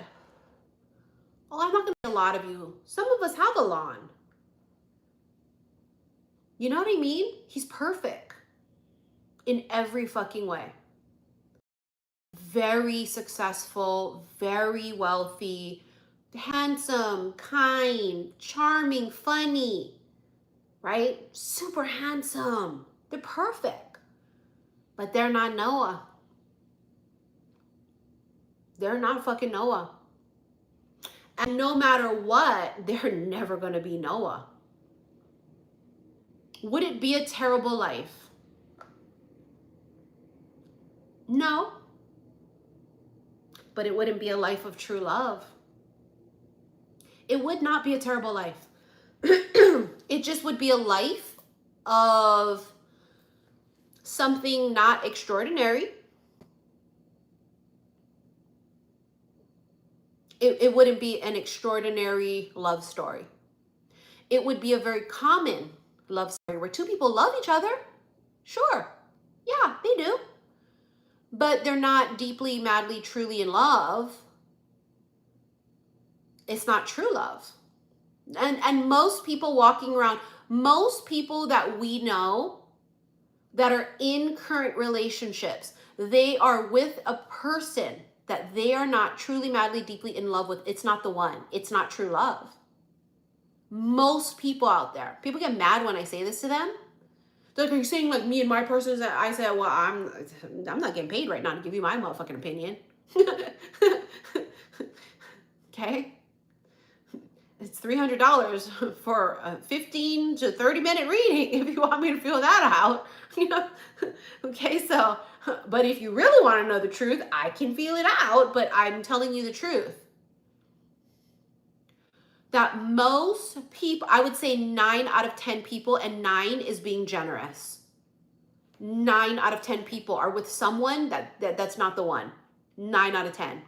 [SPEAKER 1] well, I'm not going to say a lot of you. Some of us have a Lon. You know what I mean? He's perfect in every fucking way. Very successful, very wealthy, handsome, kind, charming, funny, right? Super handsome. They're perfect. But they're not Noah. They're not fucking Noah. And no matter what, they're never going to be Noah. Would it be a terrible life? No. But it wouldn't be a life of true love. It would not be a terrible life. It just would be a life of something not extraordinary. It wouldn't be an extraordinary love story. It would be a very common love story where two people love each other. Sure. Yeah, they do. But they're not deeply, madly, truly in love. It's not true love. And most people walking around, most people that we know that are in current relationships, they are with a person that they are not truly, madly, deeply in love with. It's not the one. It's not true love. Most people out there, people get mad when I say this to them. They're like, are you saying like me and my person is that? I said, well, I'm not getting paid right now to give you my motherfucking opinion. Okay? It's $300 for a 15 to 30 minute reading if you want me to fill that out. You know? Okay, so, but if you really want to know the truth, I can feel it out, but I'm telling you the truth. That most people, I would say 9 out of 10 people, and 9 is being generous. 9 out of 10 people are with someone that's not the one. 9 out of 10.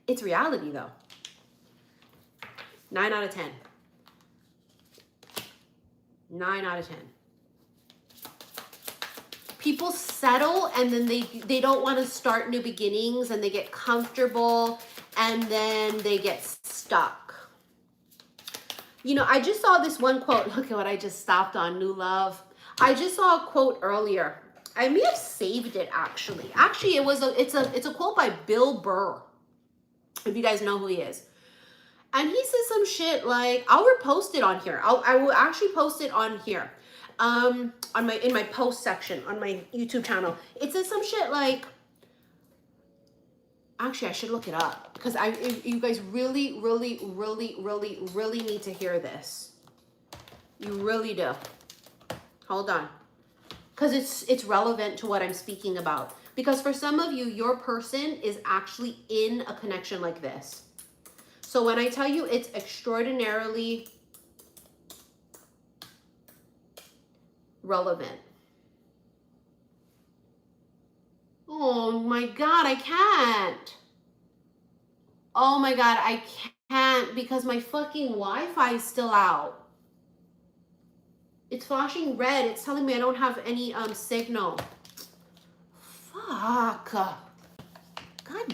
[SPEAKER 1] It's reality though. 9 out of 10. 9 out of 10. People settle and then they don't want to start new beginnings and they get comfortable and then they get stuck. You know, I just saw this one quote. Look at what I just stopped on, new love. I just saw a quote earlier. I may have saved it actually. Actually, it's a quote by Bill Burr. If you guys know who he is. And he says some shit like, I'll repost it on here. I will actually post it on here. In my post section on my YouTube channel. It says some shit like, actually I should look it up because you guys really need to hear this. You really do. Hold on. Because it's relevant to what I'm speaking about. Because for some of you, your person is actually in a connection like this. So when I tell you it's extraordinarily relevant. Oh my God, I can't. Oh my God, I can't because my fucking Wi-Fi is still out. It's flashing red. It's telling me I don't have any signal. Fuck. God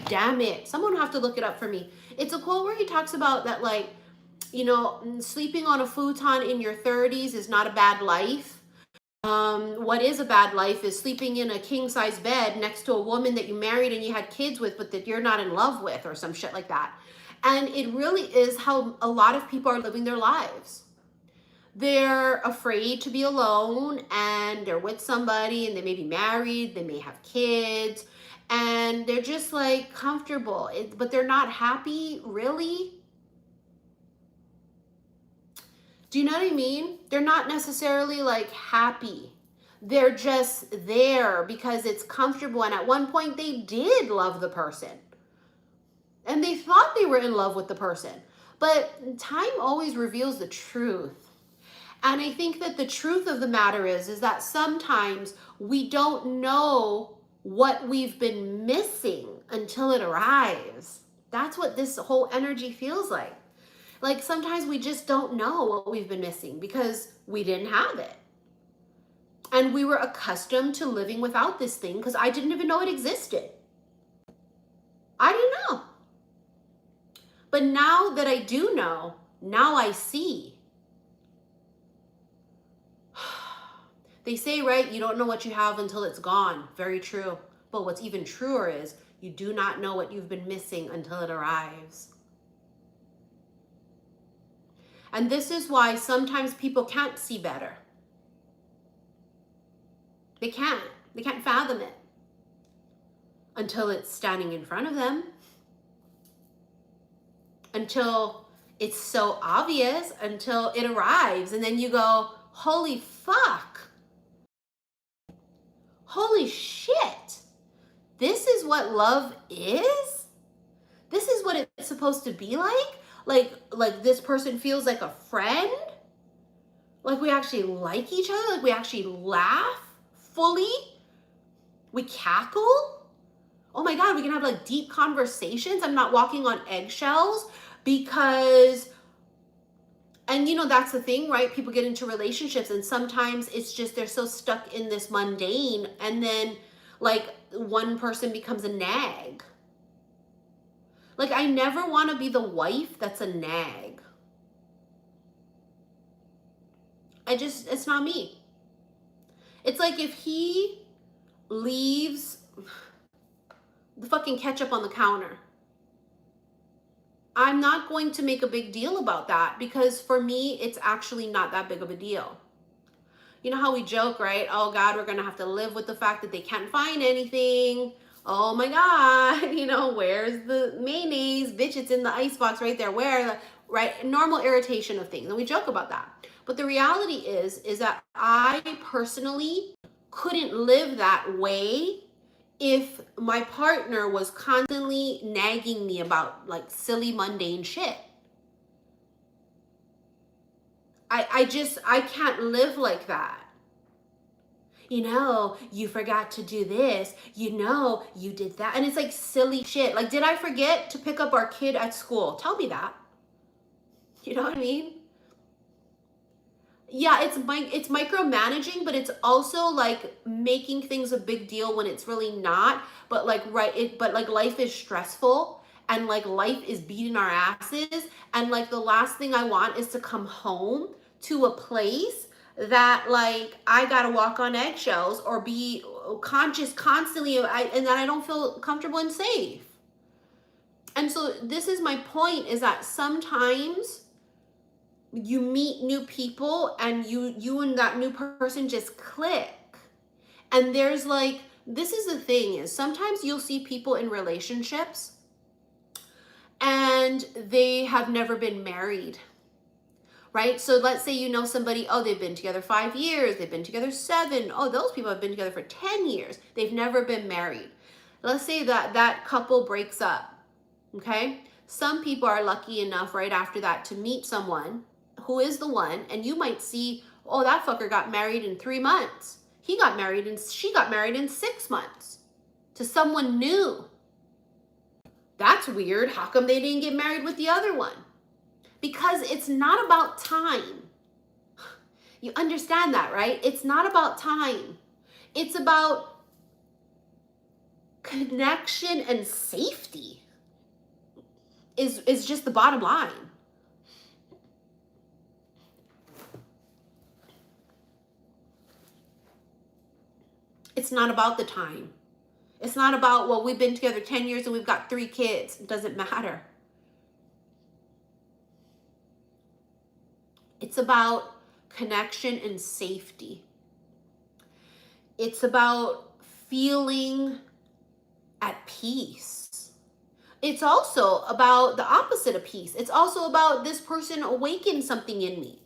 [SPEAKER 1] damn it. Someone will have to look it up for me. It's a quote where he talks about that, like, you know, sleeping on a futon in your 30s is not a bad life. What is a bad life is sleeping in a king-size bed next to a woman that you married and you had kids with, but that you're not in love with, or some shit like that. And it really is how a lot of people are living their lives. They're afraid to be alone, and they're with somebody, and they may be married, they may have kids, and they're just like comfortable, but they're not happy, really. Do you know what I mean? They're not necessarily like happy. They're just there because it's comfortable. And at one point they did love the person. And they thought they were in love with the person. But time always reveals the truth. And I think that the truth of the matter is that sometimes we don't know what we've been missing until it arrives. That's what this whole energy feels like. Like sometimes we just don't know what we've been missing because we didn't have it. And we were accustomed to living without this thing because I didn't even know it existed. I didn't know. But now that I do know, now I see. They say, right, you don't know what you have until it's gone. Very true. But what's even truer is you do not know what you've been missing until it arrives. And this is why sometimes people can't see better. They can't fathom it until it's standing in front of them. Until it's so obvious, until it arrives. And then you go, holy fuck. Holy shit. This is what love is? This is what it's supposed to be like? Like this person feels like a friend? Like we actually like each other? Like we actually laugh fully? We cackle? Oh my God, we can have like deep conversations. I'm not walking on eggshells because, and you know, that's the thing, right? People get into relationships and sometimes it's just, they're so stuck in this mundane, and then like one person becomes a nag. Like I never want to be the wife that's a nag. It's not me. It's like if he leaves the fucking ketchup on the counter, I'm not going to make a big deal about that because for me, it's actually not that big of a deal. You know how we joke, right? Oh God, we're going to have to live with the fact that they can't find anything. Oh my God, you know, where's the mayonnaise? Bitch, it's in the icebox right there. Right? Normal irritation of things. And we joke about that. But the reality is that I personally couldn't live that way if my partner was constantly nagging me about like silly mundane shit. I can't live like that. You know, you forgot to do this. You know, you did that. And it's like silly shit. Like, did I forget to pick up our kid at school? Tell me that. You know what I mean? Yeah, it's micromanaging, but it's also like making things a big deal when it's really not. But like but like life is stressful and like life is beating our asses, and like the last thing I want is to come home to a place that like I gotta walk on eggshells or be conscious constantly, and that I don't feel comfortable and safe. And so this is my point, is that sometimes you meet new people and you and that new person just click. And there's like, this is the thing, is sometimes you'll see people in relationships and they have never been married, right? So let's say you know somebody, oh, they've been together 5 years, they've been together 7. Oh, those people have been together for 10 years. They've never been married. Let's say that couple breaks up, okay? Some people are lucky enough right after that to meet someone who is the one, and you might see Oh, that fucker got married in 3 months. She got married in 6 months to someone new. That's weird. How come they didn't get married with the other one? Because it's not about time. You understand that, right? It's not about time. It's about connection and safety is just the bottom line. It's not about the time. It's not about, well, we've been together 10 years and we've got 3 kids. It doesn't matter. It's about connection and safety. It's about feeling at peace. It's also about the opposite of peace. It's also about this person awakened something in me.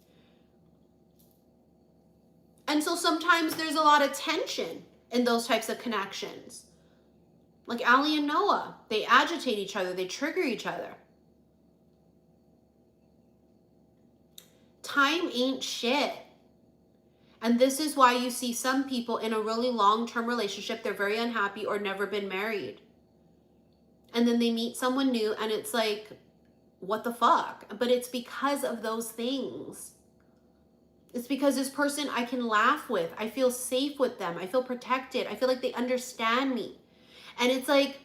[SPEAKER 1] And so sometimes there's a lot of tension in those types of connections. Like Ali and Noah, they agitate each other, they trigger each other. Time ain't shit. And this is why you see some people in a really long-term relationship, they're very unhappy or never been married. And then they meet someone new and it's like, what the fuck? But it's because of those things. It's because this person I can laugh with. I feel safe with them. I feel protected. I feel like they understand me. And it's like,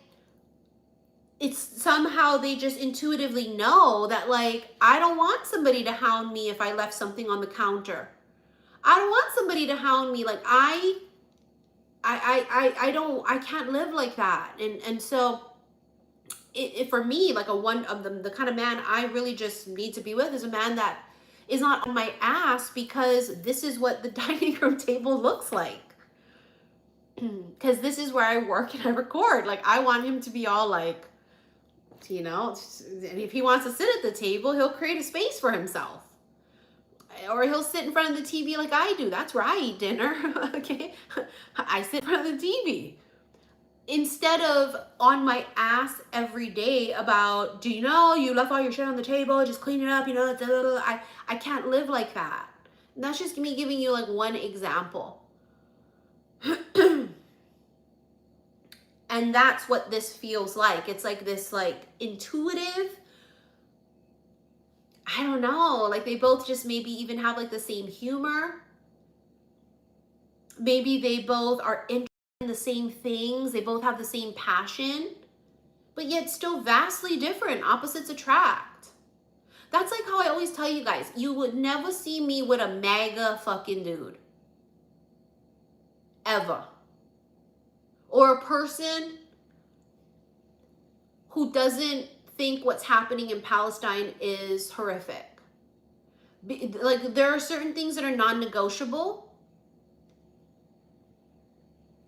[SPEAKER 1] it's somehow they just intuitively know that, like, I don't want somebody to hound me if I left something on the counter. I don't want somebody to hound me. Like, I can't live like that. And so it for me, like, one of the kind of man I really just need to be with is a man that is not on my ass, because this is what the dining room table looks like. Because this is where I work and I record. Like, I want him to be all like, you know, and if he wants to sit at the table, he'll create a space for himself. Or he'll sit in front of the TV like I do. That's where I eat dinner. Okay? I sit in front of the TV. Instead of on my ass every day about, do you know you left all your shit on the table, just clean it up, you know, I can't live like that. And that's just me giving you like one example. And that's what this feels like. It's like this like intuitive, I don't know, like they both just maybe even have like the same humor. Maybe they both are interested in the same things. They both have the same passion, but yet still vastly different. Opposites attract. That's like how I always tell you guys, you would never see me with a MAGA fucking dude. Ever. Or a person who doesn't think what's happening in Palestine is horrific. Like, there are certain things that are non-negotiable.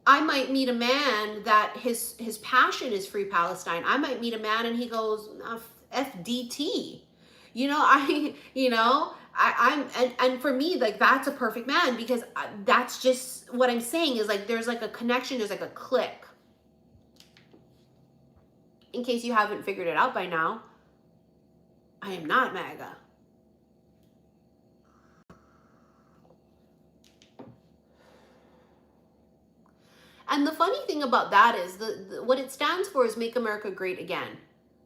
[SPEAKER 1] I might meet a man that his passion is free Palestine. I might meet a man and he goes, FDT. You know, and for me, like, that's a perfect man, because that's just what I'm saying is like, there's like a connection, there's like a click. In case you haven't figured it out by now, I am not MAGA. And the funny thing about that is what it stands for is Make America Great Again.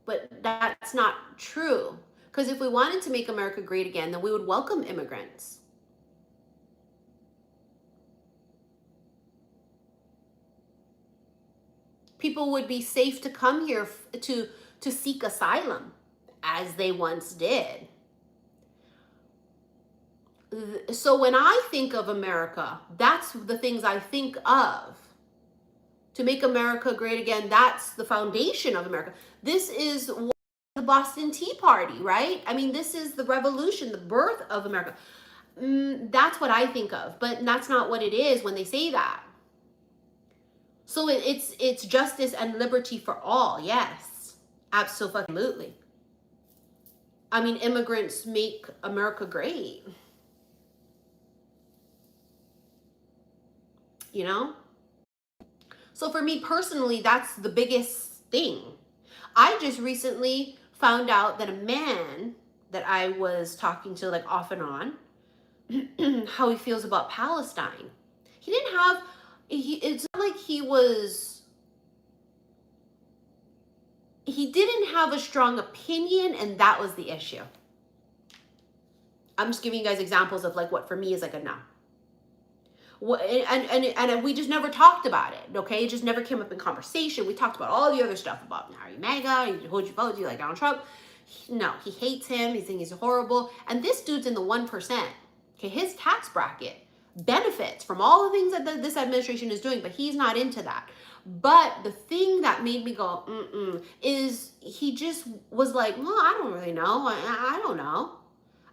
[SPEAKER 1] But that's not true. Because if we wanted to make America great again, then we would welcome immigrants. People would be safe to come here to seek asylum, as they once did. So when I think of America, that's the things I think of. To make America great again, that's the foundation of America. This is the Boston Tea Party, right? I mean, this is the revolution, the birth of America. That's what I think of, but that's not what it is when they say that. So it's justice and liberty for all. Yes, absolutely. I mean, immigrants make America great. You know? So for me personally, that's the biggest thing. I just recently found out that a man that I was talking to like off and on, how he feels about Palestine. He didn't have, it's not like he didn't have a strong opinion, and that was the issue. I'm just giving you guys examples of like what for me is like a no. And we just never talked about it, okay? It just never came up in conversation. We talked about all the other stuff about, are you MAGA? Who'd you vote? Do you like Donald Trump? No, he hates him. He thinks he's horrible. And this dude's in the 1%. Okay, his tax bracket benefits from all the things that this administration is doing, but he's not into that. But the thing that made me go, is he just was like, well, I don't really know. I don't know.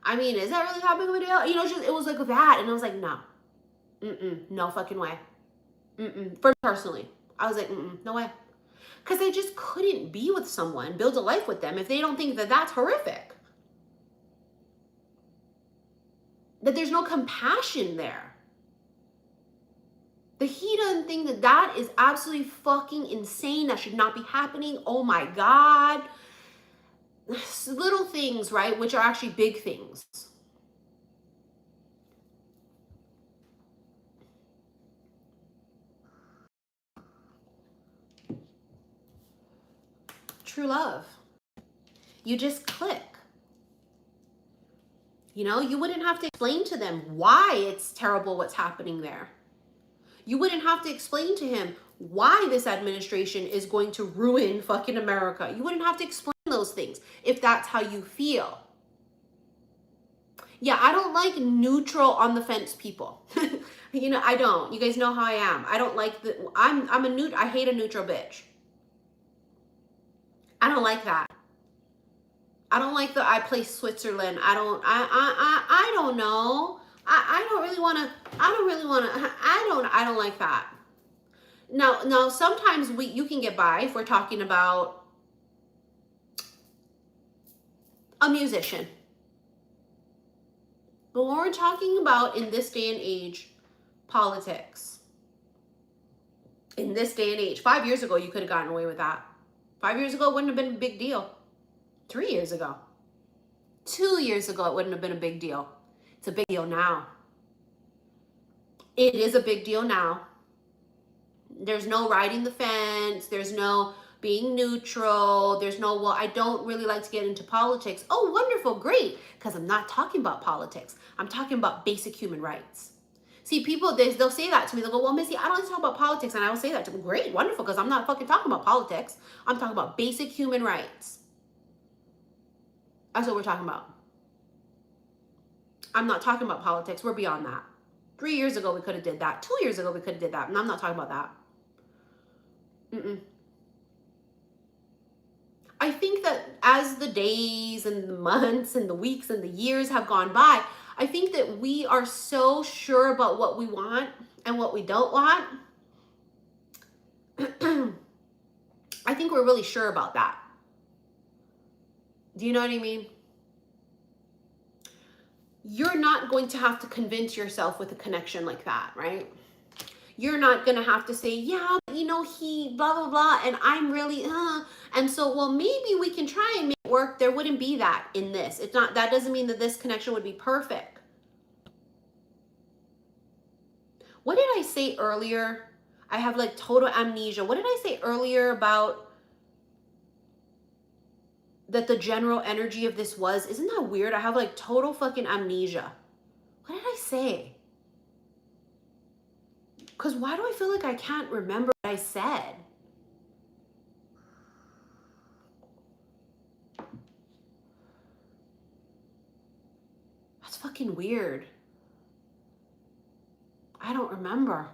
[SPEAKER 1] I mean, is that really that big of a deal? You know, just, it was like that. And I was like, no. No fucking way. For me personally, I was like, no way. Because they just couldn't be with someone, build a life with them, if they don't think that that's horrific. That there's no compassion there. That he doesn't think that that is absolutely fucking insane. That should not be happening. Oh my God. Little things, right? Which are actually big things. True love. You just click. You know, you wouldn't have to explain to them why it's terrible what's happening there. You wouldn't have to explain to him why this administration is going to ruin fucking America. You wouldn't have to explain those things if that's how you feel. Yeah, I don't like neutral on the fence people. You know, I don't. You guys know how I am. I don't like I hate a neutral bitch. I don't like that. I don't like I play Switzerland. I don't know. I don't really want to, I don't like that. Now sometimes you can get by if we're talking about a musician. But when we're talking about, in this day and age, politics, in this day and age, 5 years ago, you could have gotten away with that. 5 years ago, it wouldn't have been a big deal. 3 years ago. 2 years ago, it wouldn't have been a big deal. It's a big deal now. It is a big deal now. There's no riding the fence. There's no being neutral. There's no, well, I don't really like to get into politics. Oh, wonderful, great. Because I'm not talking about politics. I'm talking about basic human rights. See, people, they'll say that to me. They'll go, well, Missy, I don't like to talk about politics. And I will say that to them. Great, wonderful, because I'm not fucking talking about politics. I'm talking about basic human rights. That's what we're talking about. I'm not talking about politics. We're beyond that. 3 years ago, we could have did that. 2 years ago, we could have did that. And I'm not talking about that. I think that as the days and the months and the weeks and the years have gone by, I think that we are so sure about what we want and what we don't want. I think we're really sure about that. Do you know what I mean? You're not going to have to convince yourself with a connection like that, right? You're not going to have to say, yeah, you know, he blah, blah, blah, and I'm really, and so, well, maybe we can try and make it work. There wouldn't be that in this. It's not, that doesn't mean that this connection would be perfect. What did I say earlier? I have like total amnesia. What did I say earlier about that the general energy of this was? Isn't that weird? I have like total fucking amnesia. What did I say? Because why do I feel like I can't remember what I said? That's fucking weird. I don't remember.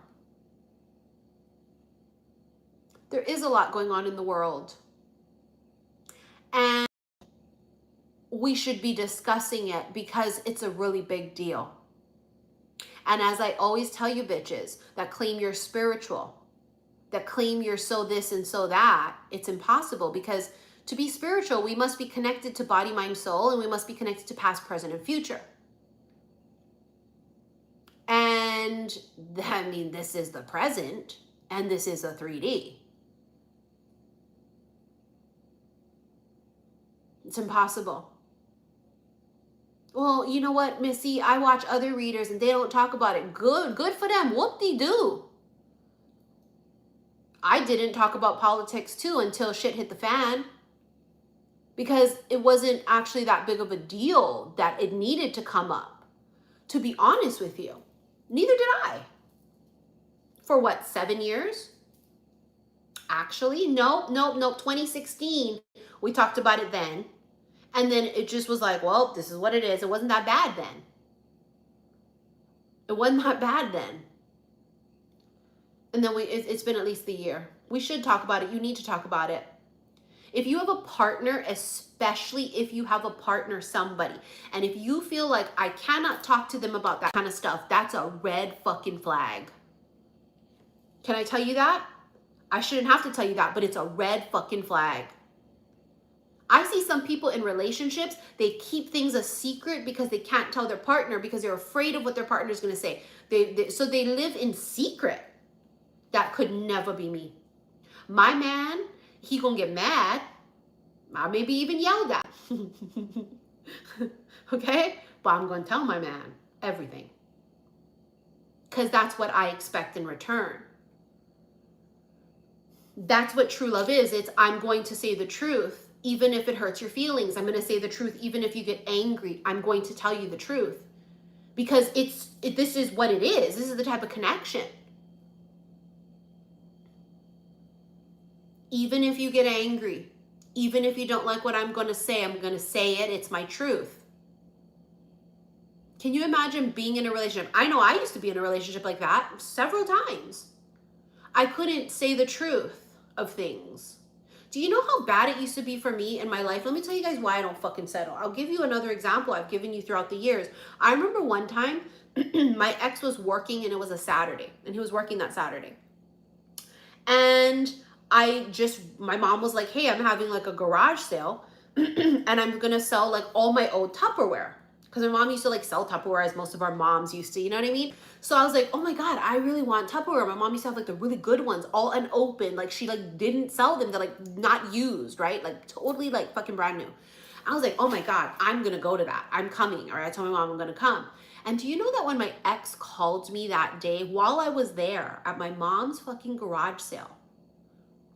[SPEAKER 1] There is a lot going on in the world. And we should be discussing it because it's a really big deal. And as I always tell you bitches that claim you're spiritual, that claim you're so this and so that, it's impossible, because to be spiritual, we must be connected to body, mind, soul, and we must be connected to past, present, and future. And I mean, this is the present, and this is a 3D. It's impossible. Well, you know what, Missy? I watch other readers and they don't talk about it. Good for them. Whoop-de-doo. I didn't talk about politics too until shit hit the fan, because it wasn't actually that big of a deal that it needed to come up. To be honest with you, neither did I. For what, 7 years? Actually, nope. 2016, we talked about it then. And then it just was like, well, this is what it is. It wasn't that bad then. It wasn't that bad then. And then it's been at least the year. We should talk about it. You need to talk about it. If you have a partner, especially if you have a partner, somebody, and if you feel like I cannot talk to them about that kind of stuff, that's a red fucking flag. Can I tell you that? I shouldn't have to tell you that, but it's a red fucking flag. I see some people in relationships, they keep things a secret because they can't tell their partner because they're afraid of what their partner is going to say. So they live in secret. That could never be me. My man, he gonna get mad. I maybe even yelled at. Okay? But I'm gonna tell my man everything. Because that's what I expect in return. That's what true love is. It's I'm going to say the truth, even if it hurts your feelings. I'm going to say the truth, even if you get angry. I'm going to tell you the truth. Because this is what it is. This is the type of connection. Even if you get angry, even if you don't like what I'm going to say it. It's my truth. Can you imagine being in a relationship? I know I used to be in a relationship like that several times. I couldn't say the truth of things. Do you know how bad it used to be for me in my life? Let me tell you guys why I don't fucking settle. I'll give you another example I've given you throughout the years. I remember one time my ex was working and it was a Saturday, and he was working that Saturday. And my mom was like, hey, I'm having like a garage sale and I'm going to sell like all my old Tupperware. Because my mom used to like sell Tupperware, as most of our moms used to, you know what I mean? So I was like, oh my God, I really want Tupperware. My mom used to have like the really good ones, all unopened. Like she like didn't sell them. They're like not used, right? Like totally like fucking brand new. I was like, oh my God, I'm going to go to that. I'm coming. All right. I told my mom I'm going to come. And do you know that when my ex called me that day while I was there at my mom's fucking garage sale,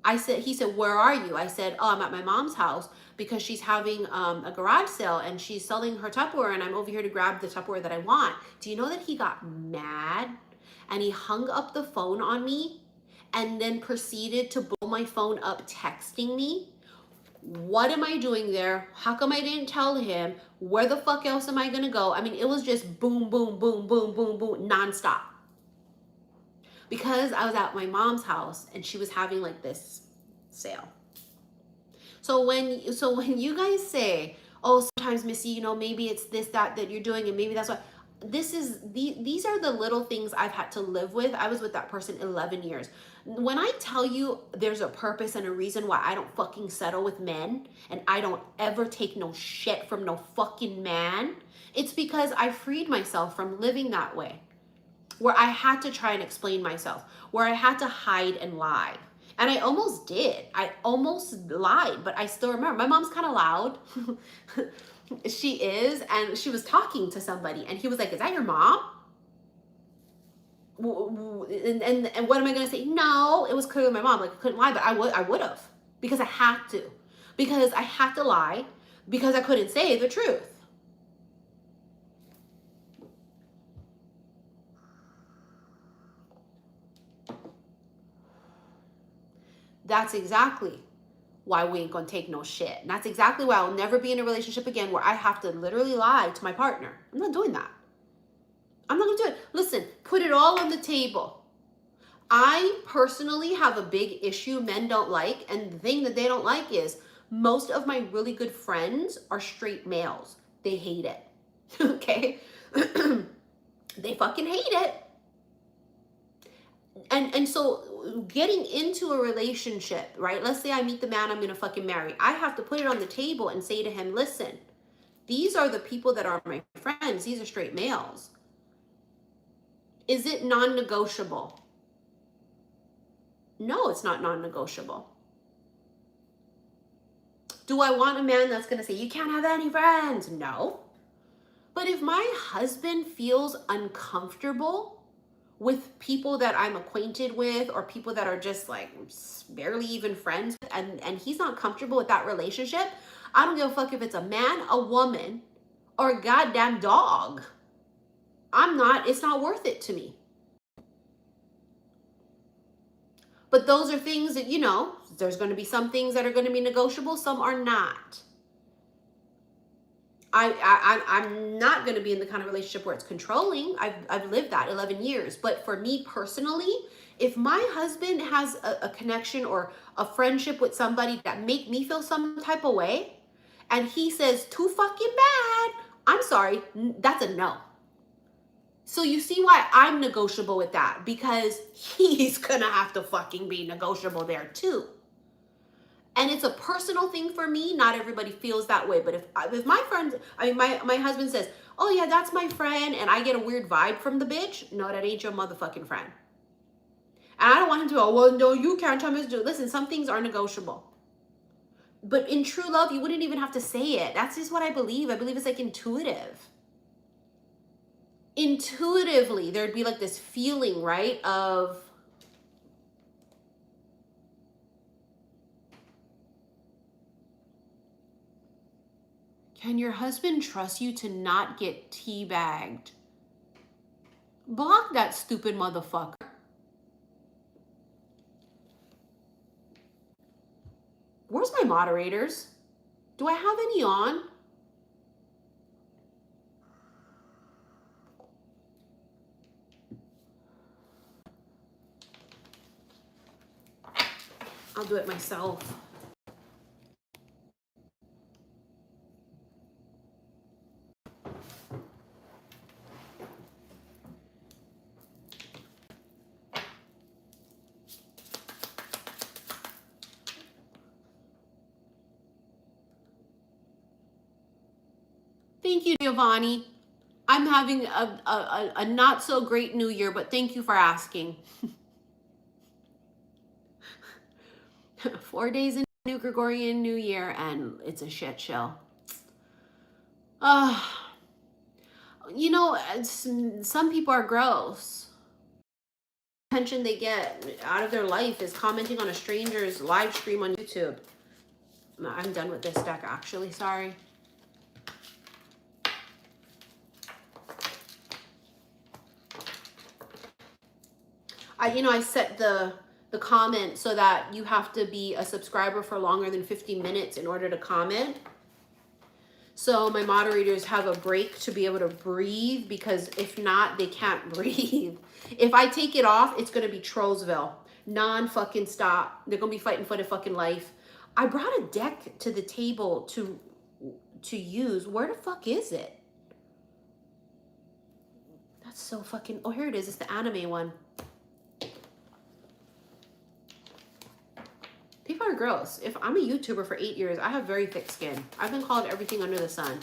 [SPEAKER 1] he said, where are you? I said, oh, I'm at my mom's house because she's having a garage sale and she's selling her Tupperware and I'm over here to grab the Tupperware that I want. Do you know that he got mad and he hung up the phone on me and then proceeded to blow my phone up texting me? What am I doing there? How come I didn't tell him? Where the fuck else am I gonna go? I mean, it was just boom, boom, boom, boom, boom, boom, nonstop. Because I was at my mom's house and she was having like this sale. So when you guys say, oh, sometimes Missy, you know, maybe it's this, that you're doing, and maybe that's what, these are the little things I've had to live with. I was with that person 11 years. When I tell you there's a purpose and a reason why I don't fucking settle with men and I don't ever take no shit from no fucking man, it's because I freed myself from living that way, where I had to try and explain myself, where I had to hide and lie. And I almost did. I almost lied, but I still remember. My mom's kind of loud. She is, and she was talking to somebody, and he was like, is that your mom? And what am I going to say? No, it was clearly my mom. Like, I couldn't lie, but I would have, because I had to. Because I had to lie, because I couldn't say the truth. That's exactly why we ain't gonna take no shit. And that's exactly why I'll never be in a relationship again where I have to literally lie to my partner. I'm not doing that. I'm not gonna do it. Listen, put it all on the table. I personally have a big issue men don't like, and the thing that they don't like is most of my really good friends are straight males. They hate it. Okay? They fucking hate it. And so getting into a relationship, right? Let's say I meet the man I'm gonna fucking marry. I have to put it on the table and say to him, listen, these are the people that are my friends. These are straight males. Is it non-negotiable? No, it's not non-negotiable. Do I want a man that's gonna say, you can't have any friends? No. But if my husband feels uncomfortable with people that I'm acquainted with or people that are just like barely even friends with, and he's not comfortable with that relationship, I don't give a fuck if it's a man, a woman, or a goddamn dog. It's not worth it to me. But those are things that, there's going to be some things that are going to be negotiable, some are not. I'm not going to be in the kind of relationship where it's controlling. I've lived that 11 years. But for me personally, if my husband has a connection or a friendship with somebody that make me feel some type of way, and he says too fucking bad, I'm sorry, that's a no. So you see why I'm negotiable with that, because he's gonna have to fucking be negotiable there too. And it's a personal thing for me. Not everybody feels that way. But if my friend, my husband says, oh yeah, that's my friend, and I get a weird vibe from the bitch, no, that ain't your motherfucking friend. And I don't want him to go, well, no, you can't tell me to do it. Listen, some things are negotiable. But in true love, you wouldn't even have to say it. That's just what I believe. I believe it's like intuitive. Intuitively, there'd be like this feeling, right, of, can your husband trust you to not get teabagged? Block that stupid motherfucker. Where's my moderators? Do I have any on? I'll do it myself. Thank you, Giovanni. I'm having a not so great new year, but thank you for asking. 4 days in New Gregorian New Year, and it's a shit show. Some people are gross. Attention they get out of their life is commenting on a stranger's live stream on YouTube. I'm done with this deck, actually. Sorry. I set the comment so that you have to be a subscriber for longer than 50 minutes in order to comment. So my moderators have a break to be able to breathe, because if not, they can't breathe. If I take it off, it's going to be Trollsville. Non-fucking stop. They're going to be fighting for their fucking life. I brought a deck to the table to use. Where the fuck is it? That's so fucking... Oh, here it is. It's the anime one. People are gross. If I'm a YouTuber for 8 years, I have very thick skin. I've been called everything under the sun.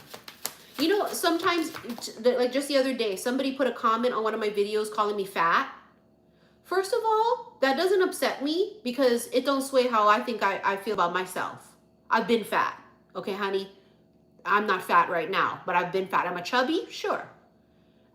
[SPEAKER 1] Sometimes, like just the other day, somebody put a comment on one of my videos calling me fat. First of all, that doesn't upset me, because it don't sway how I think I feel about myself. I've been fat. Okay, honey? I'm not fat right now, but I've been fat. Am I chubby? Sure.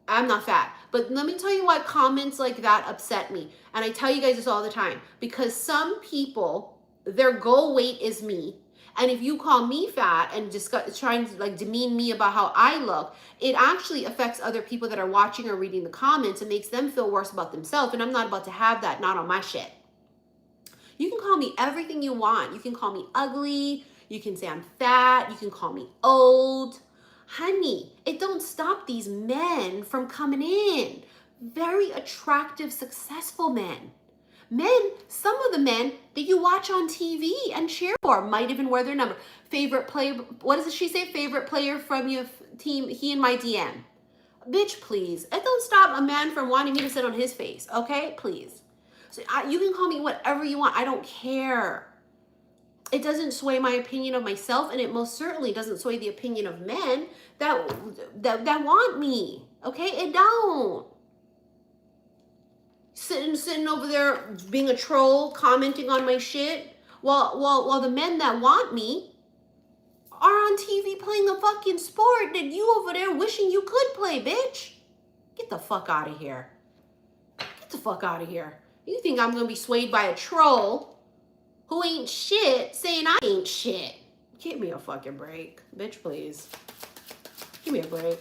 [SPEAKER 1] I'm not fat. But let me tell you why comments like that upset me. And I tell you guys this all the time. Because some people... their goal weight is me. And if you call me fat and trying to like demean me about how I look, it actually affects other people that are watching or reading the comments and makes them feel worse about themselves. And I'm not about to have that, not on my shit. You can call me everything you want. You can call me ugly. You can say I'm fat. You can call me old. Honey, it don't stop these men from coming in. Very attractive, successful men. Men, some of the men that you watch on TV and cheer for might even wear their number. Favorite player, what does she say? Favorite player from your team, he in my DM. Bitch, please. It don't stop a man from wanting me to sit on his face, okay? Please. So you can call me whatever you want. I don't care. It doesn't sway my opinion of myself, and it most certainly doesn't sway the opinion of men that want me, okay? It don't. Sitting over there being a troll, commenting on my shit, while the men that want me are on TV playing a fucking sport that you over there wishing you could play, bitch. Get the fuck out of here. Get the fuck out of here. You think I'm gonna be swayed by a troll who ain't shit saying I ain't shit? Give me a fucking break. Bitch, please. Give me a break.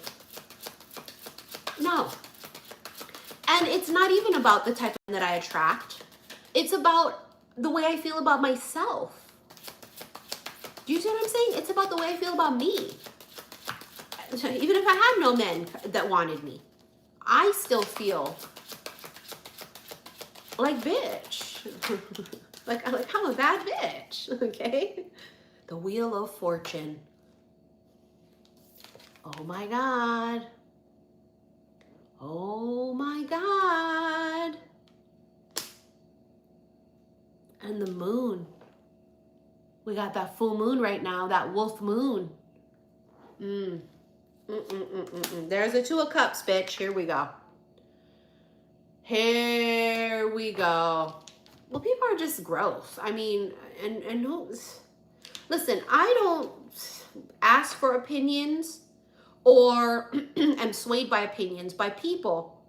[SPEAKER 1] No. And it's not even about the type of men that I attract. It's about the way I feel about myself. Do you see what I'm saying? It's about the way I feel about me. Even if I had no men that wanted me, I still feel like bitch. like I'm a bad bitch, okay? The Wheel of Fortune. Oh my God. Oh my God. And the moon. We got that full moon right now, that wolf moon. There's a Two of Cups, bitch. Here we go. Here we go. Well, people are just gross. I mean, and no, listen, I don't ask for opinions or am swayed by opinions by people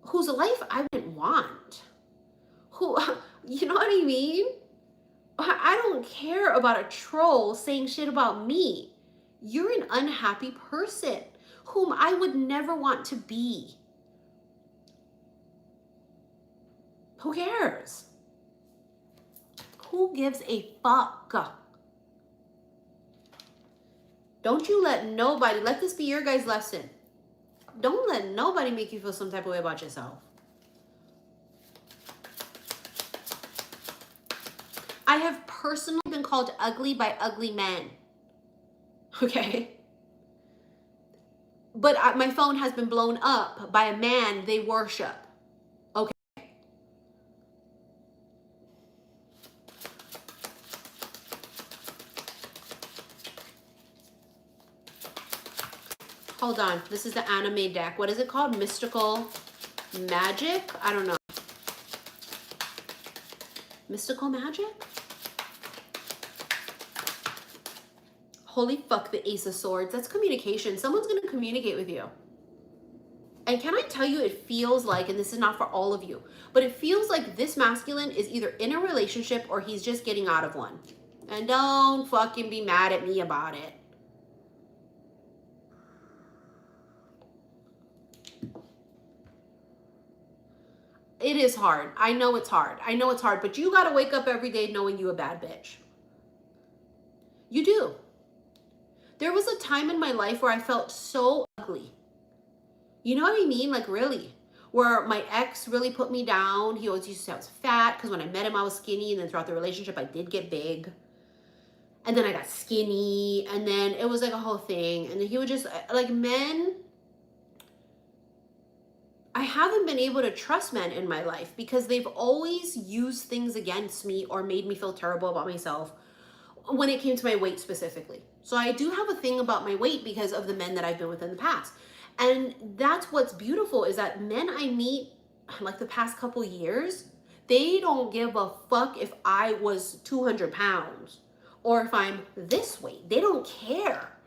[SPEAKER 1] whose life I wouldn't want. Who, you know what I mean? I don't care about a troll saying shit about me. You're an unhappy person whom I would never want to be. Who cares? Who gives a fuck? Don't you let nobody, let this be your guys' lesson. Don't let nobody make you feel some type of way about yourself. I have personally been called ugly by ugly men. Okay? But my phone has been blown up by a man they worship. Okay? Hold on. This is the anime deck. What is it called? Mystical Magic? I don't know. Mystical Magic? Holy fuck, the Ace of Swords. That's communication. Someone's going to communicate with you. And can I tell you, it feels like, and this is not for all of you, but it feels like this masculine is either in a relationship or he's just getting out of one. And don't fucking be mad at me about it. It is hard. I know it's hard. I know it's hard, but you got to wake up every day knowing you a bad bitch. You do. There was a time in my life where I felt so ugly. You know what I mean? Like, really. Where my ex really put me down. He always used to say I was fat because when I met him, I was skinny. And then throughout the relationship, I did get big. And then I got skinny. And then it was like a whole thing. And then he would just, like, men, I haven't been able to trust men in my life because they've always used things against me or made me feel terrible about myself when it came to my weight specifically. So I do have a thing about my weight because of the men that I've been with in the past. And that's what's beautiful is that men I meet like the past couple years, they don't give a fuck if I was 200 pounds or if I'm this weight. They don't care.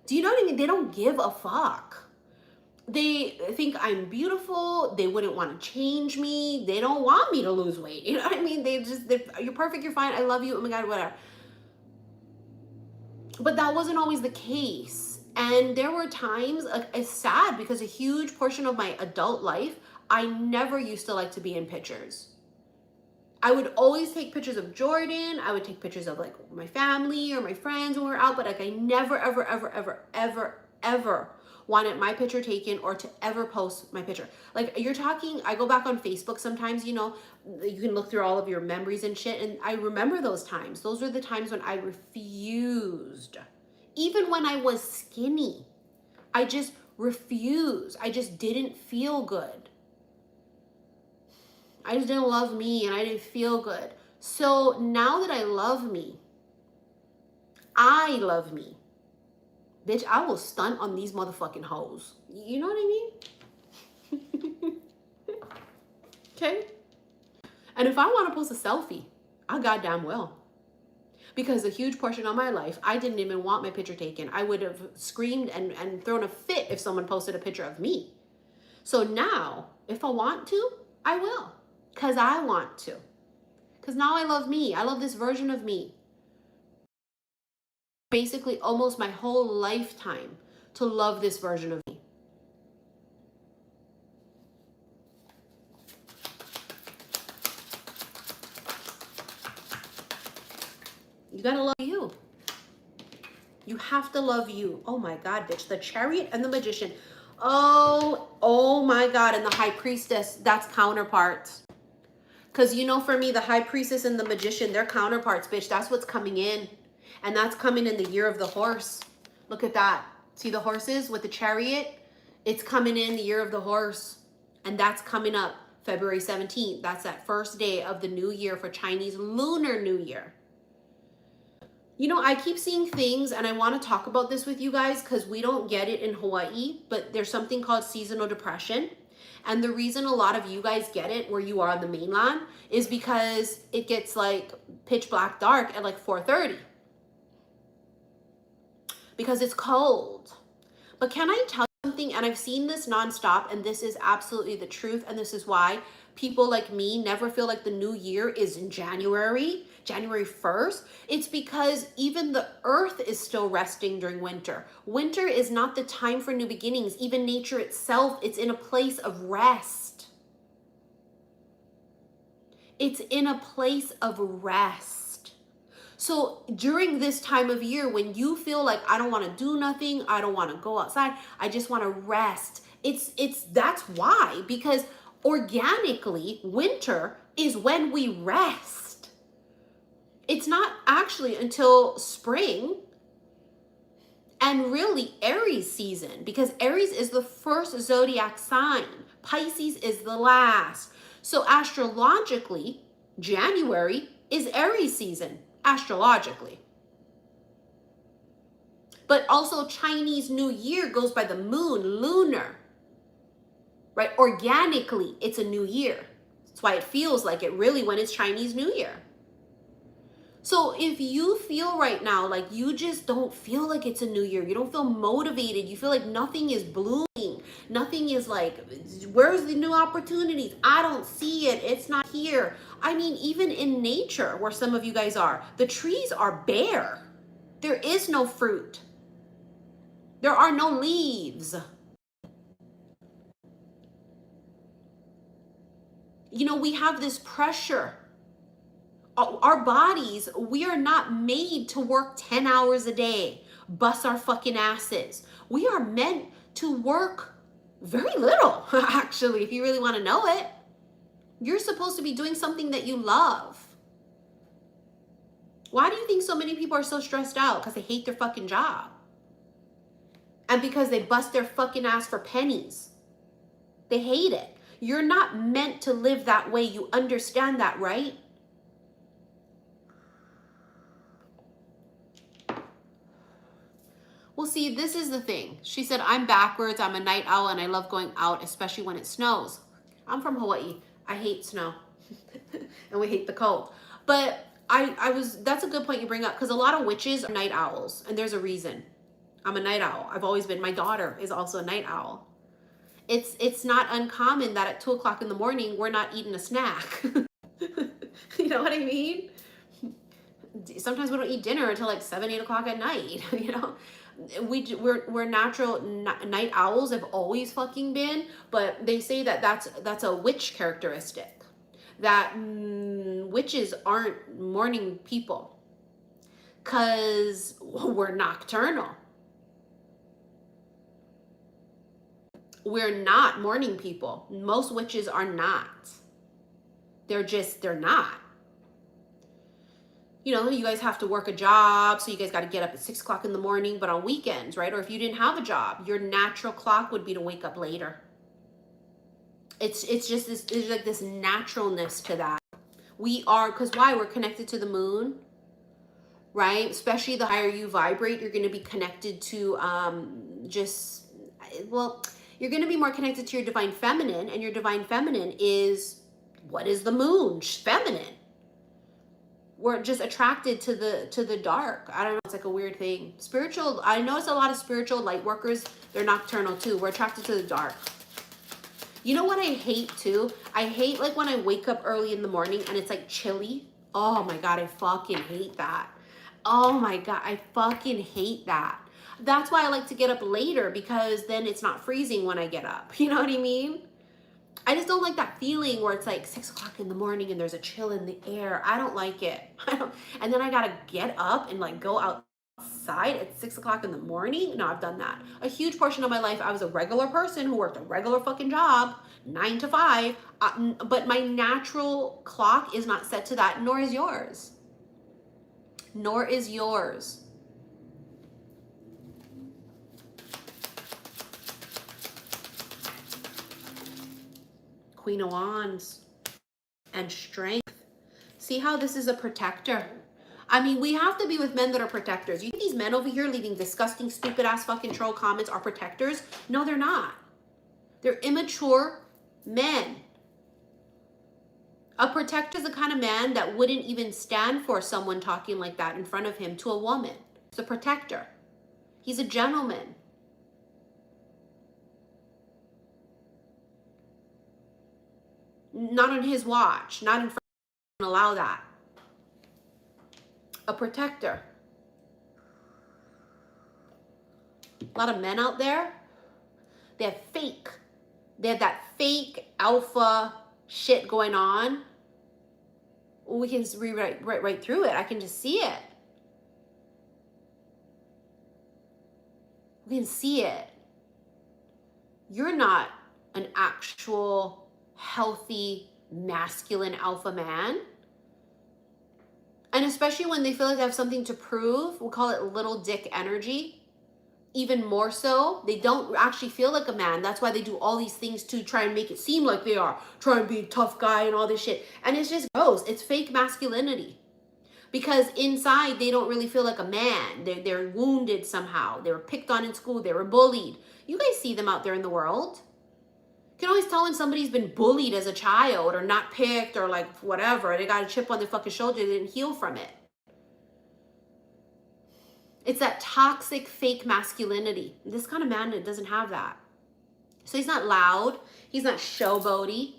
[SPEAKER 1] Do you know what I mean? They don't give a fuck. They think I'm beautiful. They wouldn't want to change me. They don't want me to lose weight. You know what I mean? You're perfect. You're fine. I love you. Oh my God, whatever. But that wasn't always the case. And there were times, it's sad because a huge portion of my adult life, I never used to like to be in pictures. I would always take pictures of Jordan. I would take pictures of like my family or my friends when we were out, but like I never, ever, ever, ever, ever, ever wanted my picture taken or to ever post my picture. Like you're talking, I go back on Facebook sometimes, you know, you can look through all of your memories and shit. And I remember those times. Those are the times when I refused. Even when I was skinny, I just refused. I just didn't feel good. I just didn't love me and I didn't feel good. So now that I love me, bitch, I will stunt on these motherfucking hoes. You know what I mean? Okay? And if I want to post a selfie, I goddamn will. Because a huge portion of my life, I didn't even want my picture taken. I would have screamed and thrown a fit if someone posted a picture of me. So now, if I want to, I will. Because I want to. Because now I love me. I love this version of me. Basically, almost my whole lifetime to love this version of me. You gotta love you. You have to love you. Oh my God, bitch. The Chariot and the Magician. Oh my God. And the High Priestess, that's counterparts. Because you know, for me, the High Priestess and the Magician, they're counterparts, bitch. That's what's coming in. And that's coming in the year of the horse. Look at that. See the horses with the Chariot? It's coming in the year of the horse. And that's coming up February 17th. That's that first day of the new year for Chinese Lunar New Year. You know, I keep seeing things, and I want to talk about this with you guys because we don't get it in Hawaii, but there's something called seasonal depression. And the reason a lot of you guys get it where you are on the mainland is because it gets like pitch black dark at like 4:30. Because it's cold. But can I tell you something? And I've seen this nonstop, and this is absolutely the truth, and this is why people like me never feel like the new year is in January 1st. It's because even the earth is still resting during winter. Winter is not the time for new beginnings. Even nature itself, it's in a place of rest. It's in a place of rest. So during this time of year, when you feel like I don't want to do nothing, I don't want to go outside, I just want to rest. That's why, because organically, winter is when we rest. It's not actually until spring and really Aries season, because Aries is the first zodiac sign. Pisces is the last. So astrologically, January is Aries season, astrologically. But also Chinese New Year goes by the moon, lunar, right? Organically, it's a new year. That's why it feels like it really when it's Chinese New Year. So if you feel right now like you just don't feel like it's a new year, you don't feel motivated, you feel like nothing is blooming, nothing is like, where's the new opportunities? I don't see it. It's not here. I mean, even in nature, where some of you guys are, the trees are bare. There is no fruit. There are no leaves. You know, we have this pressure. Our bodies, we are not made to work 10 hours a day, bust our fucking asses. We are meant to work very little, actually, if you really want to know it. You're supposed to be doing something that you love. Why do you think so many people are so stressed out? Because they hate their fucking job. And because they bust their fucking ass for pennies. They hate it. You're not meant to live that way. You understand that, right? Well, see, this is the thing. She said, I'm backwards. I'm a night owl and I love going out, especially when it snows. I'm from Hawaii. I hate snow. And we hate the cold. But that's a good point you bring up, because a lot of witches are night owls, and there's a reason. I'm a night owl. I've always been. My daughter is also a night owl. It's not uncommon that at 2 o'clock in the morning, we're not eating a snack. You know what I mean? Sometimes we don't eat dinner until like 7, 8 o'clock at night, you know? We're natural night owls, have always fucking been, but they say that that's a witch characteristic, that witches aren't morning people because we're nocturnal. We're not morning people. Most witches are not. They're not. You know, you guys have to work a job, so you guys got to get up at 6 o'clock in the morning, but on weekends, right? Or if you didn't have a job, your natural clock would be to wake up later. It's just this, there's like this naturalness to that. We are, because why? We're connected to the moon, right? Especially the higher you vibrate, you're going to be connected to you're going to be more connected to your divine feminine, and your divine feminine is, what is the moon? Feminine. we're just attracted to the dark. I don't know, it's like a weird thing. Spiritual, I notice a lot of spiritual light workers, they're nocturnal too. We're attracted to the dark. You know what I hate too? I hate like when I wake up early in the morning and it's like chilly. Oh my God, I fucking hate that. Oh my God, I fucking hate that. That's why I like to get up later, because then it's not freezing when I get up. You know what I mean? I just don't like that feeling where it's like 6 o'clock in the morning and there's a chill in the air. I don't like it. And then I gotta get up and like go outside at 6 o'clock in the morning. No, I've done that. A huge portion of my life, I was a regular person who worked a regular fucking job, 9 to 5. But my natural clock is not set to that, nor is yours. Nor is yours. Queen of Wands and strength. See how this is a protector? I mean, we have to be with men that are protectors. You think these men over here leaving disgusting, stupid ass fucking troll comments are protectors? No, they're not. They're immature men. A protector is the kind of man that wouldn't even stand for someone talking like that in front of him to a woman. He's a protector. He's a gentleman. Not on his watch, not in front of him, allow that. A protector. A lot of men out there, they have fake. They have that fake alpha shit going on. We can rewrite right through it. I can just see it. We can see it. You're not an actual healthy masculine alpha man. And especially when they feel like they have something to prove, we'll call it little dick energy. Even more so, they don't actually feel like a man. That's why they do all these things to try and make it seem like they are. Try and be a tough guy and all this shit. And it's just gross. It's fake masculinity. Because inside, they don't really feel like a man. They're wounded somehow. They were picked on in school. They were bullied. You guys see them out there in the world. You can always tell when somebody's been bullied as a child or not picked or like whatever. They got a chip on their fucking shoulder. They didn't heal from it. It's that toxic fake masculinity. This kind of man doesn't have that. So he's not loud. He's not showboaty.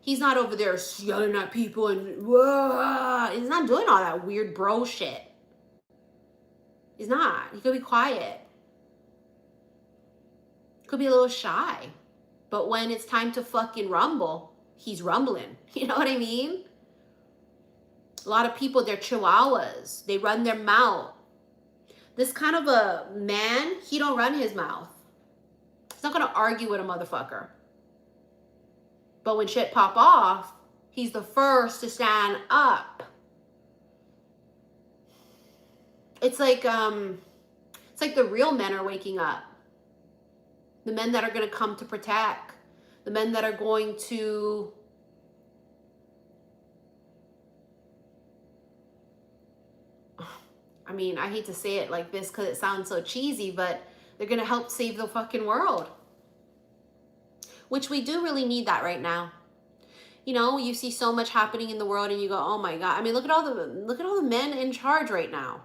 [SPEAKER 1] He's not over there yelling at people and whoa. He's not doing all that weird bro shit. He's not. He could be quiet. Could be a little shy. But when it's time to fucking rumble, he's rumbling. You know what I mean? A lot of people, they're chihuahuas. They run their mouth. This kind of a man, he don't run his mouth. He's not going to argue with a motherfucker. But when shit pop off, he's the first to stand up. It's like the real men are waking up. The men that are going to come to protect. The men that are going to I mean, I hate to say it like this because it sounds so cheesy, but they're going to help save the fucking world. Which we do really need that right now. You know, you see so much happening in the world and you go, oh my God. I mean, look at all the men in charge right now.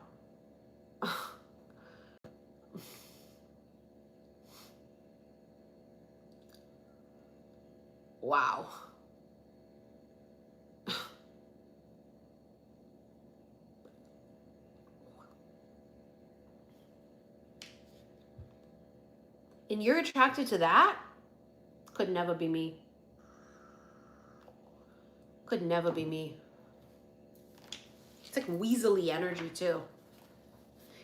[SPEAKER 1] Wow. And you're attracted to that? Could never be me. Could never be me. It's like weaselly energy too.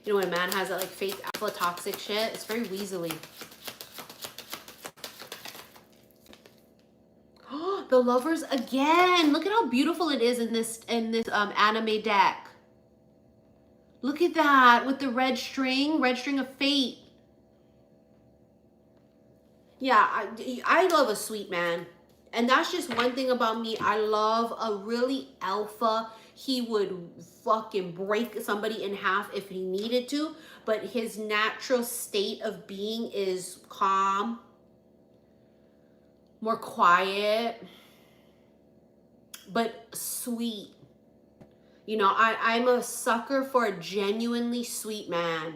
[SPEAKER 1] You know when a man has that like fake alpha toxic shit? It's very weaselly. The Lovers again. Look at how beautiful it is in this anime deck. Look at that with the red string of fate. Yeah, I love a sweet man. And that's just one thing about me. I love a really alpha. He would fucking break somebody in half if he needed to. But his natural state of being is calm. More quiet. But sweet. You know, I'm a sucker for a genuinely sweet man.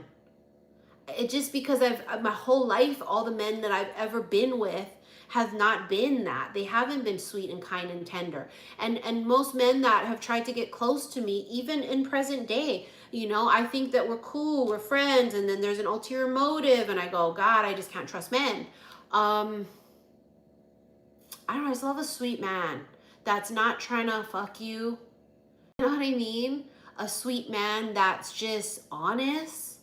[SPEAKER 1] It just because my whole life, all the men that I've ever been with have not been that. They haven't been sweet and kind and tender. And most men that have tried to get close to me, even in present day, you know, I think that we're cool, we're friends, and then there's an ulterior motive, and I go, God, I just can't trust men. I don't know, I just love a sweet man that's not trying to fuck you. You know what I mean? A sweet man that's just honest.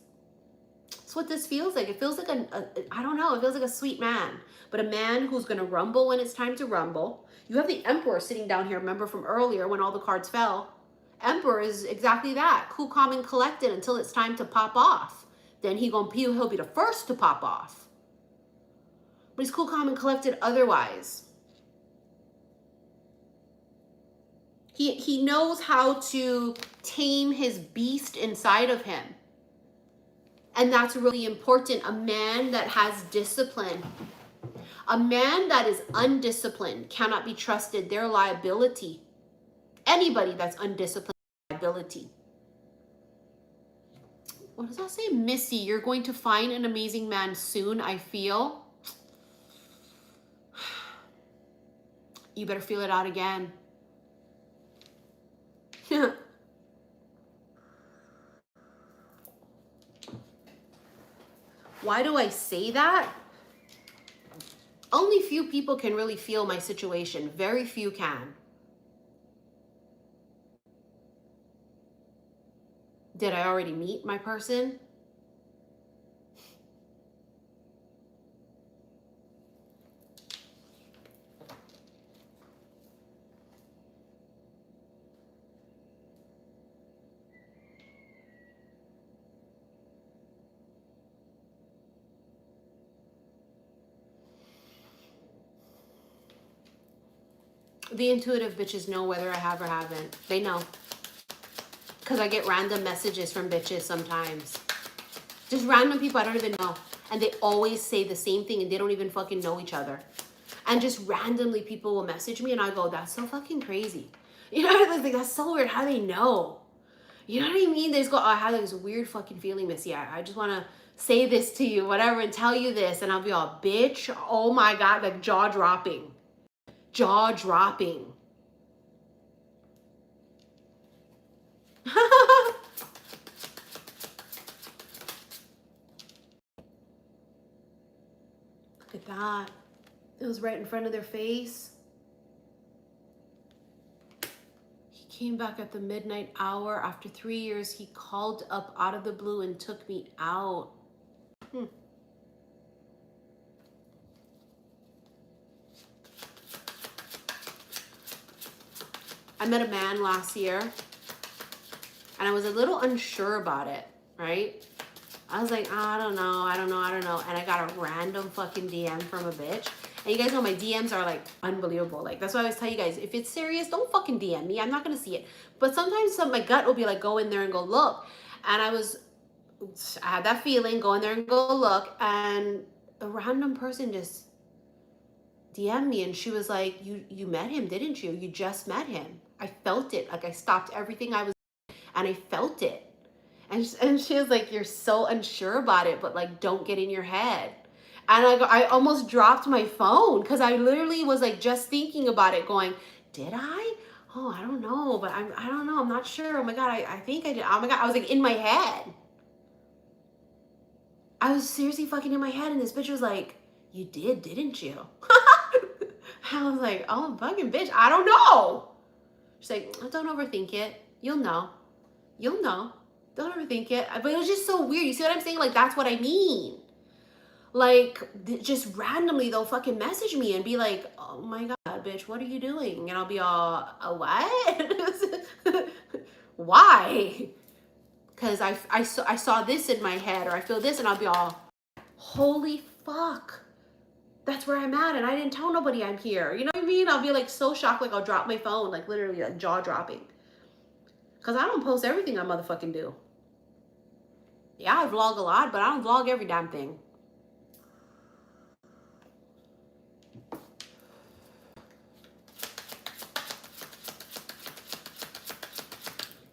[SPEAKER 1] That's what this feels like. It feels like I don't know, it feels like a sweet man. But a man who's going to rumble when it's time to rumble. You have the Emperor sitting down here, remember from earlier when all the cards fell? Emperor is exactly that. Cool, calm, and collected until it's time to pop off. Then he'll be the first to pop off. But he's cool, calm, and collected otherwise. He knows how to tame his beast inside of him. And that's really important. A man that has discipline. A man that is undisciplined cannot be trusted. They're a liability. Anybody that's undisciplined is a liability. What does that say? Missy, you're going to find an amazing man soon, I feel. You better feel it out again. Why do I say that? Only few people can really feel my situation. Very few can. Did I already meet my person? The intuitive bitches know whether I have or haven't. They know. Because I get random messages from bitches sometimes. Just random people I don't even know. And they always say the same thing and they don't even fucking know each other. And just randomly people will message me and I go, that's so fucking crazy. You know, I think that's so weird. How do they know? You know what I mean? They just go, oh, I have this weird fucking feeling, Missy. I just want to say this to you, whatever, and tell you this. And I'll be all, bitch, oh my God, like jaw dropping. Jaw dropping. Look at that. It was right in front of their face. He came back at the midnight hour. After 3 years, he called up out of the blue and took me out. I met a man last year and I was a little unsure about it, right? I was like, I don't know. And I got a random fucking DM from a bitch. And you guys know my DMs are like unbelievable. Like, that's why I always tell you guys, if it's serious, don't fucking DM me. I'm not going to see it. But sometimes my gut will be like, go in there and go look. And I had that feeling, go in there and go look. And a random person just DM'd me and she was like, you met him, didn't you? You just met him. I felt it. Like I stopped everything I was and I felt it. And she was like, you're so unsure about it, but like, don't get in your head. And I almost dropped my phone because I literally was like just thinking about it going, did I? Oh, I don't know, but I don't know. I'm not sure. Oh my God, I think I did. Oh my God, I was like in my head. I was seriously fucking in my head and this bitch was like, you did, didn't you? I was like, oh, fucking bitch, I don't know. She's like, don't overthink it. You'll know. You'll know. Don't overthink it. But it was just so weird. You see what I'm saying? Like, that's what I mean. Like, just randomly, they'll fucking message me and be like, oh my God, bitch, what are you doing? And I'll be all, what? Why? Because I saw this in my head or I feel this and I'll be all, holy fuck. That's where I'm at and I didn't tell nobody I'm here. You know what I mean? I'll be like so shocked, like I'll drop my phone, like literally like jaw dropping. Because I don't post everything I motherfucking do. Yeah, I vlog a lot, but I don't vlog every damn thing.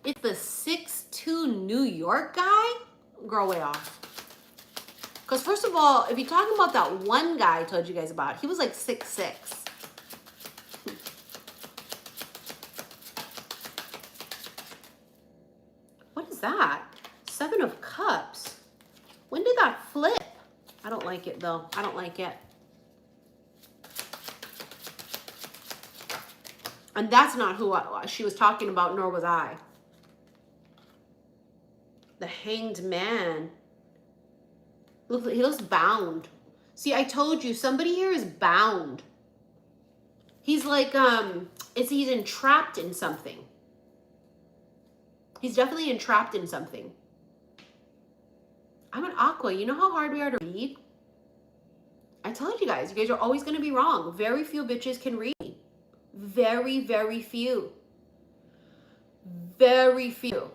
[SPEAKER 1] It's the 6'2" New York guy? Girl, way off. Because first of all, if you're talking about that one guy I told you guys about, he was like 6'6". What is that? 7 of Cups. When did that flip? I don't like it though. I don't like it. And that's not who she was talking about, nor was I. The Hanged Man. Look, he looks bound. See, I told you, somebody here is bound. He's like, he's entrapped in something. He's definitely entrapped in something. I'm an Aqua. You know how hard we are to read? I told you guys are always going to be wrong. Very few bitches can read. Very, very few. Very few.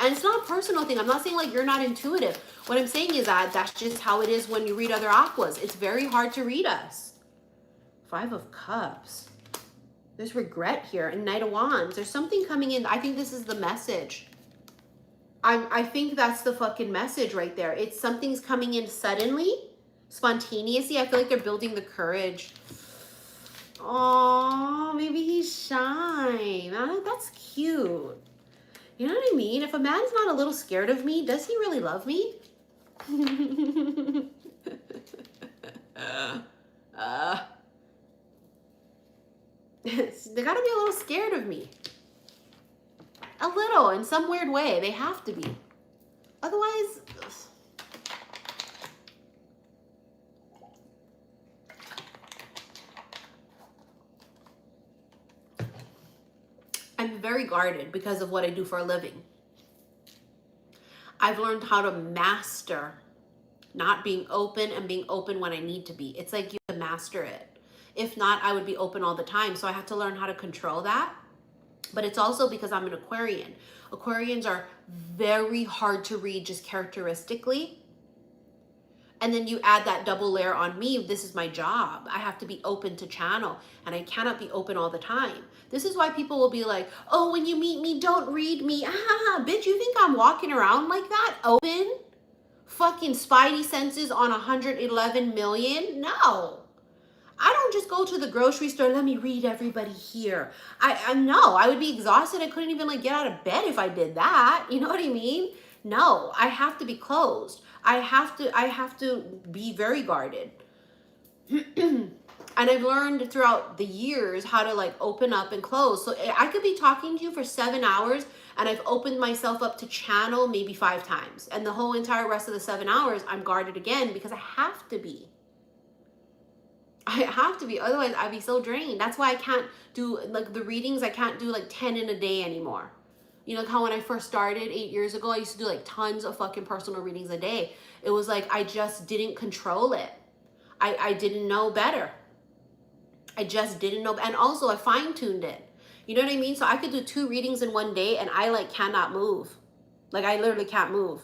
[SPEAKER 1] And it's not a personal thing. I'm not saying like you're not intuitive. What I'm saying is that that's just how it is when you read other Aquas. It's very hard to read us. 5 of Cups. There's regret here. And Knight of Wands. There's something coming in. I think this is the message. I think that's the fucking message right there. It's something's coming in suddenly, spontaneously. I feel like they're building the courage. Oh, maybe he's shy. That's cute. You know what I mean? If a man's not a little scared of me, does he really love me? They gotta be a little scared of me. A little, in some weird way. They have to be. Otherwise... I'm very guarded because of what I do for a living. I've learned how to master not being open and being open when I need to be. It's like you have to master it. If not, I would be open all the time. So I have to learn how to control that. But it's also because I'm an Aquarian. Aquarians are very hard to read just characteristically. And then you add that double layer on me. This is my job. I have to be open to channel, and I cannot be open all the time. This is why people will be like, oh, when you meet me, don't read me. Ah, bitch, you think I'm walking around like that? Open? Fucking spidey senses on 111 million? No. I don't just go to the grocery store, let me read everybody here. No, I would be exhausted. I couldn't even like get out of bed if I did that. You know what I mean? No, I have to be closed. I have to be very guarded. And I've learned throughout the years how to like open up and close. So I could be talking to you for 7 hours and I've opened myself up to channel maybe 5 times. And the whole entire rest of the 7 hours, I'm guarded again because I have to be. I have to be, otherwise I'd be so drained. That's why I can't do like the readings. I can't do like 10 in a day anymore. You know how when I first started 8 years ago, I used to do like tons of fucking personal readings a day. It was like I just didn't control it. I didn't know better. I just didn't know. And also I fine-tuned it. You know what I mean? So I could do 2 readings in one day and I like cannot move. Like I literally can't move.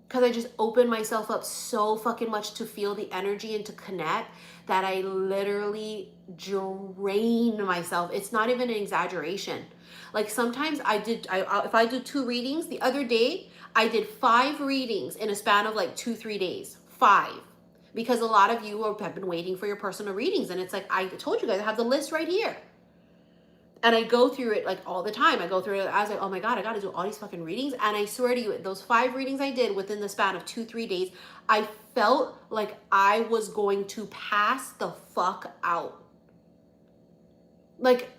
[SPEAKER 1] Because I just opened myself up so fucking much to feel the energy and to connect that I literally drain myself. It's not even an exaggeration. Like sometimes if I do 2 readings, the other day I did 5 readings in a span of like 2-3 days. 5. Because a lot of you have been waiting for your personal readings. And it's like, I told you guys, I have the list right here. And I go through it like all the time. I go through it. I was like, oh my God, I got to do all these fucking readings. And I swear to you, those 5 readings I did within the span of 2-3 days, I felt like I was going to pass the fuck out. Like,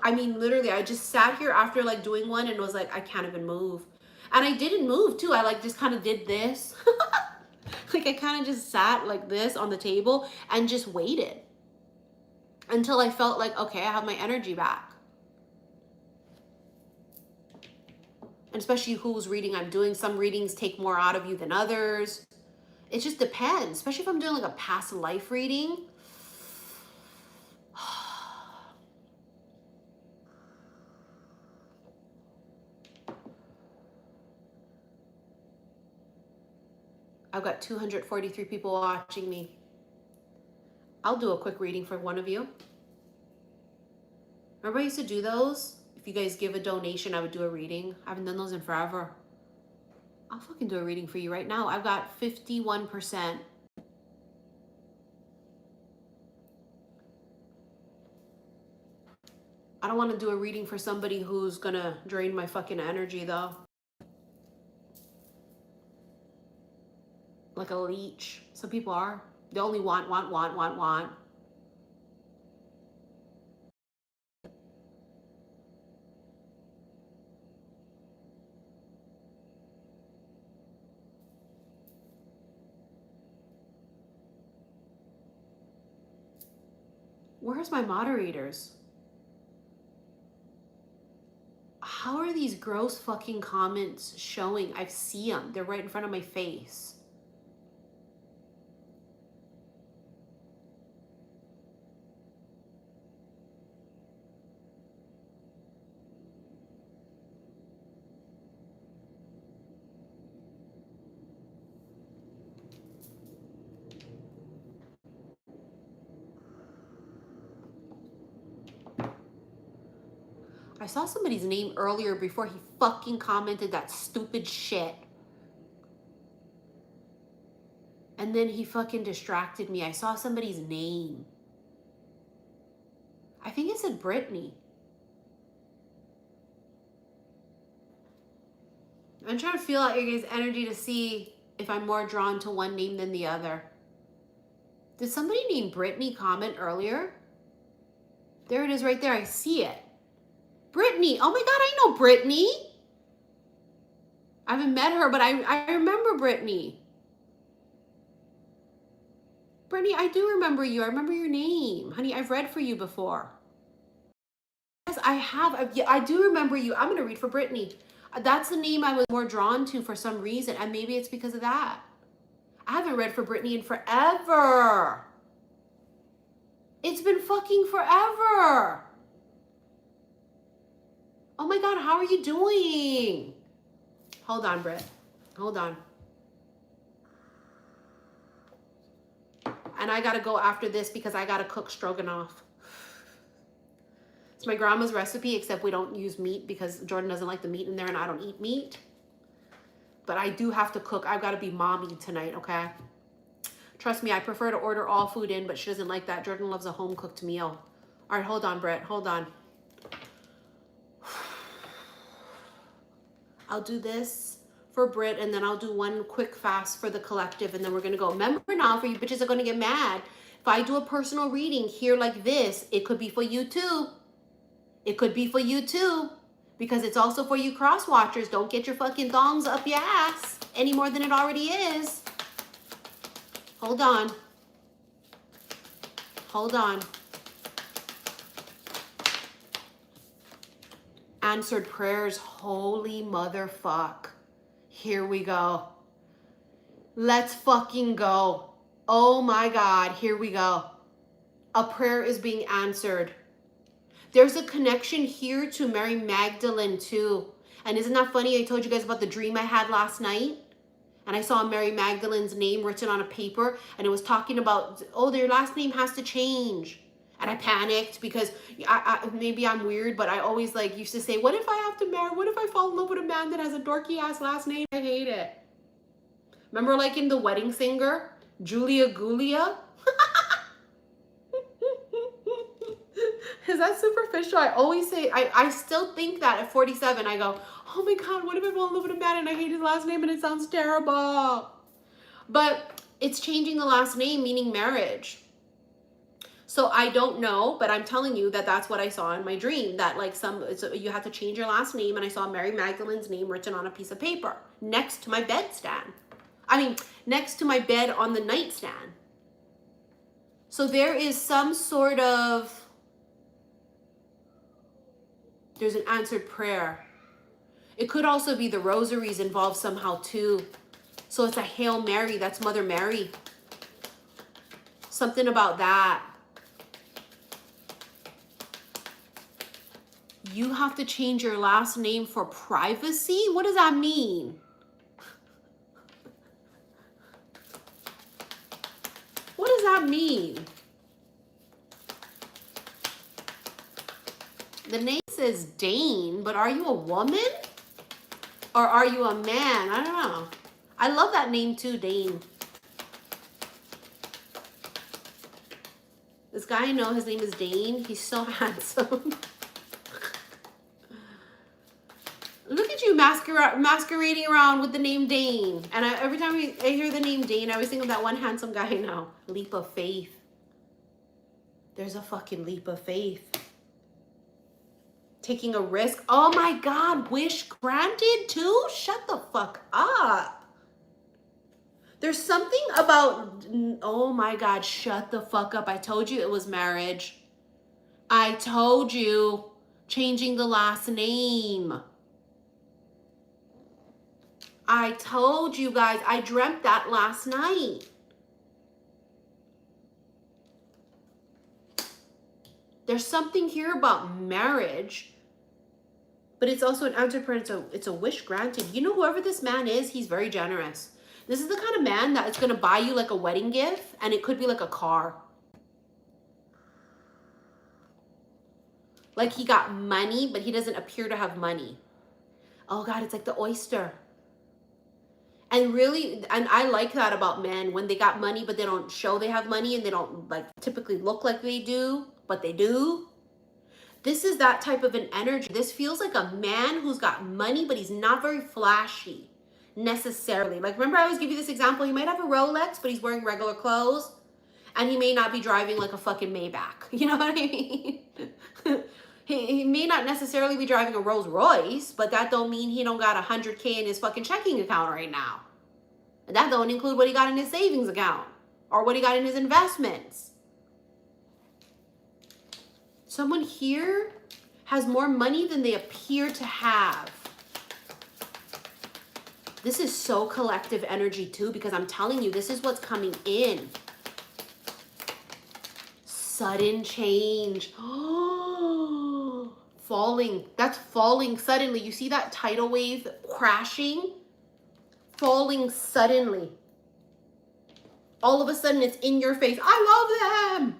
[SPEAKER 1] I mean, literally, I just sat here after like doing one and was like, I can't even move. And I didn't move too. I like just kind of did this. Like I kind of just sat like this on the table and just waited until I felt like, okay, I have my energy back. And especially whose reading I'm doing. Some readings take more out of you than others. It just depends. Especially if I'm doing like a past life reading. I've got 243 people watching me. I'll do a quick reading for one of you. Remember I used to do those? If you guys give a donation, I would do a reading. I haven't done those in forever. I'll fucking do a reading for you right now. I've got 51%. I don't want to do a reading for somebody who's gonna drain my fucking energy though. Like a leech. Some people are. They only want. Where's my moderators? How are these gross fucking comments showing? I see them. They're right in front of my face. I saw somebody's name earlier before he fucking commented that stupid shit. And then he fucking distracted me. I saw somebody's name. I think it said Brittany. I'm trying to feel out your guys' energy to see if I'm more drawn to one name than the other. Did somebody named Brittany comment earlier? There it is right there. I see it. Brittany. Oh my God, I know Brittany. I haven't met her, but I remember Brittany. Brittany, I do remember you. I remember your name. Honey, I've read for you before. Yes, I have. I do remember you. I'm going to read for Brittany. That's the name I was more drawn to for some reason, and maybe it's because of that. I haven't read for Brittany in forever. It's been fucking forever. Oh my God, how are you doing? Hold on, Britt. Hold on. And I gotta go after this because I gotta cook stroganoff. It's my grandma's recipe, except we don't use meat because Jordan doesn't like the meat in there and I don't eat meat. But I do have to cook. I've gotta be mommy tonight, okay? Trust me, I prefer to order all food in, but she doesn't like that. Jordan loves a home-cooked meal. All right, hold on, Britt. Hold on. I'll do this for Britt, and then I'll do one quick fast for the collective, and then we're gonna go. Remember now, for you bitches are gonna get mad. If I do a personal reading here like this, it could be for you too. It could be for you too, because it's also for you cross watchers. Don't get your fucking thongs up your ass any more than it already is. Hold on. Hold on. Answered prayers, holy motherfuck. Here we go. Let's fucking go. Oh my God, here we go. A prayer is being answered. There's a connection here to Mary Magdalene too. And isn't that funny? I told you guys about the dream I had last night. And I saw Mary Magdalene's name written on a paper. And it was talking about, oh, their last name has to change. And I panicked because maybe I'm weird, but I always like used to say, what if I have to marry? What if I fall in love with a man that has a dorky ass last name? I hate it. Remember like in The Wedding Singer, Julia Gulia? Is that superficial? I always say, I still think that at 47, I go, oh my God, what if I fall in love with a man and I hate his last name and it sounds terrible? But it's changing the last name, meaning marriage. So I don't know, but I'm telling you that that's what I saw in my dream, that like you have to change your last name, and I saw Mary Magdalene's name written on a piece of paper next to my bedstand. Next to my bed on the nightstand. So there is some sort of, there's an answered prayer. It could also be the rosaries involved somehow too. So it's a Hail Mary, that's Mother Mary. Something about that. You have to change your last name for privacy? What does that mean? What does that mean? The name says Dane, but are you a woman? Or are you a man? I don't know. I love that name too, Dane. This guy I know, his name is Dane. He's so handsome. Look at you masquerading around with the name Dane. And every time I hear the name Dane, I always think of that one handsome guy now. Leap of faith. There's a fucking leap of faith. Taking a risk. Oh my God, wish granted too? Shut the fuck up. There's something about, oh my God, shut the fuck up. I told you it was marriage. I told you, changing the last name. I told you guys, I dreamt that last night. There's something here about marriage, but it's also an answer prayer. It's a wish granted. You know, whoever this man is, he's very generous. This is the kind of man that is going to buy you like a wedding gift, and it could be like a car. Like he got money, but he doesn't appear to have money. Oh God, it's like the oyster. And really, and I like that about men, when they got money, but they don't show they have money, and they don't like typically look like they do, but they do. This is that type of an energy. This feels like a man who's got money, but he's not very flashy necessarily. Like, remember I always give you this example, he might have a Rolex, but he's wearing regular clothes, and he may not be driving like a fucking Maybach. You know what I mean? He may not necessarily be driving a Rolls Royce, but that don't mean he don't got 100K in his fucking checking account right now. And that don't include what he got in his savings account or what he got in his investments. Someone here has more money than they appear to have. This is so collective energy too, because I'm telling you, this is what's coming in. Sudden change. Oh, falling. That's falling suddenly. You see that tidal wave crashing? Falling suddenly. All of a sudden it's in your face. I love them.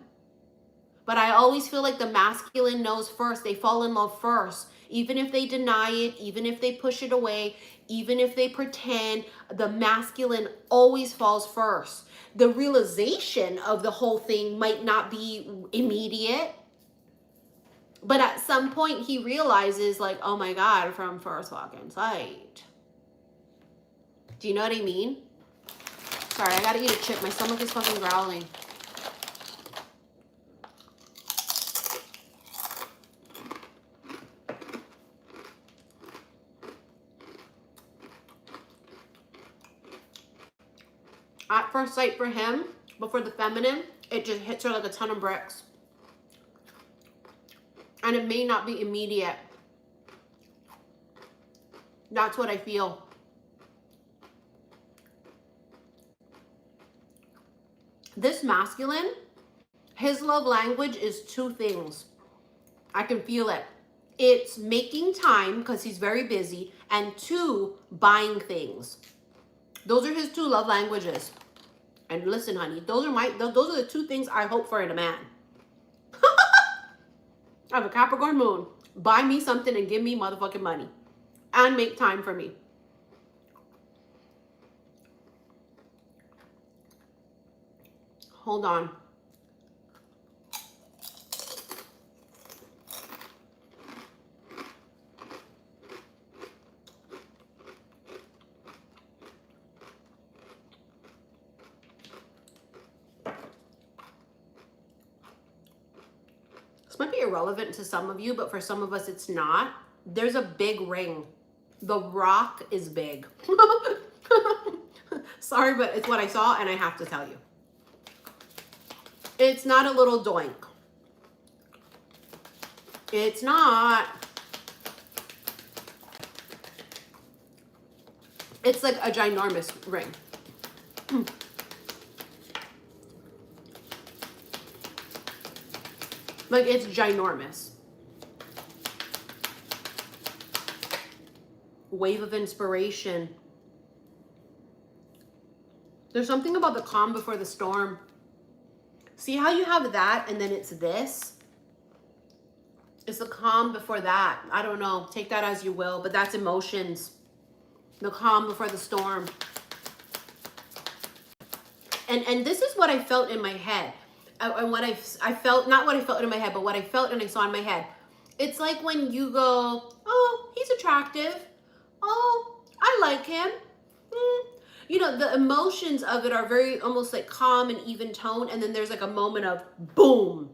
[SPEAKER 1] But I always feel like the masculine knows first. They fall in love first. Even if they deny it, even if they push it away, even if they pretend, the masculine always falls first. The realization of the whole thing might not be immediate, but at some point he realizes, like, oh my God, from first fucking sight. Do you know what I mean? Sorry, I gotta eat a chip. My stomach is fucking growling. At first sight for him, but for the feminine, it just hits her like a ton of bricks. And it may not be immediate. That's what I feel. This masculine, his love language is two things. I can feel it. It's making time because he's very busy, and two, buying things. Those are his two love languages. And listen, honey, those are the two things I hope for in a man. I have a Capricorn moon. Buy me something and give me motherfucking money. And make time for me. Hold on. This might be irrelevant to some of you, but for some of us it's not. There's a big ring. The rock is big. Sorry, but it's what I saw and I have to tell you. It's not a little doink. It's not. It's like a ginormous ring. Like, it's ginormous. Wave of inspiration. There's something about the calm before the storm. See how you have that and then it's this? It's the calm before that. I don't know. Take that as you will, but that's emotions. The calm before the storm. And this is what I felt in my head. And what I felt, not what I felt in my head, but what I felt and I saw in my head. It's like when you go, oh, he's attractive. Oh, I like him. You know, the emotions of it are very almost like calm and even tone. And then there's like a moment of boom.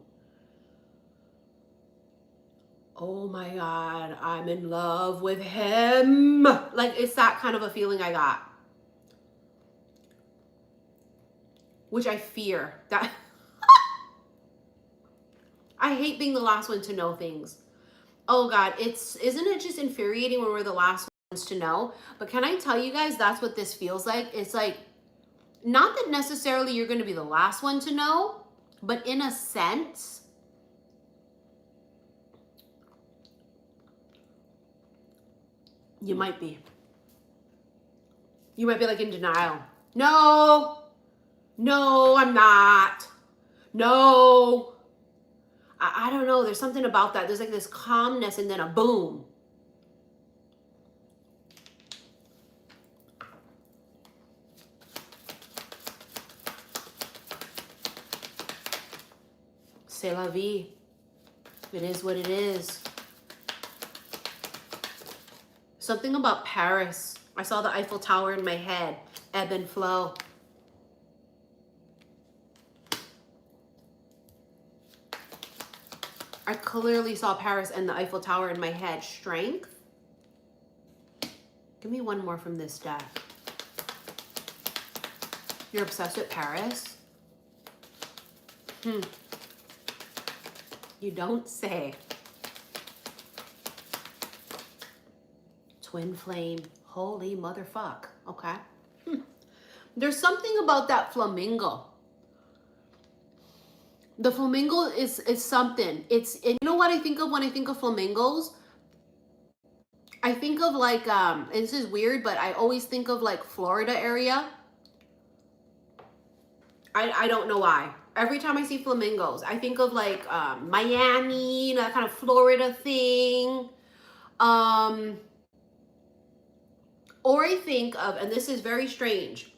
[SPEAKER 1] Oh my God, I'm in love with him. Like, it's that kind of a feeling I got. Which I fear. That I hate being the last one to know things. Oh God, isn't it just infuriating when we're the last ones to know? But can I tell you guys, that's what this feels like? It's like, not that necessarily you're going to be the last one to know, but in a sense, you might be. You might be like in denial. No, I'm not. No. I don't know. There's something about that. There's like this calmness and then a boom. C'est la vie. It is what it is. Something about Paris. I saw the Eiffel Tower in my head. Ebb and flow. I clearly saw Paris and the Eiffel Tower in my head. Strength. Give me one more from this deck. You're obsessed with Paris? You don't say. Twin flame. Holy motherfuck. Okay. There's something about that flamingo. The flamingo is something. And you know what I think of when I think of flamingos? I think of like, and this is weird, but I always think of like Florida area. I don't know why. Every time I see flamingos, I think of like Miami, you know, that kind of Florida thing. Or I think of, and this is very strange,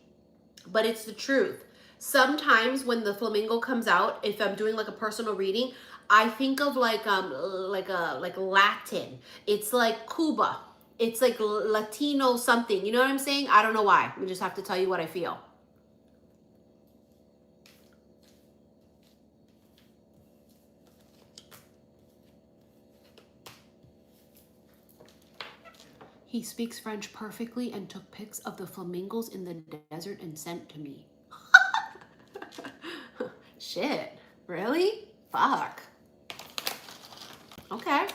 [SPEAKER 1] but it's the truth. Sometimes when the flamingo comes out, if I'm doing like a personal reading, I think of like Latin. It's like Cuba. It's like Latino something. You know what I'm saying? I don't know why. I just have to tell you what I feel. He speaks French perfectly and took pics of the flamingos in the desert and sent to me. Shit. Really? Fuck. Okay.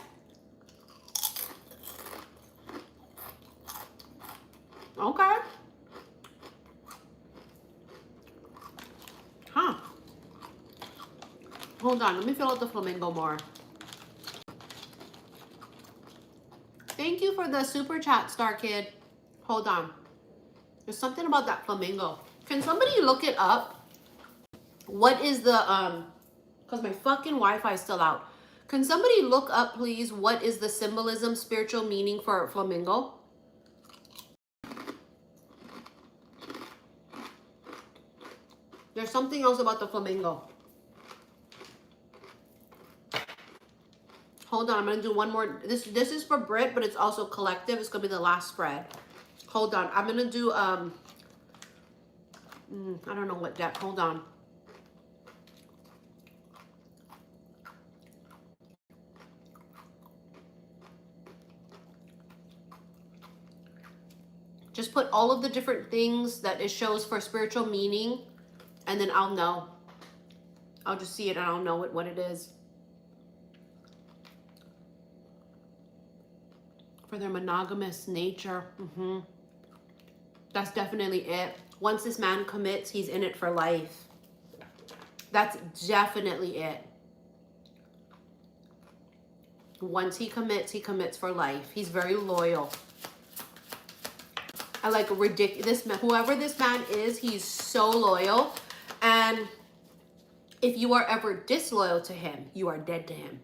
[SPEAKER 1] Okay. Huh. Hold on. Let me fill out the flamingo more. Thank you for the super chat, Star Kid. Hold on. There's something about that flamingo. Can somebody look it up? What is the, because my fucking Wi-Fi is still out. Can somebody look up, please, what is the symbolism, spiritual meaning for flamingo? There's something else about the flamingo. Hold on, I'm going to do one more. This is for Brit, but it's also collective. It's going to be the last spread. Hold on. I'm going to do, I don't know what deck. Hold on. Just put all of the different things that it shows for spiritual meaning, and then I'll know. I'll just see it and I'll know what it is. For their monogamous nature. That's definitely it. Once this man commits, he's in it for life. That's definitely it. Once he commits for life. He's very loyal. I like ridiculous. Whoever this man is, he's so loyal. And if you are ever disloyal to him, you are dead to him.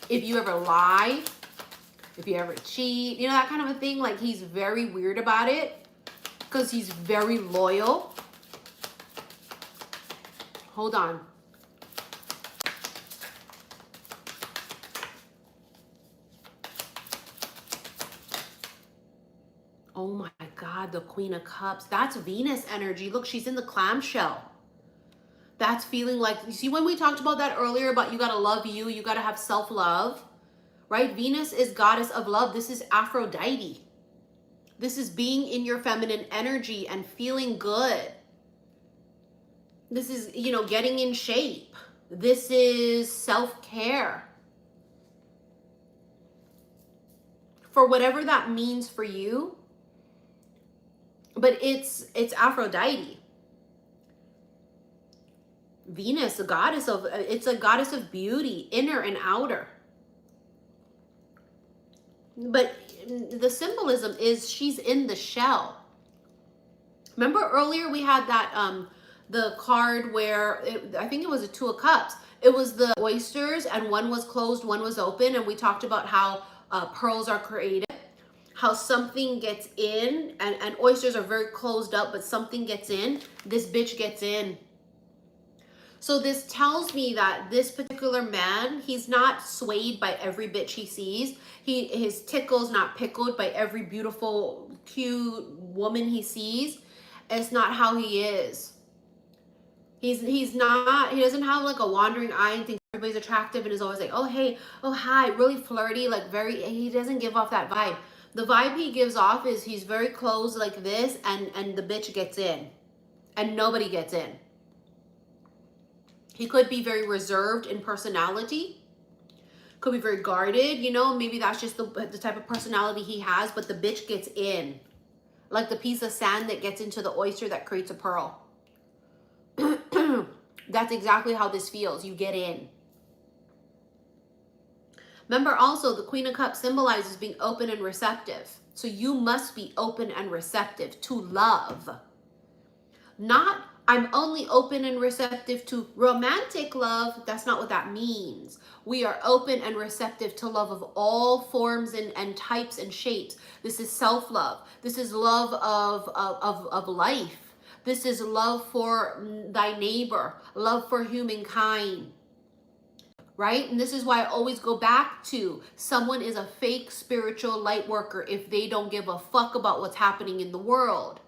[SPEAKER 1] If you ever lie, if you ever cheat, you know, that kind of a thing. Like, he's very weird about it because he's very loyal. Hold on. Oh my God, the Queen of Cups. That's Venus energy. Look, she's in the clamshell. That's feeling like, you see, when we talked about that earlier about you got to love you, you got to have self-love, right? Venus is goddess of love. This is Aphrodite. This is being in your feminine energy and feeling good. This is, you know, getting in shape. This is self-care. For whatever that means for you, but it's Aphrodite. Venus, the goddess of, it's a goddess of beauty, inner and outer. But the symbolism is she's in the shell. Remember earlier we had that, the card where, I think it was a Two of Cups. It was the oysters and one was closed, one was open. And we talked about how pearls are created, how something gets in, and oysters are very closed up, but something gets in. This bitch gets in. So this tells me that this particular man, he's not swayed by every bitch he sees. His tickle's not pickled by every beautiful, cute woman he sees. It's not how he is. He's not, he doesn't have like a wandering eye and thinks everybody's attractive and is always like, oh, hey, oh, hi, really flirty, like very, he doesn't give off that vibe. The vibe he gives off is he's very closed like this, and the bitch gets in and nobody gets in. He could be very reserved in personality, could be very guarded, you know, maybe that's just the type of personality he has, but the bitch gets in. Like the piece of sand that gets into the oyster that creates a pearl. That's exactly how this feels. You get in. Remember also, the Queen of Cups symbolizes being open and receptive. So you must be open and receptive to love. Not, I'm only open and receptive to romantic love. That's not what that means. We are open and receptive to love of all forms and types and shapes. This is self-love. This is love of life. This is love for thy neighbor, love for humankind, right? And this is why I always go back to someone is a fake spiritual light worker if they don't give a fuck about what's happening in the world.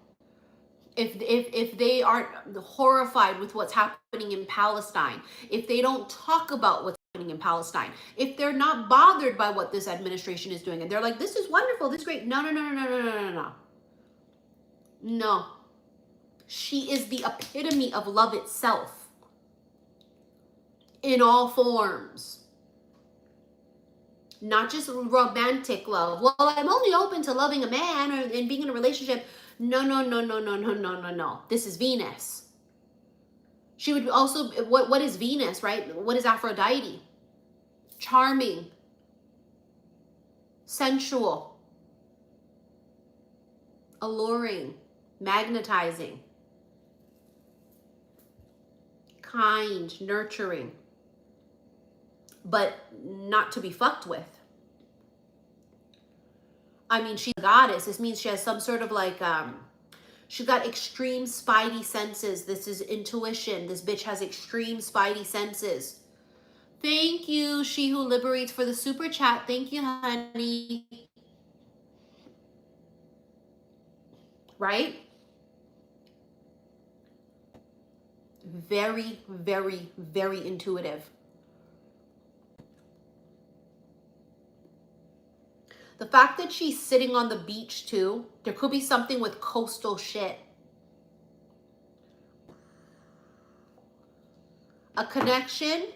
[SPEAKER 1] If they aren't horrified with what's happening in Palestine, if they don't talk about what's happening in Palestine, if they're not bothered by what this administration is doing, and they're like, this is wonderful, this is great. No. No. She is the epitome of love itself in all forms. Not just romantic love. Well, I'm only open to loving a man or and being in a relationship. No. This is Venus. She would also, what is Venus, right? What is Aphrodite? Charming, sensual, alluring, magnetizing, kind, nurturing, but not to be fucked with. I mean, she's a goddess. This means she has some sort of like, she's got extreme spidey senses. This is intuition. This bitch has extreme spidey senses. Thank you, She Who Liberates, for the super chat. Thank you, honey. Right? Very, very, very intuitive. The fact that she's sitting on the beach too, there could be something with coastal shit. A connection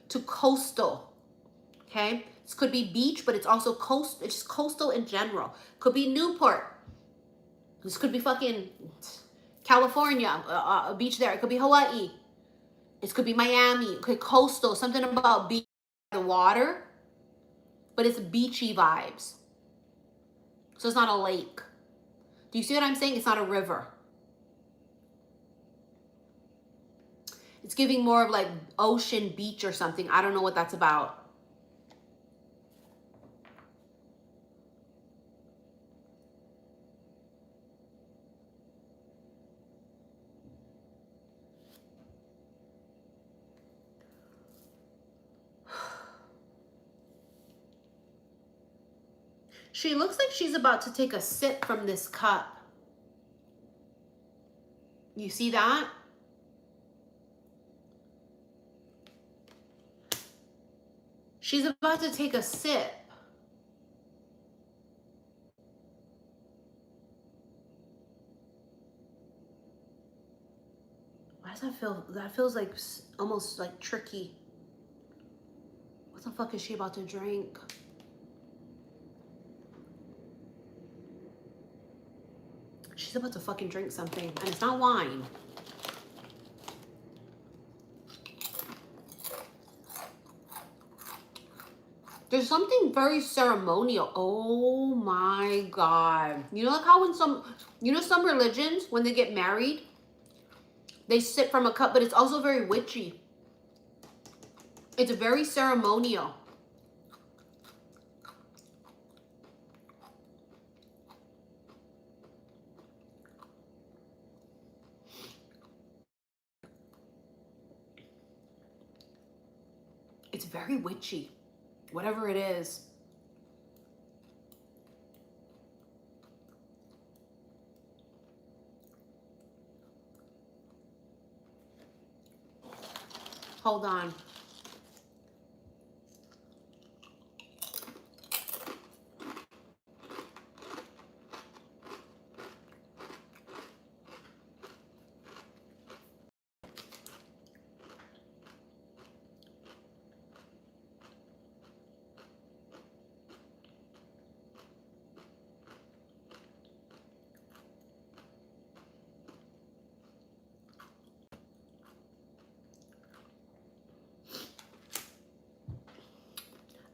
[SPEAKER 1] to coastal, okay? This could be beach, but it's also coast. It's just coastal in general. Could be Newport. This could be fucking California, a beach there. It could be Hawaii. It could be Miami. It could be coastal, something about beach, the water, but it's beachy vibes. So it's not a lake. Do you see what I'm saying? It's not a river. It's giving more of like ocean, beach or something. I don't know what that's about. She looks like she's about to take a sip from this cup. You see that? She's about to take a sip. Why does that feel? That feels like almost like tricky. What the fuck is she about to drink? She's about to fucking drink something, and it's not wine. There's something very ceremonial. Oh my God. You know, like how when some religions, when they get married, they sip from a cup, but it's also very witchy. It's very ceremonial. It's very witchy, whatever it is. Hold on.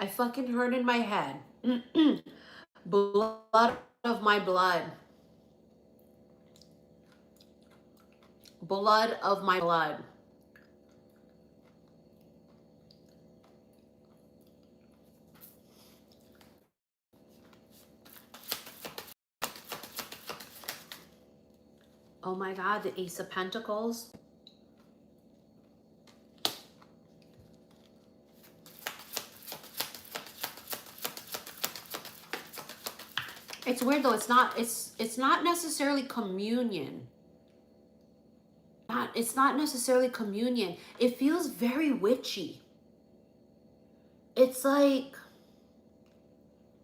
[SPEAKER 1] I fucking heard in my head, blood of my blood. Blood of my blood. Oh my God, the Ace of Pentacles. It's weird though. It's not necessarily communion. It's not necessarily communion. It feels very witchy. It's like,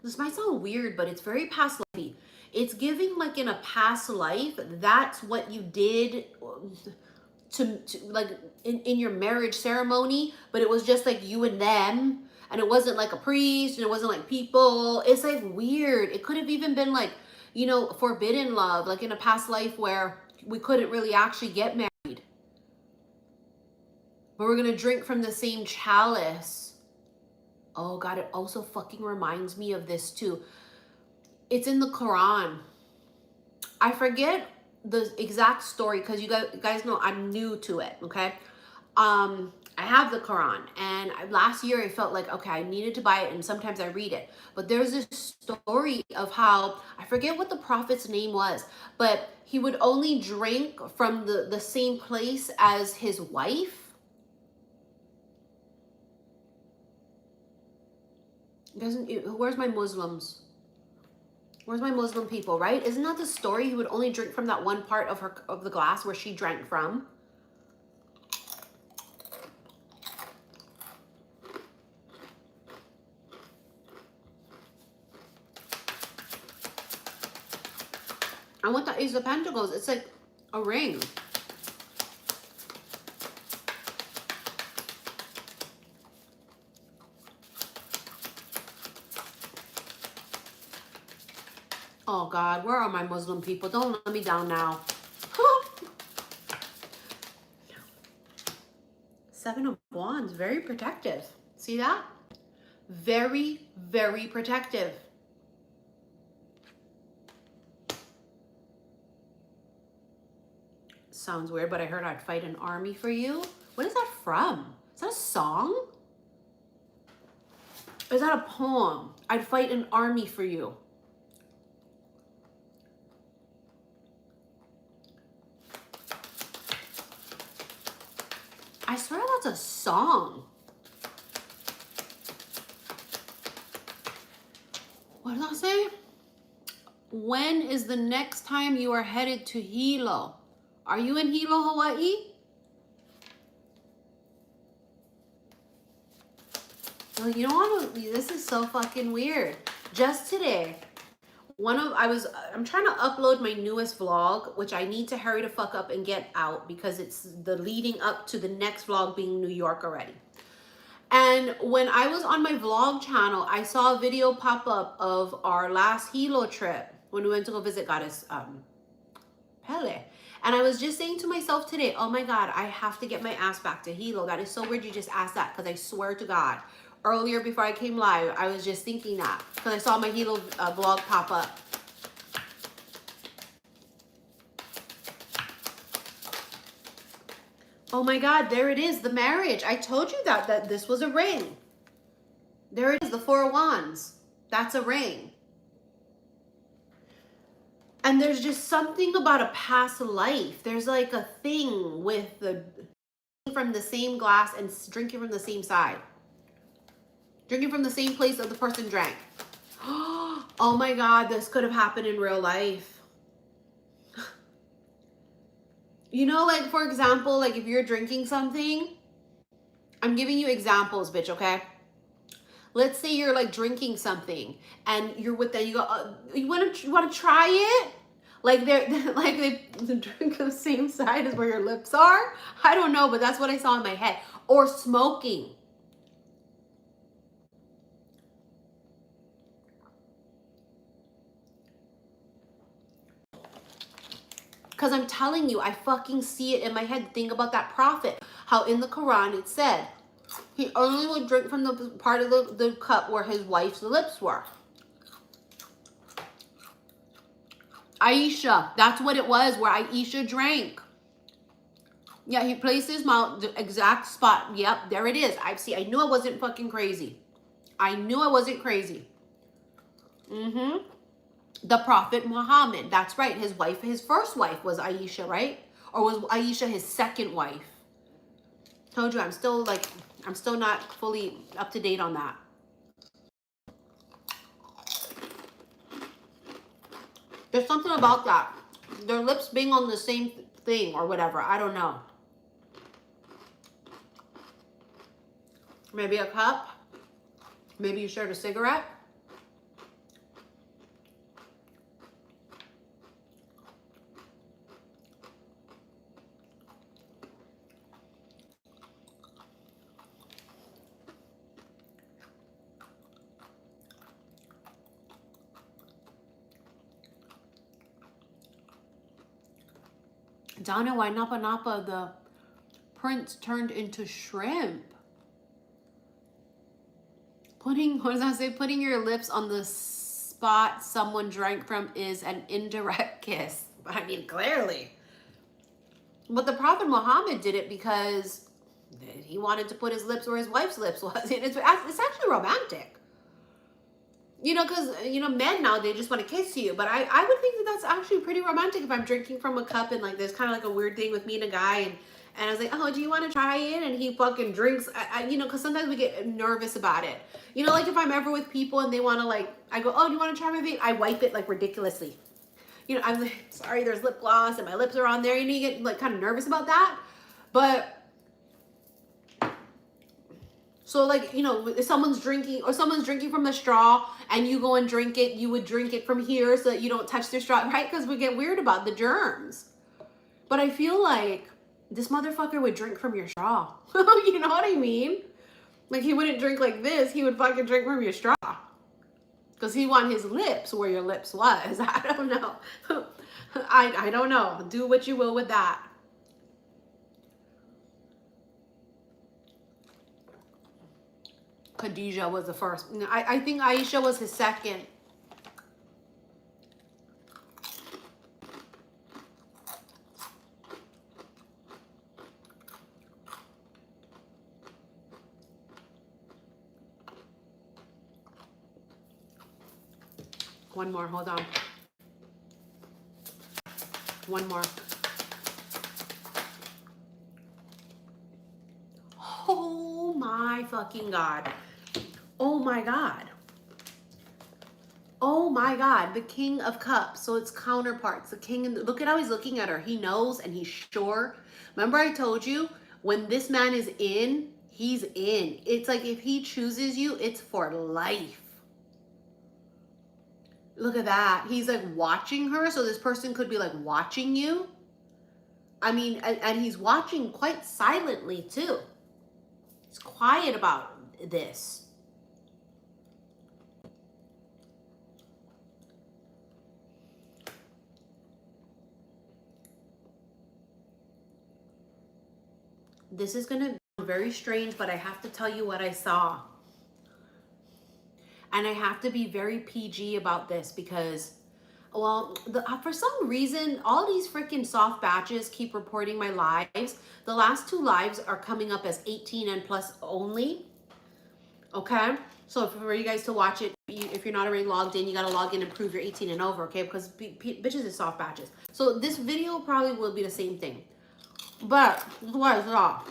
[SPEAKER 1] this might sound weird, but it's very past life. It's giving like in a past life, that's what you did to like in your marriage ceremony, but it was just like you and them, and it wasn't like a priest, and it wasn't like people. It's like weird. It could have even been like, you know, forbidden love, like in a past life where we couldn't really actually get married, but we're gonna drink from the same chalice. Oh God, it also fucking reminds me of this too. It's in the Quran. I forget the exact story because you guys know I'm new to it, okay? I have the Quran, and last year I felt like, okay, I needed to buy it, and sometimes I read it. But there's this story of how, I forget what the prophet's name was, but he would only drink from the same place as his wife. Where's my Muslims? Where's my Muslim people, right? Isn't that the story? He would only drink from that one part of the glass where she drank from. And with the Ace of Pentacles, it's like a ring. Oh God, where are my Muslim people? Don't let me down now. Seven of Wands, very protective. See that? Very, very protective. Sounds weird, but I heard I'd fight an army for you. What is that from? Is that a song? Or is that a poem? I'd fight an army for you. I swear that's a song. What What did I say? When is the next time you are headed to Hilo? Are you in Hilo, Hawaii? Well, you know what? This is so fucking weird. Just today, I'm trying to upload my newest vlog, which I need to hurry the fuck up and get out because it's the leading up to the next vlog being New York already. And when I was on my vlog channel, I saw a video pop up of our last Hilo trip when we went to go visit Goddess Pele. And I was just saying to myself today, oh my God, I have to get my ass back to Hilo. That is so weird you just asked that, because I swear to God, earlier before I came live, I was just thinking that because I saw my Hilo vlog pop up. Oh my God, there it is, the marriage. I told you that this was a ring. There it is, the Four of Wands. That's a ring. And there's just something about a past life. There's like a thing with the from the same glass and drinking from the same side. Drinking from the same place that the person drank. Oh my God, this could have happened in real life. You know, like, for example, like if you're drinking something, I'm giving you examples, bitch, okay? Let's say you're like drinking something and you're with them, you go, you want to try it? Like they drink the same side as where your lips are? I don't know, but that's what I saw in my head. Or smoking. Because I'm telling you, I fucking see it in my head. Think about that prophet. How in the Quran it said, he only would drink from the part of the cup where his wife's lips were. Aisha, that's what it was, where Aisha drank. Yeah, he placed his mouth, the exact spot. Yep, there it is. I knew I wasn't fucking crazy. I knew I wasn't crazy. The Prophet Muhammad. That's right. His wife, his first wife was Aisha, right? Or was Aisha his second wife? Told you, I'm still not fully up to date on that. There's something about that. Their lips being on the same thing or whatever. I don't know. Maybe a cup. Maybe you shared a cigarette. Donna, why Napa Napa, the prince turned into shrimp? What does that say? Putting your lips on the spot someone drank from is an indirect kiss. I mean, clearly. But the Prophet Muhammad did it because he wanted to put his lips where his wife's lips was. It's actually romantic. You know, because, you know, men now, they just want to kiss you. But I would think that that's actually pretty romantic if I'm drinking from a cup and, like, there's kind of like a weird thing with me and a guy. And I was like, oh, do you want to try it? And he fucking drinks. You know, because sometimes we get nervous about it. You know, like if I'm ever with people and they want to, like, I go, oh, do you want to try my vape? I wipe it, like, ridiculously. You know, I'm like, sorry, there's lip gloss and my lips are on there. You know, you get, like, kind of nervous about that. But... so, like, you know, if someone's drinking from the straw and you go and drink it, you would drink it from here so that you don't touch their straw, right? Because we get weird about the germs. But I feel like this motherfucker would drink from your straw. You know what I mean? Like, he wouldn't drink like this. He would fucking drink from your straw. Because he want his lips where your lips was. I don't know. I don't know. Do what you will with that. Khadija was the first. I think Aisha was his second. One more, hold on. One more. Oh my fucking God. Oh my God. Oh my God, the King of Cups. So it's counterparts. The king, and look at how he's looking at her. He knows and he's sure. Remember I told you, when this man is in, he's in. It's like if he chooses you, it's for life. Look at that. He's like watching her. So this person could be like watching you. I mean, and he's watching quite silently too. He's quiet about this. This is going to be very strange, but I have to tell you what I saw. And I have to be very PG about this because, well, for some reason, all these freaking soft batches keep reporting my lives. The last 2 lives are coming up as 18 and plus only. Okay? So for you guys to watch it, if you're not already logged in, you got to log in and prove you're 18 and over, okay? Because bitches is soft batches. So this video probably will be the same thing. But this is what I saw.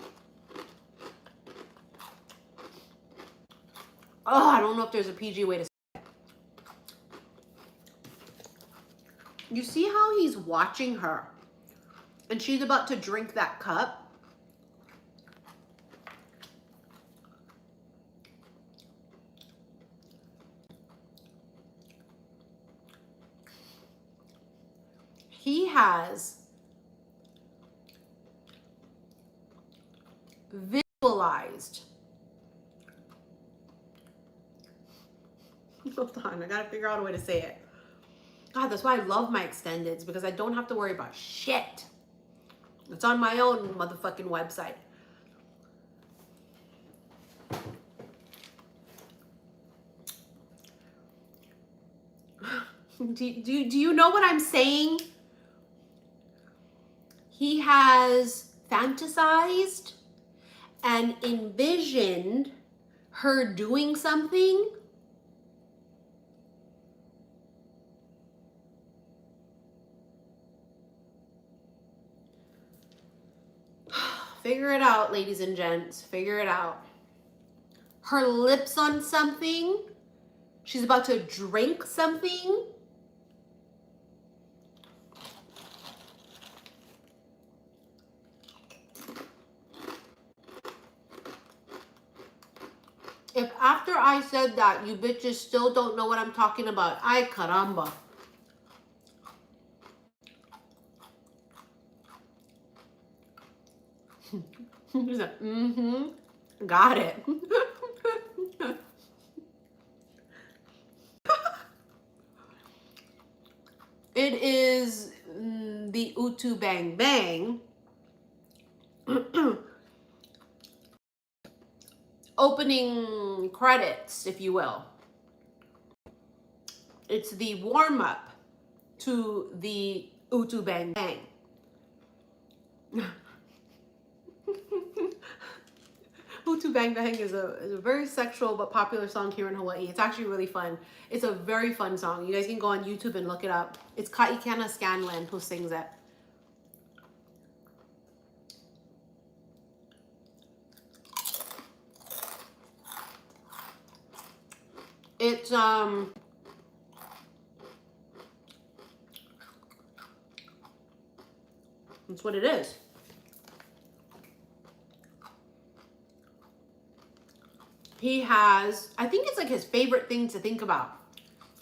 [SPEAKER 1] Oh, I don't know if there's a PG way to say it. You see how he's watching her and she's about to drink that cup? He has visualized. Hold on, I gotta figure out a way to say it. God, that's why I love my extendeds, because I don't have to worry about shit. It's on my own motherfucking website. Do you know what I'm saying? He has fantasized and envisioned her doing something. Figure it out, ladies and gents. Figure it out. Her lips on something. She's about to drink something. If after I said that, you bitches still don't know what I'm talking about, ay caramba. She's like, got it. It is the Utu Bang Bang opening credits, if you will. It's the warm-up to the Utu Bang Bang. Utu Bang Bang is a very sexual but popular song here in Hawaii. It's actually really fun. It's a very fun song. You guys can go on YouTube and look it up. It's Kaikana Scanlan who sings it. It's that's what it is. He has, I think it's like his favorite thing to think about.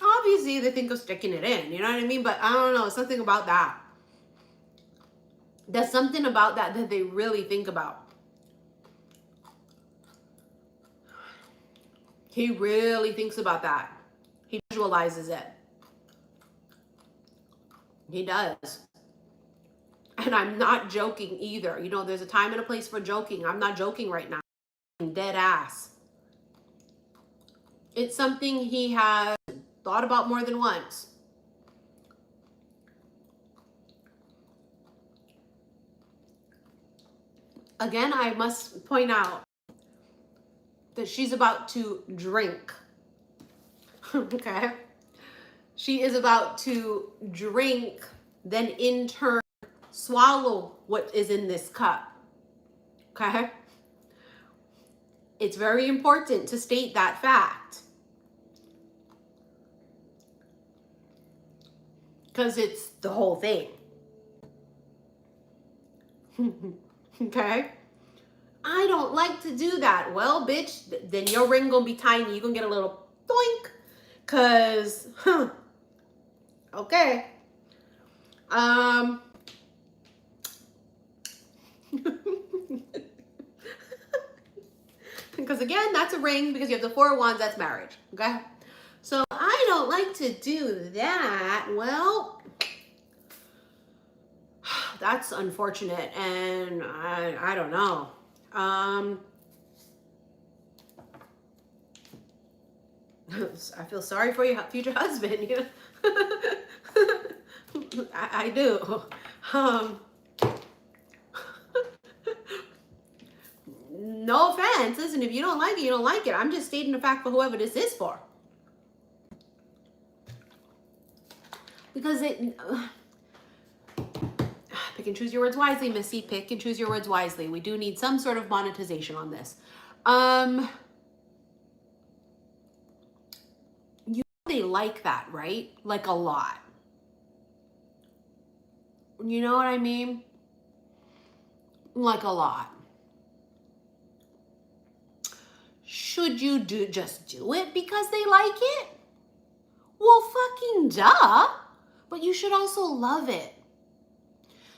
[SPEAKER 1] Obviously, they think of sticking it in, you know what I mean? But I don't know, something about that. There's something about that that they really think about. He really thinks about that. He visualizes it. He does. And I'm not joking either. You know, there's a time and a place for joking. I'm not joking right now. I'm dead ass. It's something he has thought about more than once. Again, I must point out that she's about to drink. Okay? She is about to drink, then in turn swallow what is in this cup. Okay? It's very important to state that fact. because it's the whole thing. Okay? I don't like to do that. Well, bitch, then your ring gonna be tiny. You're gonna get a little doink. Cause, okay. Because again, that's a ring because you have the 4 of Wands, that's marriage. Okay? So I don't like to do that. Well, that's unfortunate, and I don't know. I feel sorry for your future husband. You know, I do. No offense. Listen, if you don't like it, you don't like it. I'm just stating the fact for whoever this is for. Because pick and choose your words wisely, Missy. Pick and choose your words wisely. We do need some sort of monetization on this. They like that, right? Like a lot. You know what I mean? Like a lot. Should you just do it because they like it? Well, fucking duh. But you should also love it.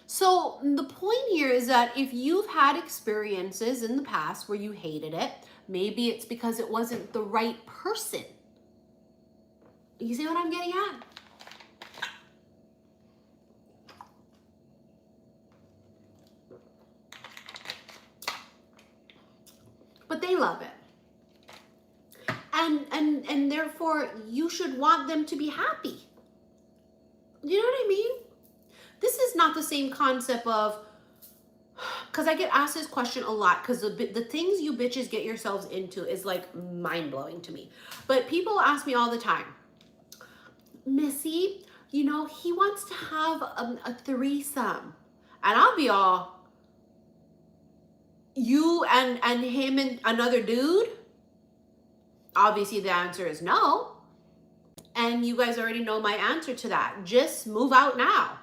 [SPEAKER 1] So the point here is that if you've had experiences in the past where you hated it, maybe it's because it wasn't the right person. You see what I'm getting at? But they love it. And therefore you should want them to be happy. You know what I mean? This is not the same concept of, because I get asked this question a lot, because the things you bitches get yourselves into is like mind-blowing to me. But people ask me all the time, Missy, you know, he wants to have a threesome. And I'll be all, you and him and another dude? Obviously the answer is no. And you guys already know my answer to that. Just move out now.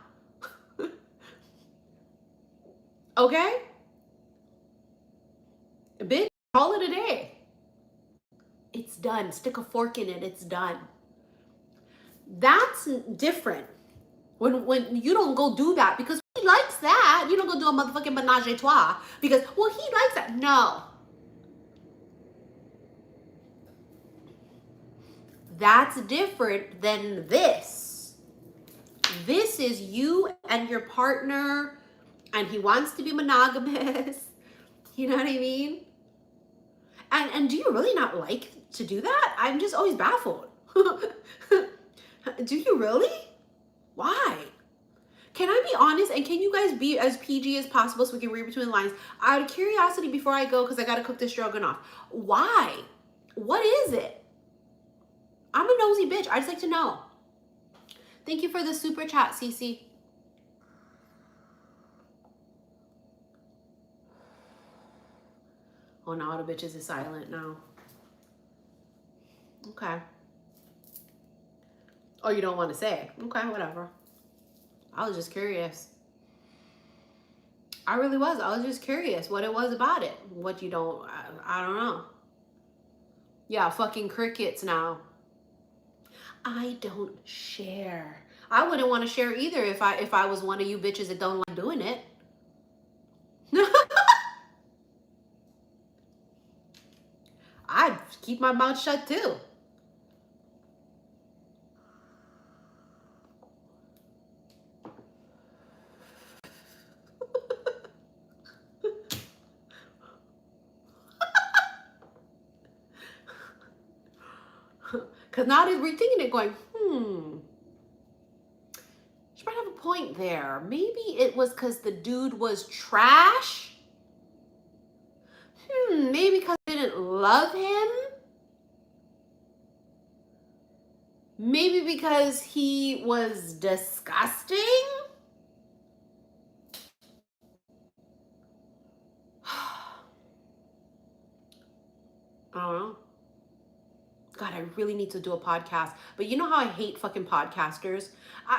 [SPEAKER 1] Okay? Bitch, call it a day. It's done. Stick a fork in it. It's done. That's different. When you don't go do that because he likes that. You don't go do a motherfucking menage a trois because, well, he likes that. No. That's different than this. This is you and your partner, and he wants to be monogamous. You know what I mean? And do you really not like to do that? I'm just always baffled. Do you really? Why? Can I be honest, and can you guys be as PG as possible so we can read between the lines? Out of curiosity before I go, because I got to cook this stroganoff. Why? What is it? I'm a nosy bitch. I just like to know. Thank you for the super chat, Cece. Oh, now all the bitches is silent now. Okay. Oh, you don't want to say? Okay, whatever. I was just curious. I really was. I was just curious what it was about it. What you don't, I don't know. Yeah, fucking crickets now. I don't share. I wouldn't want to share either if I was one of you bitches that don't like doing it. I'd keep my mouth shut too. Because now they're rethinking it going, she might have a point there. Maybe it was because the dude was trash. Maybe because I didn't love him. Maybe because he was disgusting. I don't know. God, I really need to do a podcast. But you know how I hate fucking podcasters?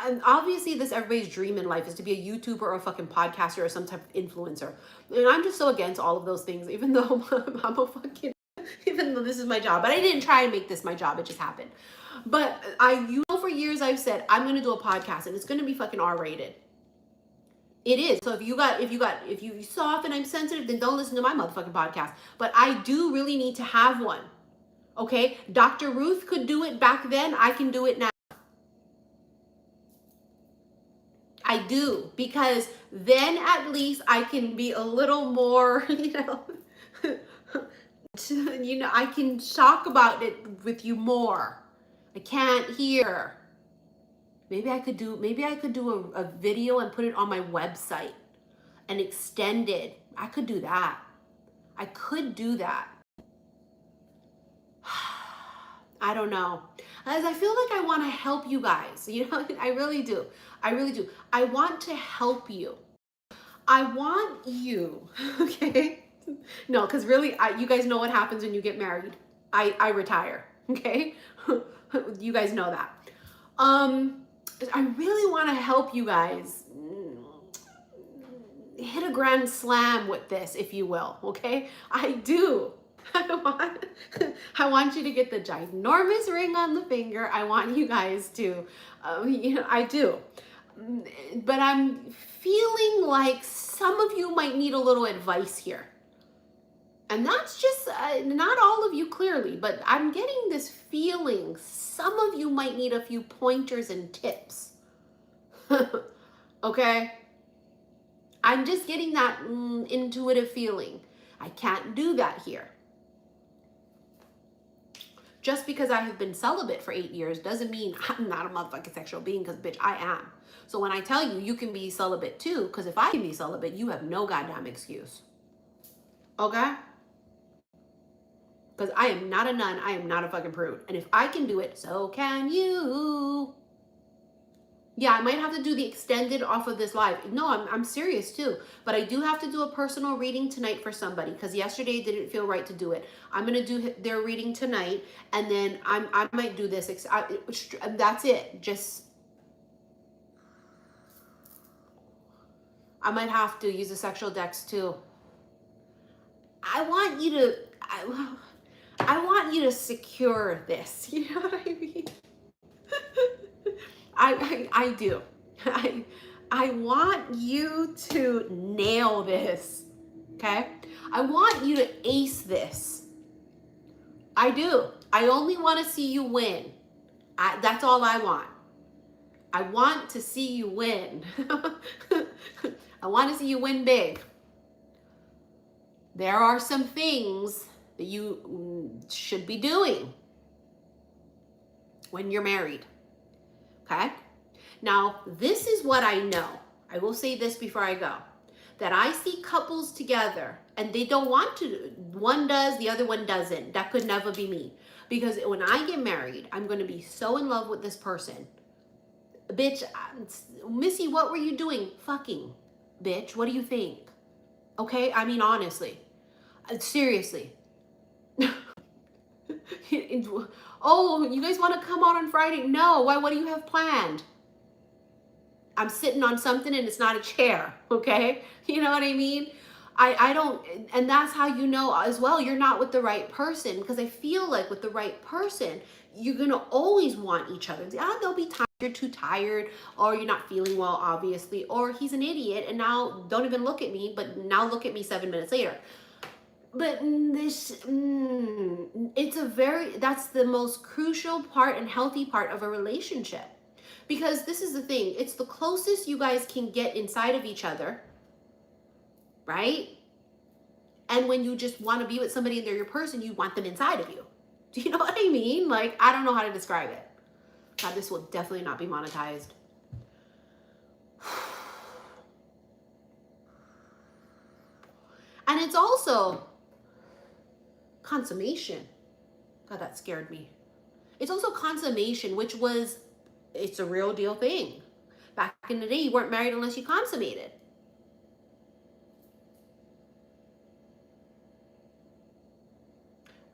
[SPEAKER 1] And obviously, this everybody's dream in life is to be a YouTuber or a fucking podcaster or some type of influencer. And I'm just so against all of those things, even though I'm a fucking, even though this is my job. But I didn't try and make this my job. It just happened. But for years I've said, I'm going to do a podcast and it's going to be fucking R-rated. It is. So if you soft and I'm sensitive, then don't listen to my motherfucking podcast. But I do really need to have one. Okay? Dr. Ruth could do it back then. I can do it now. I do. Because then at least I can be a little more, I can talk about it with you more. I can't hear. Maybe I could do a video and put it on my website and extend it. I could do that. I could do that. I don't know. As I feel like I want to help you guys. I really do. I really do. I want to help you. I want you, okay? No, because really, you guys know what happens when you get married. I retire, okay? You guys know that. I really want to help you guys hit a grand slam with this, if you will, okay? I do. I want you to get the ginormous ring on the finger. I want you guys to, I do. But I'm feeling like some of you might need a little advice here. And that's just, not all of you clearly, but I'm getting this feeling some of you might need a few pointers and tips. Okay? I'm just getting that intuitive feeling. I can't do that here. Just because I have been celibate for 8 years doesn't mean I'm not a motherfucking sexual being, because bitch, I am. So when I tell you, you can be celibate too, because if I can be celibate, you have no goddamn excuse. Okay? Because I am not a nun, I am not a fucking prude. And if I can do it, so can you. Yeah, I might have to do the extended off of this live. No, I'm serious too. But I do have to do a personal reading tonight for somebody, because yesterday didn't feel right to do it. I'm going to do their reading tonight, and then I might do this. That's it. Just, I might have to use a sexual dex too. I want you to secure this. You know what I mean? I do. I want you to nail this. Okay? I want you to ace this. I do. I only want to see you win. That's all I want. I want to see you win. I want to see you win big. There are some things that you should be doing when you're married. Okay? Now, this is what I know. I will say this before I go. That I see couples together and they don't want to. One does, the other one doesn't. That could never be me. Because when I get married, I'm going to be so in love with this person. Bitch, Missy, what were you doing? Fucking. Bitch, what do you think? Okay? I mean, honestly. Seriously. Oh, you guys want to come out on Friday? No. Why? What do you have planned? I'm sitting on something and it's not a chair. Okay? You know what I mean? I don't, and that's how you know as well you're not with the right person, because I feel like with the right person, you're going to always want each other. They'll be tired, you're too tired, or you're not feeling well, obviously, or he's an idiot and now don't even look at me, but now look at me 7 minutes later. But that's the most crucial part and healthy part of a relationship. Because this is the thing, it's the closest you guys can get inside of each other, right? And when you just want to be with somebody and they're your person, you want them inside of you. Do you know what I mean? Like, I don't know how to describe it. God, this will definitely not be monetized. And it's also consummation. God, that scared me. It's also consummation, which was, it's a real deal thing. Back in the day, you weren't married unless you consummated.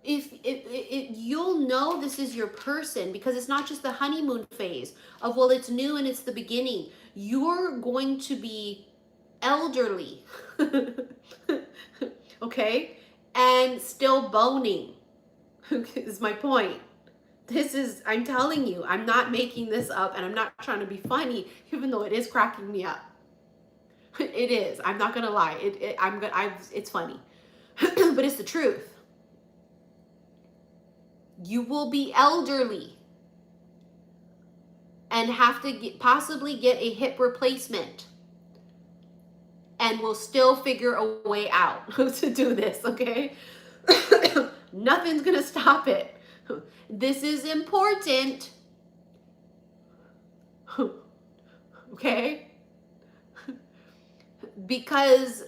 [SPEAKER 1] if you'll know this is your person, because it's not just the honeymoon phase of, well, it's new and it's the beginning. You're going to be elderly, okay, and still boning is my point. This is, I'm telling you, I'm not making this up, and I'm not trying to be funny, even though it is cracking me up. It is. I'm not gonna lie. It's funny, but it's the truth. You will be elderly and have to possibly get a hip replacement, and will still figure a way out to do this. Okay, nothing's gonna stop it. This is important. Okay? Because,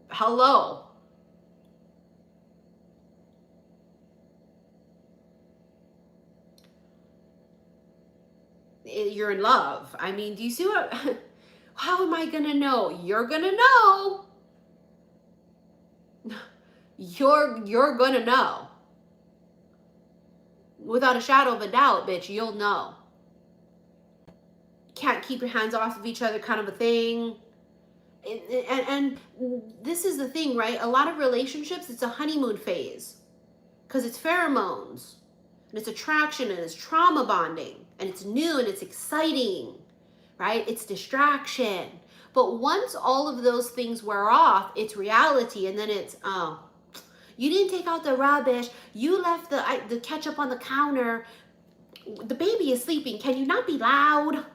[SPEAKER 1] hello. You're in love. I mean, do you see what? How am I gonna know? You're gonna know. You're gonna know. Without a shadow of a doubt, bitch, you'll know. Can't keep your hands off of each other, kind of a thing. And this is the thing, right? A lot of relationships, it's a honeymoon phase because it's pheromones and it's attraction and it's trauma bonding and it's new and it's exciting, right? It's distraction. But once all of those things wear off, it's reality. And then it's, oh, you didn't take out the rubbish. You left the ketchup on the counter. The baby is sleeping. Can you not be loud?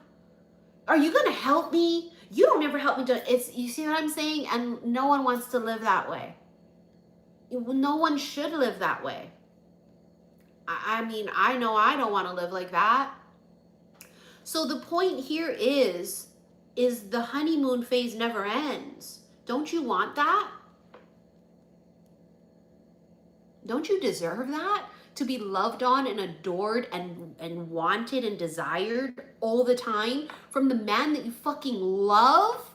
[SPEAKER 1] Are you going to help me? You don't ever help me do it. You see what I'm saying? And no one wants to live that way. No one should live that way. I mean, I know I don't want to live like that. So the point here is the honeymoon phase never ends. Don't you want that? Don't you deserve that? To be loved on and adored and wanted and desired all the time from the man that you fucking love?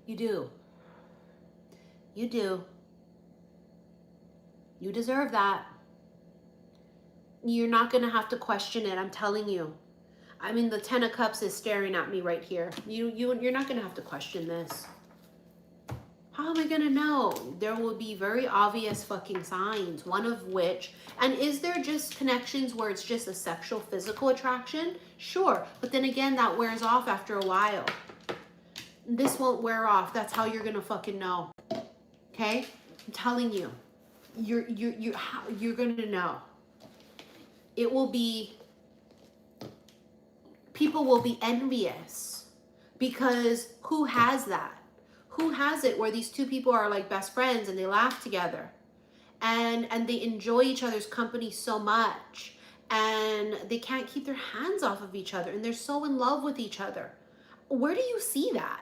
[SPEAKER 1] You do. You do. You deserve that. You're not going to have to question it, I'm telling you. I mean, the 10 of Cups is staring at me right here. You're not going to have to question this. How am I going to know? There will be very obvious fucking signs, one of which, and is there just connections where it's just a sexual, physical attraction? Sure. But then again, that wears off after a while. This won't wear off. That's how you're going to fucking know. Okay? I'm telling you. You're going to know. It will be, people will be envious because who has that? Who has it where these two people are like best friends and they laugh together and they enjoy each other's company so much and they can't keep their hands off of each other and they're so in love with each other? Where do you see that?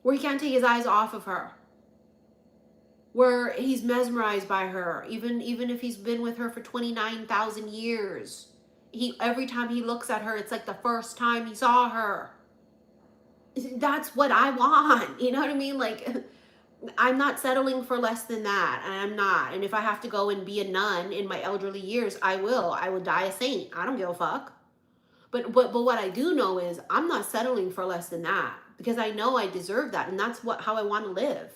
[SPEAKER 1] Where he can't take his eyes off of her, where he's mesmerized by her, even if he's been with her for 29,000 years. Every time he looks at her, it's like the first time he saw her. That's what I want. You know what I mean? Like, I'm not settling for less than that. And I'm not. And if I have to go and be a nun in my elderly years, I will. I will die a saint. I don't give a fuck. But what I do know is I'm not settling for less than that because I know I deserve that. And that's how I want to live.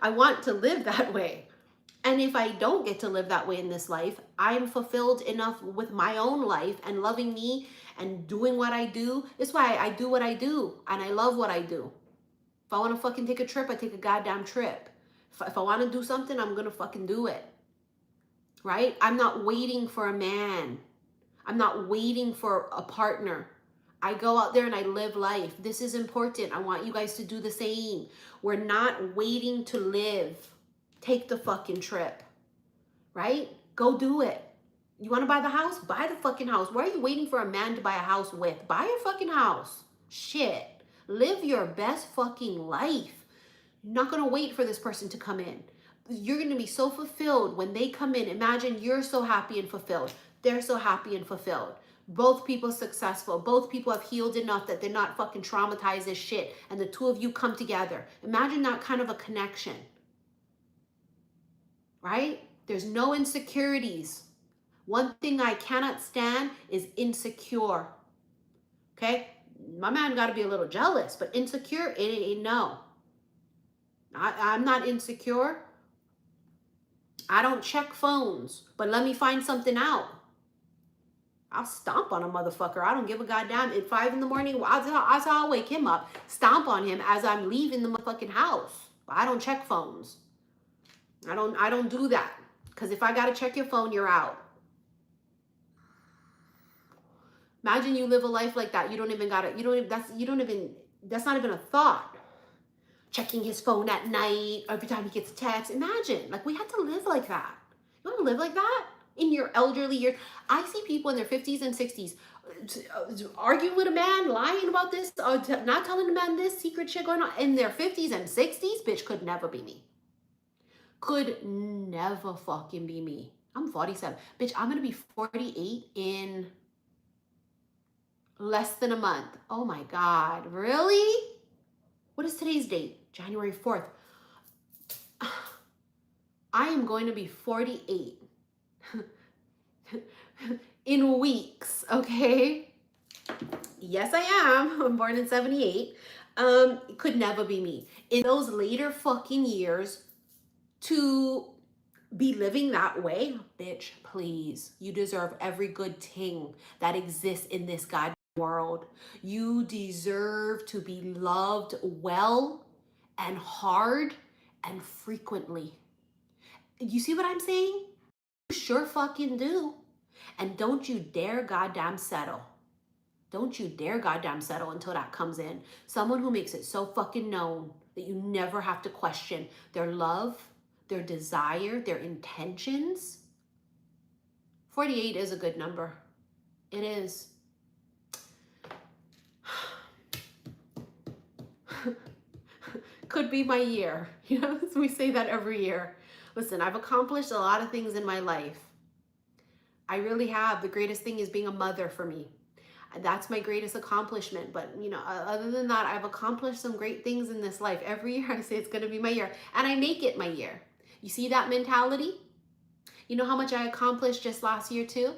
[SPEAKER 1] I want to live that way. And if I don't get to live that way in this life, I'm fulfilled enough with my own life and loving me and doing what I do. That's why I do what I do. And I love what I do. If I want to fucking take a trip, I take a goddamn trip. If I want to do something, I'm going to fucking do it. Right? I'm not waiting for a man. I'm not waiting for a partner. I go out there and I live life. This is important. I want you guys to do the same. We're not waiting to live. Take the fucking trip. Right? Go do it. You want to buy the house? Buy the fucking house. Why are you waiting for a man to buy a house with? Buy your fucking house. Shit. Live your best fucking life. You're not going to wait for this person to come in. You're going to be so fulfilled when they come in. Imagine you're so happy and fulfilled. they're so happy and fulfilled. Both people successful. Both people have healed enough that they're not fucking traumatized as shit. And the two of you come together. Imagine that kind of a connection. Right? There's no insecurities. One thing I cannot stand is insecure. Okay? My man got to be a little jealous, but insecure, no. I'm not insecure. I don't check phones, but let me find something out. I'll stomp on a motherfucker. I don't give a goddamn. At 5 in the morning, I'll wake him up, stomp on him as I'm leaving the motherfucking house. I don't check phones. I don't do that. Because if I gotta check your phone, you're out. Imagine you live a life like that. That's not even a thought. Checking his phone at night, every time he gets a text. Imagine, like, we had to live like that. You want to live like that in your elderly years? I see people in their 50s and 60s arguing with a man, lying about this, not telling the man this secret shit going on in their 50s and 60s. Bitch, could never be me. Could never fucking be me. I'm 47. Bitch, I'm going to be 48 in less than a month. Oh my God. Really? What is today's date? January 4th. I am going to be 48 in weeks, okay? Yes, I am. I'm born in 78. It could never be me. In those later fucking years, to be living that way, bitch, please. You deserve every good thing that exists in this goddamn world. You deserve to be loved well and hard and frequently. You see what I'm saying? You sure fucking do. And don't you dare goddamn settle. Don't you dare goddamn settle until that comes in. Someone who makes it so fucking known that you never have to question their love, their desire, their intentions. 48 is a good number. It is. Could be my year. You know, we say that every year. Listen, I've accomplished a lot of things in my life. I really have. The greatest thing is being a mother for me. That's my greatest accomplishment. But, you know, other than that, I've accomplished some great things in this life. Every year I say it's going to be my year. And I make it my year. You see that mentality? You know how much I accomplished just last year too?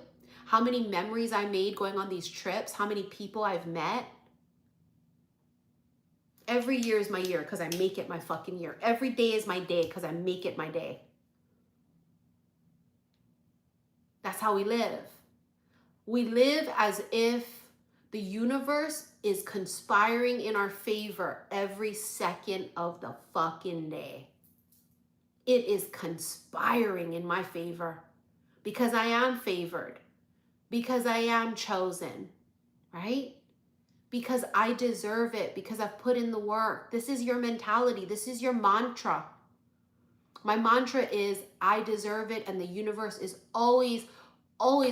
[SPEAKER 1] How many memories I made going on these trips? How many people I've met? Every year is my year because I make it my fucking year. Every day is my day because I make it my day. That's how we live. We live as if the universe is conspiring in our favor every second of the fucking day. It is conspiring in my favor because I am favored, because I am chosen, right? Because I deserve it, because I've put in the work. This is your mentality. This is your mantra. My mantra is I deserve it, and the universe is always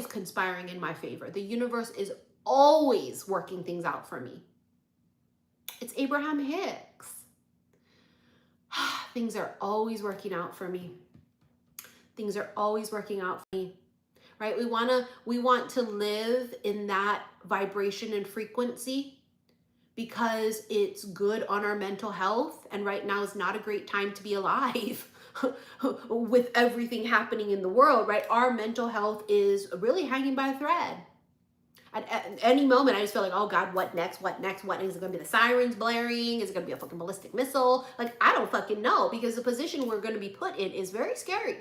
[SPEAKER 1] conspiring in my favor. The universe is always working things out for me. It's Abraham Hicks. Things are always working out for me. Things are always working out for me. Right? We want to live in that vibration and frequency because it's good on our mental health. And right now is not a great time to be alive with everything happening in the world, right? Our mental health is really hanging by a thread. At any moment, I just feel like, oh God, what next? What next? What is it going to be? The sirens blaring? Is it going to be a fucking ballistic missile? Like, I don't fucking know, because the position we're going to be put in is very scary.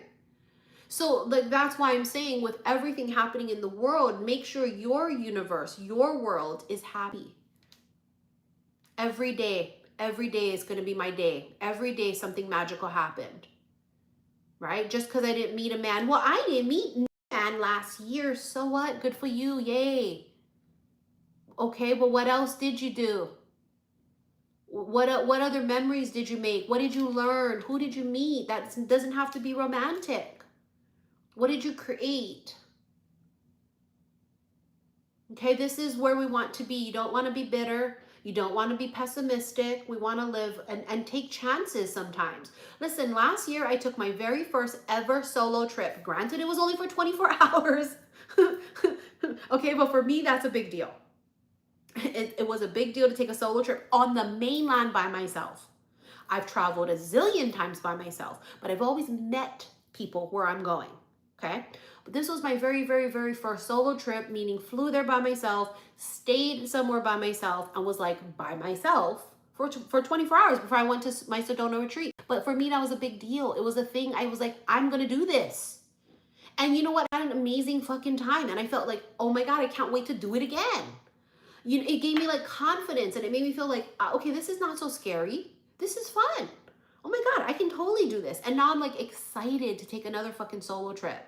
[SPEAKER 1] So like, that's why I'm saying, with everything happening in the world, make sure your universe, your world is happy. Every day is going to be my day. Every day something magical happened, right? Just because I didn't meet a man. Well, I didn't meet a man last year. So what? Good for you. Yay. Okay, but what else did you do? What other memories did you make? What did you learn? Who did you meet? That doesn't have to be romantic. What did you create? Okay, this is where we want to be. You don't want to be bitter. You don't want to be pessimistic. We want to live and take chances sometimes. Listen, last year I took my very first ever solo trip. Granted, it was only for 24 hours. Okay, but for me, that's a big deal. It was a big deal to take a solo trip on the mainland by myself. I've traveled a zillion times by myself, but I've always met people where I'm going. Okay. But this was my very, very, very first solo trip, meaning flew there by myself, stayed somewhere by myself, and was like by myself for 24 hours before I went to my Sedona retreat. But for me, that was a big deal. It was a thing. I was like, I'm going to do this. And you know what? I had an amazing fucking time. And I felt like, oh my God, I can't wait to do it again. You know, it gave me like confidence and it made me feel like, okay, this is not so scary. This is fun. Oh my God, I can totally do this. And now I'm like excited to take another fucking solo trip.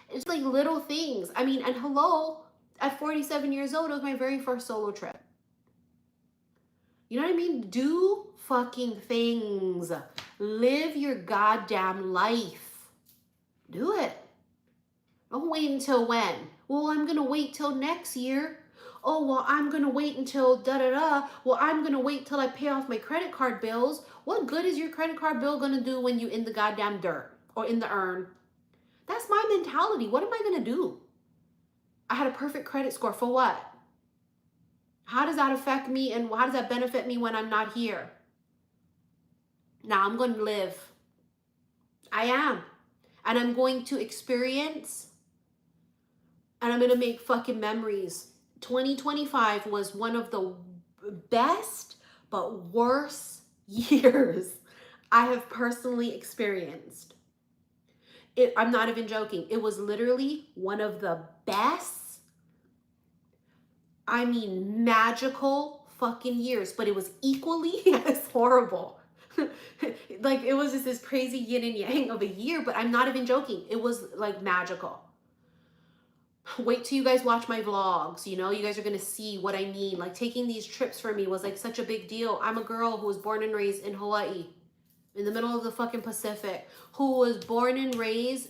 [SPEAKER 1] It's like little things. I mean, and hello, at 47 years old, it was my very first solo trip. You know what I mean? Do fucking things. Live your goddamn life. Do it. Don't wait until when? Well, I'm going to wait till next year. Oh, well, I'm going to wait until da-da-da. Well, I'm going to wait till I pay off my credit card bills. What good is your credit card bill going to do when you're in the goddamn dirt or in the urn? That's my mentality. What am I going to do? I had a perfect credit score for what? How does that affect me and how does that benefit me when I'm not here? Now I'm going to live. I am. And I'm going to experience and I'm going to make fucking memories. 2025 was one of the best but worst years I have personally experienced. I'm not even joking. It was literally one of the best, I mean, magical fucking years, but it was equally as horrible. Like it was just this crazy yin and yang of a year, but I'm not even joking. It was like magical. Wait till you guys watch my vlogs. You know, you guys are going to see what I mean. Like taking these trips for me was like such a big deal. I'm a girl who was born and raised in Hawaii, in the middle of the fucking Pacific, who was born and raised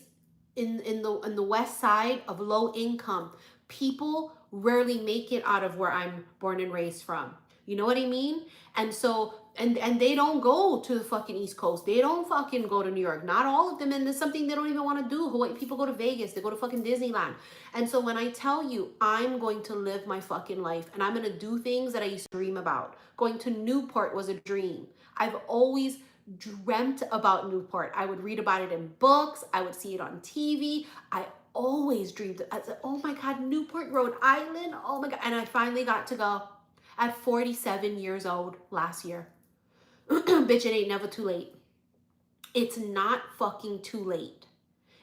[SPEAKER 1] in the west side of low income. People rarely make it out of where I'm born and raised from. You know what I mean? And so and they don't go to the fucking East Coast. They don't fucking go to New York. Not all of them. And there's something they don't even want to do. Hawaii people go to Vegas. They go to fucking Disneyland. And so when I tell you I'm going to live my fucking life and I'm going to do things that I used to dream about. Going to Newport was a dream. I've always dreamt about Newport. I would read about it in books. I would see it on TV. I always dreamed. I said, oh my God, Newport, Rhode Island. Oh my God. And I finally got to go at 47 years old last year. Bitch, it ain't never too late. It's not fucking too late.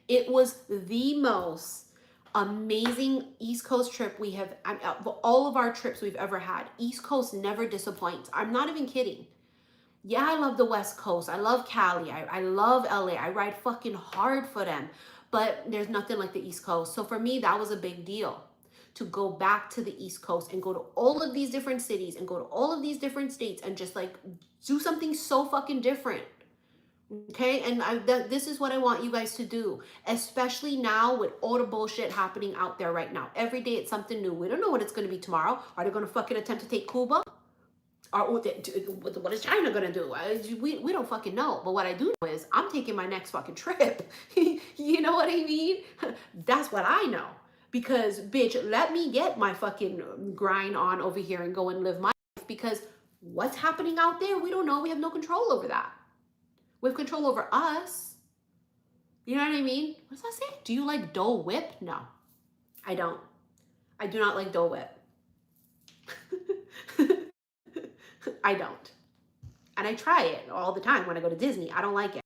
[SPEAKER 1] It was the most amazing East Coast trip we have, all of our trips we've ever had. East Coast never disappoints. I'm not even kidding. Yeah, I love the West Coast. I love Cali. I love LA. I ride fucking hard for them. But there's nothing like the East Coast. So for me, that was a big deal. To go back to the East Coast and go to all of these different cities and go to all of these different states and just like do something so fucking different. Okay, and this is what I want you guys to do, especially now with all the bullshit happening out there right now. Every day it's something new. We don't know what it's going to be tomorrow. Are they going to fucking attempt to take Cuba? Or what is China going to do? We don't fucking know. But what I do know is I'm taking my next fucking trip. You know what I mean? That's what I know. Because, bitch, let me get my fucking grind on over here and go and live my life. Because what's happening out there, we don't know. We have no control over that. We have control over us. You know what I mean? What does that say? Do you like Dole Whip? No, I don't. I do not like Dole Whip. I don't. And I try it all the time when I go to Disney. I don't like it.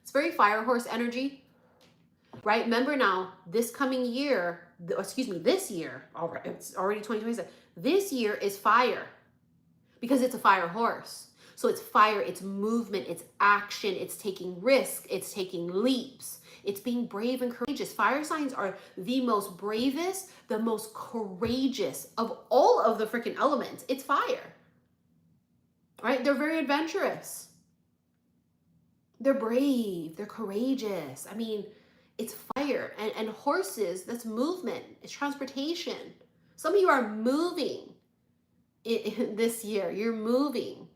[SPEAKER 1] It's very fire horse energy. Right? Remember now, this coming year, this year, it's already 2027. This year is fire because it's a fire horse. So it's fire, it's movement, it's action, it's taking risk, it's taking leaps, it's being brave and courageous. Fire signs are the most bravest, the most courageous of all of the freaking elements. It's fire. Right? They're very adventurous. They're brave, they're courageous. I mean, it's fire. And horses, that's movement. It's transportation. Some of you are moving this year. You're moving.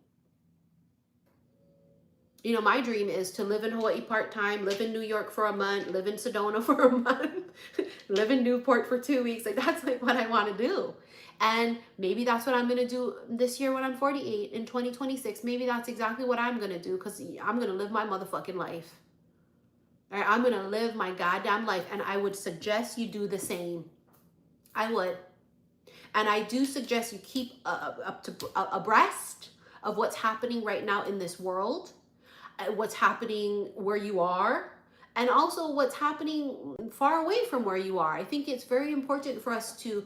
[SPEAKER 1] You know, my dream is to live in Hawaii part-time, live in New York for a month, live in Sedona for a month, live in Newport for 2 weeks. Like that's like what I want to do. And maybe that's what I'm going to do this year when I'm 48 in 2026. Maybe that's exactly what I'm going to do because I'm going to live my motherfucking life. All right, I'm going to live my goddamn life. And I would suggest you do the same. I would. And I do suggest you keep up to abreast of what's happening right now in this world, what's happening where you are, and also what's happening far away from where you are. I think it's very important for us to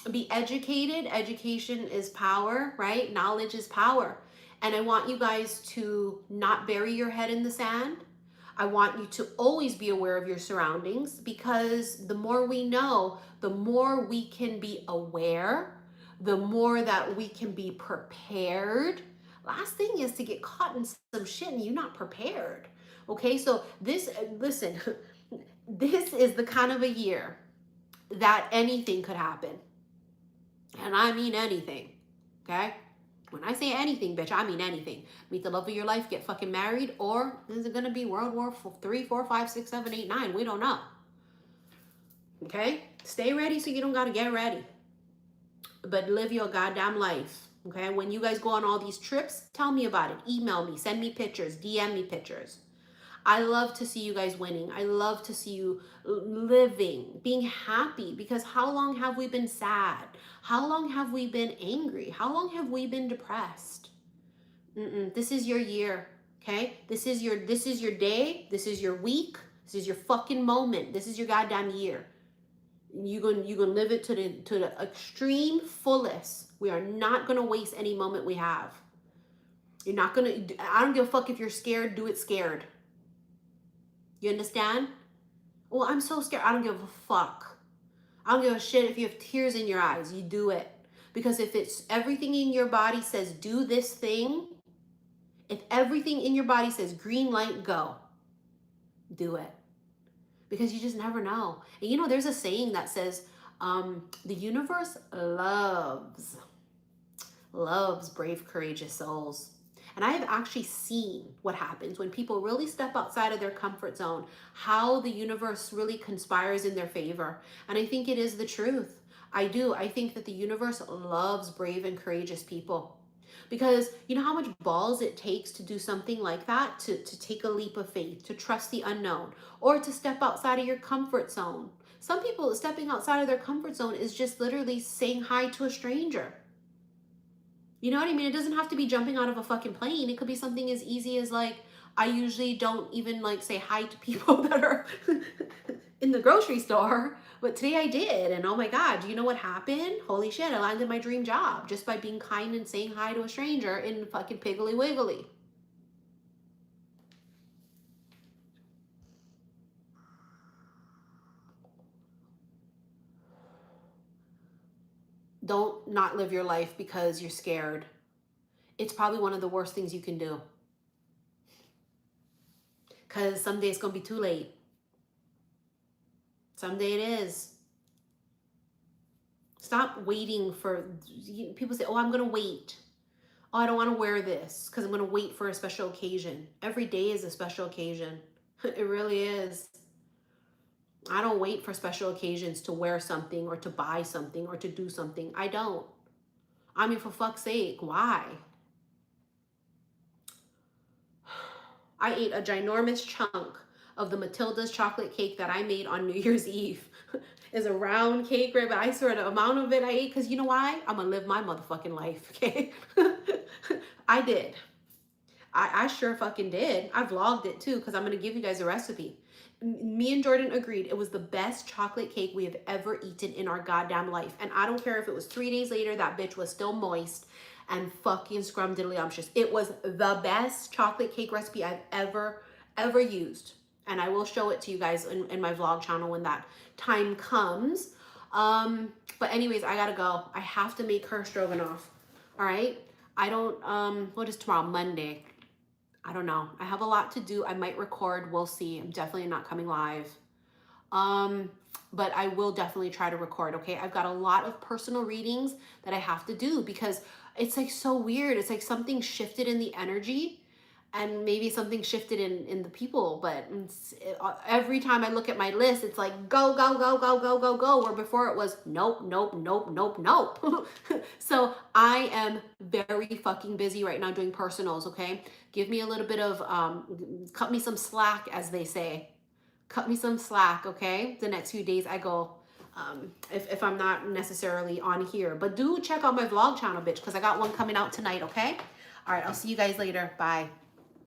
[SPEAKER 1] be educated. Education is power, right? Knowledge is power. And I want you guys to not bury your head in the sand. I want you to always be aware of your surroundings because the more we know, the more we can be aware, the more that we can be prepared. Last thing is to get caught in some shit and you're not prepared. Okay, so listen, this is the kind of a year that anything could happen. And I mean anything. Okay? When I say anything, bitch, I mean anything. Meet the love of your life, get fucking married, or is it gonna be World War 3, 4, 5, 6, 7, 8, 9? We don't know. Okay? Stay ready so you don't gotta get ready. But live your goddamn life. Okay? When you guys go on all these trips, tell me about it. Email me, send me pictures, DM me pictures. I love to see you guys winning. I love to see you living, being happy, because how long have we been sad? How long have we been angry? How long have we been depressed? This is your year, okay? This is your day. This is your week. This is your fucking moment. This is your goddamn year. You gonna live it to the extreme fullest. We are not gonna waste any moment we have. You're not gonna. I don't give a fuck if you're scared. Do it scared. You understand? Well, I'm so scared. I don't give a fuck. I don't give a shit if you have tears in your eyes. You do it. Because if it's everything in your body says do this thing, if everything in your body says green light, go. Do it. Because you just never know. And you know, there's a saying that says, the universe loves brave, courageous souls. And I have actually seen what happens when people really step outside of their comfort zone, how the universe really conspires in their favor. And I think it is the truth. I do. I think that the universe loves brave and courageous people. Because you know how much balls it takes to do something like that, to take a leap of faith, to trust the unknown, or to step outside of your comfort zone. Some people stepping outside of their comfort zone is just literally saying hi to a stranger. You know what I mean? It doesn't have to be jumping out of a fucking plane. It could be something as easy as like, I usually don't even like say hi to people that are in the grocery store, but today I did. And oh my God, do you know what happened? Holy shit, I landed my dream job just by being kind and saying hi to a stranger in fucking Piggly Wiggly. Don't not live your life because you're scared. It's probably one of the worst things you can do. Because someday it's going to be too late. Someday it is. Stop waiting for, people say, oh, I'm going to wait. Oh, I don't want to wear this because I'm going to wait for a special occasion. Every day is a special occasion. It really is. I don't wait for special occasions to wear something or to buy something or to do something. I don't. I mean, for fuck's sake, why? I ate a ginormous chunk of the Matilda's chocolate cake that I made on New Year's Eve. It's a round cake, right? But I swear the amount of it I ate, because you know why? I'm going to live my motherfucking life, okay? I did. I sure fucking did. I vlogged it too, because I'm going to give you guys a recipe. Me and Jordan agreed it was the best chocolate cake we have ever eaten in our goddamn life. And I don't care if it was 3 days later, that bitch was still moist and fucking scrumdiddlyumptious. It was the best chocolate cake recipe I've ever used. And I will show it to you guys in my vlog channel when that time comes. But anyways, I gotta go. I have to make her stroganoff. All right. I don't, what is tomorrow? Monday. I don't know. I have a lot to do. I might record. We'll see. I'm definitely not coming live. But I will definitely try to record. Okay. I've got a lot of personal readings that I have to do because it's like so weird. It's like something shifted in the energy. and maybe something shifted in the people, but every time I look at my list, it's like go go go go go go go, where before it was nope nope nope nope nope. So I am very fucking busy right now doing personals. Okay, give me a little bit of cut me some slack, as they say. Cut me some slack. Okay, the next few days I go, if I'm not necessarily on here, but do check out my vlog channel, bitch, because I got one coming out tonight. Okay, all right, I'll see you guys later. Bye.